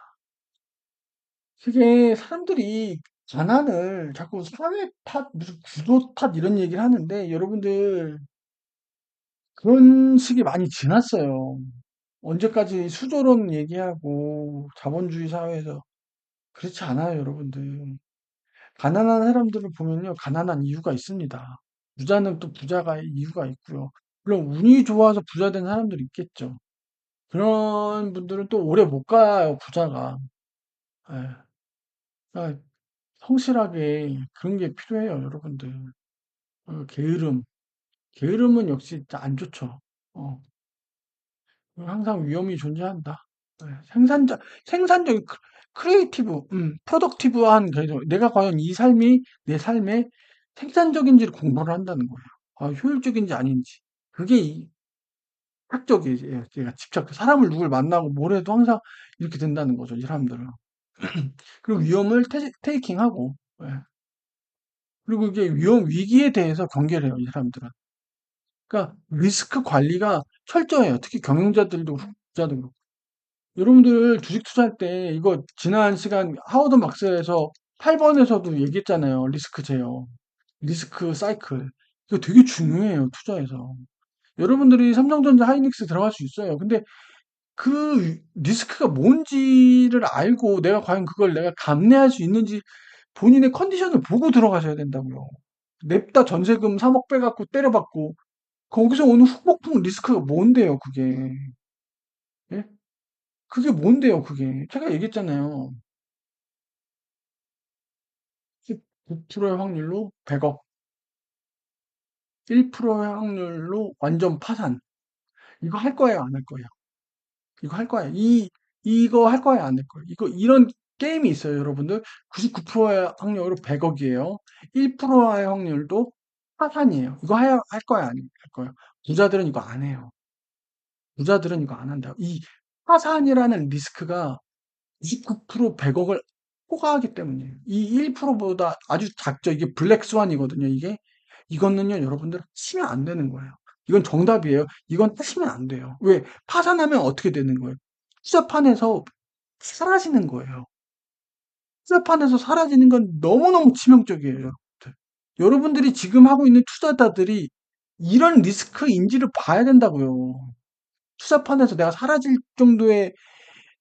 그게 사람들이 가난을 자꾸 사회 탓, 무슨 구도 탓 이런 얘기를 하는데 여러분들 그런 식이 많이 지났어요. 언제까지 수조론 얘기하고 자본주의 사회에서 그렇지 않아요, 여러분들. 가난한 사람들을 보면요, 가난한 이유가 있습니다. 부자는 또 부자가 이유가 있고요. 물론 운이 좋아서 부자 된 사람들이 있겠죠. 그런 분들은 또 오래 못 가요, 부자가. 예. 그러니까 성실하게 그런 게 필요해요, 여러분들. 게으름. 게으름은 역시 안 좋죠. 어, 항상 위험이 존재한다. 예, 생산적인, 크리에이티브, 프로덕티브한, 내가 과연 이 삶이 내 삶에 생산적인지를 공부를 한다는 거예요. 효율적인지 아닌지. 그게 학적이에요. 제가 집착, 사람을 누굴 만나고 뭘 해도 항상 이렇게 된다는 거죠, 이 사람들은. 그리고 위험을 테이킹하고, 예. 그리고 이게 위기에 대해서 경계를 해요, 이 사람들은. 그러니까 리스크 관리가 철저해요. 특히 경영자들도 후자도 그렇고. 여러분들 주식 투자할 때 이거 지난 시간 하워드 막스에서 8번에서도 얘기했잖아요. 리스크 제어, 리스크 사이클. 이거 되게 중요해요, 투자에서. 여러분들이 삼성전자 하이닉스 들어갈 수 있어요. 근데 그 리스크가 뭔지를 알고 내가 과연 그걸 내가 감내할 수 있는지 본인의 컨디션을 보고 들어가셔야 된다고요. 냅다 전세금 3억 빼갖고 때려받고 거기서 오는 후폭풍 리스크가 뭔데요, 그게. 예? 그게 뭔데요, 그게. 제가 얘기했잖아요. 9%의 확률로 100억, 1%의 확률로 완전 파산. 이거 할 거예요, 안 할 거예요? 이거 할 거예요. 이거 할 거예요, 안 할 거예요? 이런 게임이 있어요, 여러분들. 99%의 확률로 100억이에요. 1%의 확률도 파산이에요. 이거 할 거야, 안 할 거예요? 부자들은 이거 안 해요. 부자들은 이거 안 한다. 이 파산이라는 리스크가 99% 100억을 초과하기 때문이에요. 이 1%보다 아주 작죠. 이게 블랙스완이거든요, 이게. 이거는요, 여러분들 하시면 안 되는 거예요. 이건 정답이에요. 이건 하시면 안 돼요. 왜? 파산하면 어떻게 되는 거예요? 투자판에서 사라지는 거예요. 투자판에서 사라지는 건 너무너무 치명적이에요, 여러분들. 여러분들이 지금 하고 있는 투자자들이 이런 리스크 인지를 봐야 된다고요. 투자판에서 내가 사라질 정도의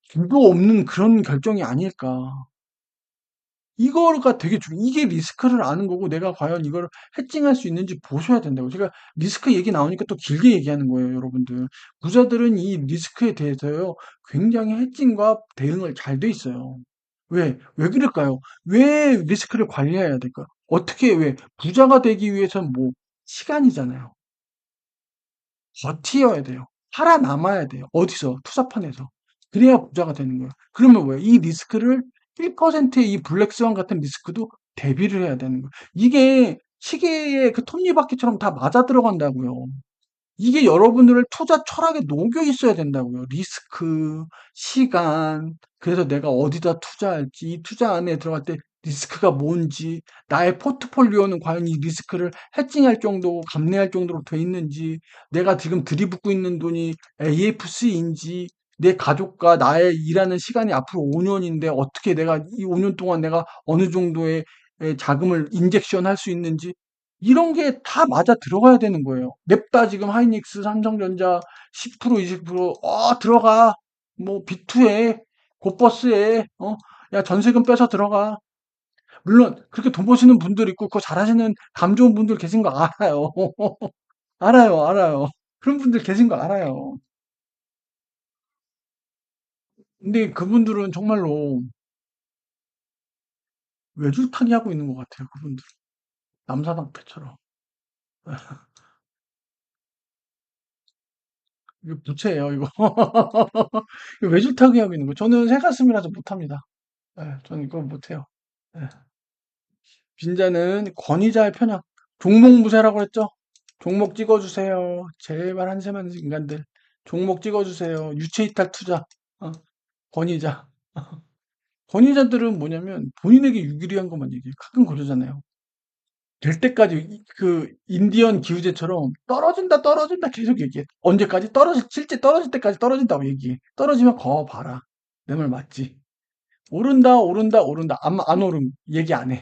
중도 없는 그런 결정이 아닐까. 이거가 되게 이게 리스크를 아는 거고 내가 과연 이걸 해칭할 수 있는지 보셔야 된다고. 제가 리스크 얘기 나오니까 또 길게 얘기하는 거예요, 여러분들. 부자들은 이 리스크에 대해서요, 굉장히 해칭과 대응을 잘 돼 있어요. 왜 그럴까요? 왜 리스크를 관리해야 될까요? 왜? 부자가 되기 위해서는 뭐, 시간이잖아요. 버티어야 돼요. 살아남아야 돼요. 어디서? 투자판에서. 그래야 부자가 되는 거예요. 그러면 뭐예요? 이 리스크를 1%의 이 블랙스완 같은 리스크도 대비를 해야 되는 거예요. 이게 시계의 그 톱니바퀴처럼 다 맞아 들어간다고요. 이게 여러분들을 투자 철학에 녹여 있어야 된다고요. 리스크, 시간, 그래서 내가 어디다 투자할지, 이 투자 안에 들어갈 때 리스크가 뭔지, 나의 포트폴리오는 과연 이 리스크를 해칭할 정도, 감내할 정도로 돼 있는지, 내가 지금 들이붓고 있는 돈이 AFC인지, 내 가족과 나의 일하는 시간이 앞으로 5년인데 어떻게 내가 이 5년 동안 내가 어느 정도의 자금을 인젝션 할 수 있는지, 이런 게 다 맞아 들어가야 되는 거예요. 냅다 지금 하이닉스, 삼성전자 10%, 20%, 들어가. 뭐, 비투해. 곧버스에, 야, 전세금 빼서 들어가. 물론, 그렇게 돈 버시는 분들 있고, 그거 잘하시는 감 좋은 분들 계신 거 알아요. 알아요, 알아요. 그런 분들 계신 거 알아요. 근데 그분들은 정말로 외줄타기 하고 있는 것 같아요, 그분들. 남사당패처럼. 이거 부채예요, 이거. 이거 외줄타기 하고 있는 거. 저는 새가슴이라서 못합니다. 예, 저는 이거 못해요. 예. 빈자는 권위자의 편향. 종목무새라고 했죠? 종목 찍어주세요. 제발 한심한 인간들. 종목 찍어주세요. 유체이탈 투자. 어, 권위자. 권위자들은 뭐냐면 본인에게 유리한 것만 얘기해요. 가끔 그러잖아요. 될 때까지 그 인디언 기후제처럼 떨어진다 떨어진다 계속 얘기해. 언제까지? 실제 떨어질 때까지 떨어진다고 얘기해. 떨어지면 거 봐라. 내 말 맞지? 오른다 오른다 오른다 안 오름 얘기 안 해.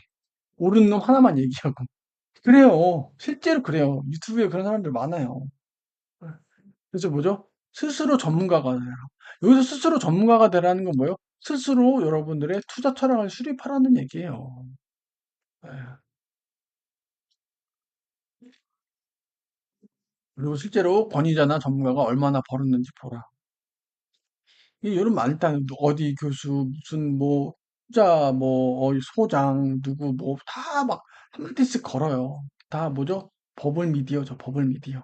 오른 놈 하나만 얘기하고. 그래요. 실제로 그래요. 유튜브에 그런 사람들 많아요. 그래서 뭐죠? 스스로 전문가가 되라. 여기서 스스로 전문가가 되라는 건 뭐예요? 스스로 여러분들의 투자 철학을 수립하라는 얘기예요. 예. 그리고 실제로 권위자나 전문가가 얼마나 벌었는지 보라. 이 여러분 많다. 어디 교수, 무슨 뭐, 투자, 뭐, 어디 소장, 누구, 뭐, 다 막 한마디씩 걸어요. 다 뭐죠? 버블 미디어죠, 버블 미디어.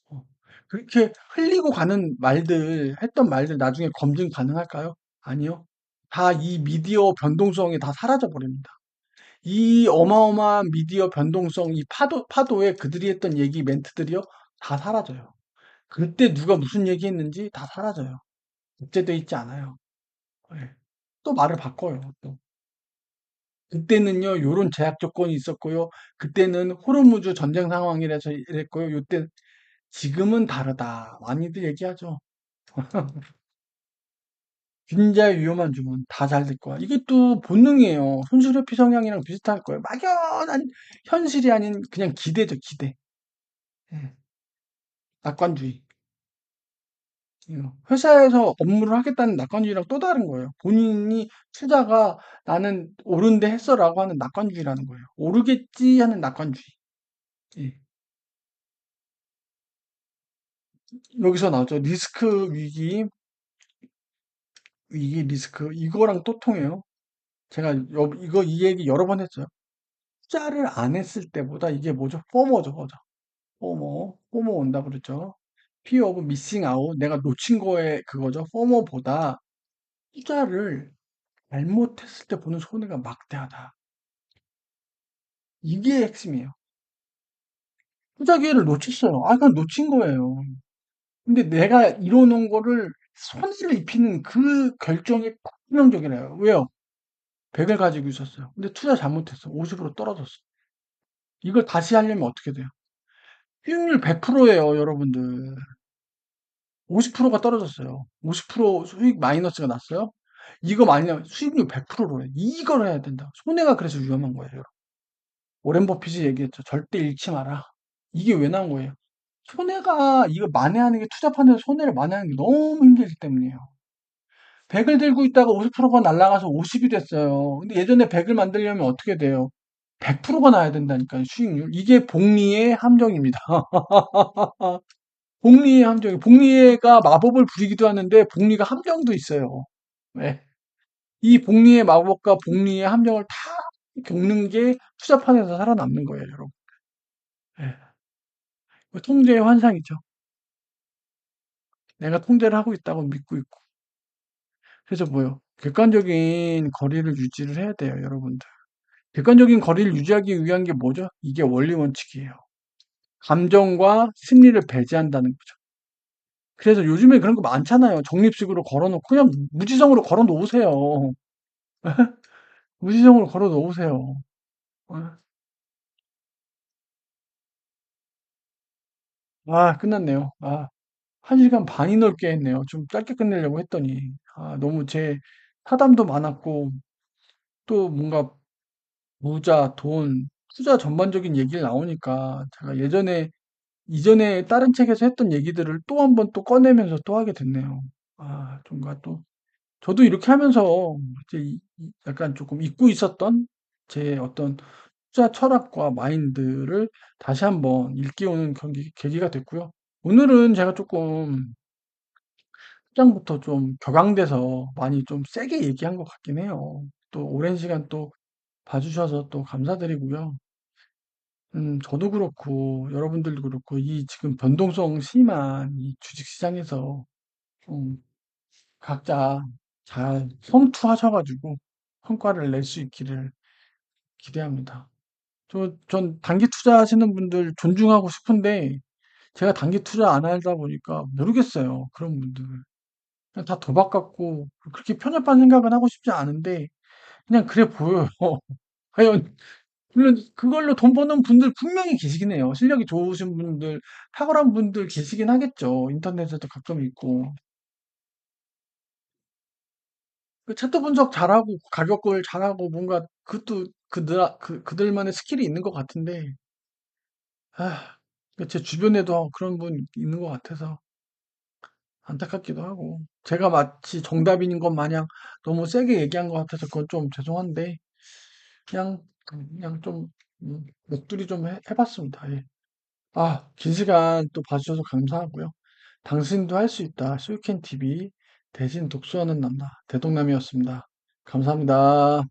어. 그렇게 흘리고 가는 말들, 했던 말들 나중에 검증 가능할까요? 아니요. 다 이 미디어 변동성이 다 사라져 버립니다. 이 어마어마한 미디어 변동성, 이 파도에 그들이 했던 얘기, 멘트들이요, 다 사라져요. 그때 누가 무슨 얘기 했는지 다 사라져요. 복제돼 있지 않아요. 예. 또 말을 바꿔요, 또. 그때는요, 요런 제약 조건이 있었고요. 그때는 호르무즈 전쟁 상황이라서 이랬고요. 요때 지금은 다르다. 많이들 얘기하죠. 빈자의 위험한 주문 다 잘 될 거야. 이게 또 본능이에요. 손실회피 성향이랑 비슷할 거예요. 막연한 현실이 아닌 그냥 기대죠, 기대. 예. 낙관주의. 회사에서 업무를 하겠다는 낙관주의랑 또 다른 거예요. 본인이 투자가 나는 옳은데 했어라고 하는 낙관주의라는 거예요. 오르겠지 하는 낙관주의. 예. 여기서 나오죠. 리스크 위기, 위기 리스크 이거랑 또 통해요. 제가 이거 이 얘기 여러 번 했죠. 투자를 안 했을 때보다 이게 뭐죠? 포모죠, 뭐죠? 포모 온다 그랬죠. Fear of missing out. 내가 놓친 거에 그거죠. 포모보다 투자를 잘못했을 때 보는 손해가 막대하다. 이게 핵심이에요. 투자 기회를 놓쳤어요. 아, 그냥 놓친 거예요. 근데 내가 이뤄놓은 거를 손해를 입히는 그 결정이 딱 치명적이래요. 왜요? 100을 가지고 있었어요. 근데 투자 잘못했어. 50으로 떨어졌어. 이걸 다시 하려면 어떻게 돼요? 수익률 100%예요, 여러분들. 50%가 떨어졌어요. 50% 수익 마이너스가 났어요. 이거 만약 수익률 100%로 해. 이걸 해야 된다. 손해가 그래서 위험한 거예요, 여러분. 오렌 버핏이 얘기했죠. 절대 잃지 마라. 이게 왜 나온 거예요? 손해가 이거 만회하는 게 투자판에서 손해를 만회하는 게 너무 힘들기 때문이에요. 100을 들고 있다가 50%가 날아가서 50이 됐어요. 근데 예전에 100을 만들려면 어떻게 돼요? 100%가 나야 된다니까요, 수익률. 이게 복리의 함정입니다. 복리의 함정이, 복리가 마법을 부리기도 하는데, 복리가 함정도 있어요. 네. 이 복리의 마법과 복리의 함정을 다 겪는 게 투자판에서 살아남는 거예요, 여러분. 네. 통제의 환상이죠. 내가 통제를 하고 있다고 믿고 있고. 그래서 뭐요? 객관적인 거리를 유지를 해야 돼요, 여러분들. 객관적인 거리를 유지하기 위한 게 뭐죠? 이게 원리 원칙이에요. 감정과 심리를 배제한다는 거죠. 그래서 요즘에 그런 거 많잖아요. 적립식으로 걸어놓고 그냥 무지성으로 걸어 놓으세요. 무지성으로 걸어 놓으세요. 어? 아, 끝났네요. 아, 1시간 반이 넘게 했네요. 좀 짧게 끝내려고 했더니. 아, 너무 제 사담도 많았고, 또 뭔가 무자, 돈, 투자 전반적인 얘기를 나오니까 제가 이전에 다른 책에서 했던 얘기들을 또 한 번 또 꺼내면서 또 하게 됐네요. 아, 뭔가 또, 저도 이렇게 하면서 이제 약간 조금 잊고 있었던 제 어떤 투자 철학과 마인드를 다시 한번 일깨우는 계기가 됐고요. 오늘은 제가 조금 시장부터 좀 격앙돼서 많이 좀 세게 얘기한 것 같긴 해요. 또 오랜 시간 또 봐주셔서 또 감사드리고요. 저도 그렇고 여러분들도 그렇고 이 지금 변동성 심한 이 주식시장에서 좀 각자 잘 성투하셔가지고 성과를 낼 수 있기를 기대합니다. 전 단기 투자하시는 분들 존중하고 싶은데 제가 단기 투자 안 하다 보니까 모르겠어요. 그런 분들. 그냥 다 도박 같고 그렇게 편협한 생각은 하고 싶지 않은데 그냥 그래 보여요. 과연 물론 그걸로 돈 버는 분들 분명히 계시긴 해요. 실력이 좋으신 분들, 탁월한 분들 계시긴 하겠죠. 인터넷에도 가끔 있고. 그 차트 분석 잘하고 가격을 잘하고 뭔가 그것도 그들만의 스킬이 있는 것 같은데 아, 제 주변에도 그런 분 있는 것 같아서 안타깝기도 하고 제가 마치 정답인 것 마냥 너무 세게 얘기한 것 같아서 그건 좀 죄송한데 그냥 좀 넋두리 좀 해봤습니다. 예. 아, 긴 시간 또 봐주셔서 감사하고요. 당신도 할 수 있다. 수유캔 TV 대신 독서하는 남자 대동남이었습니다. 감사합니다.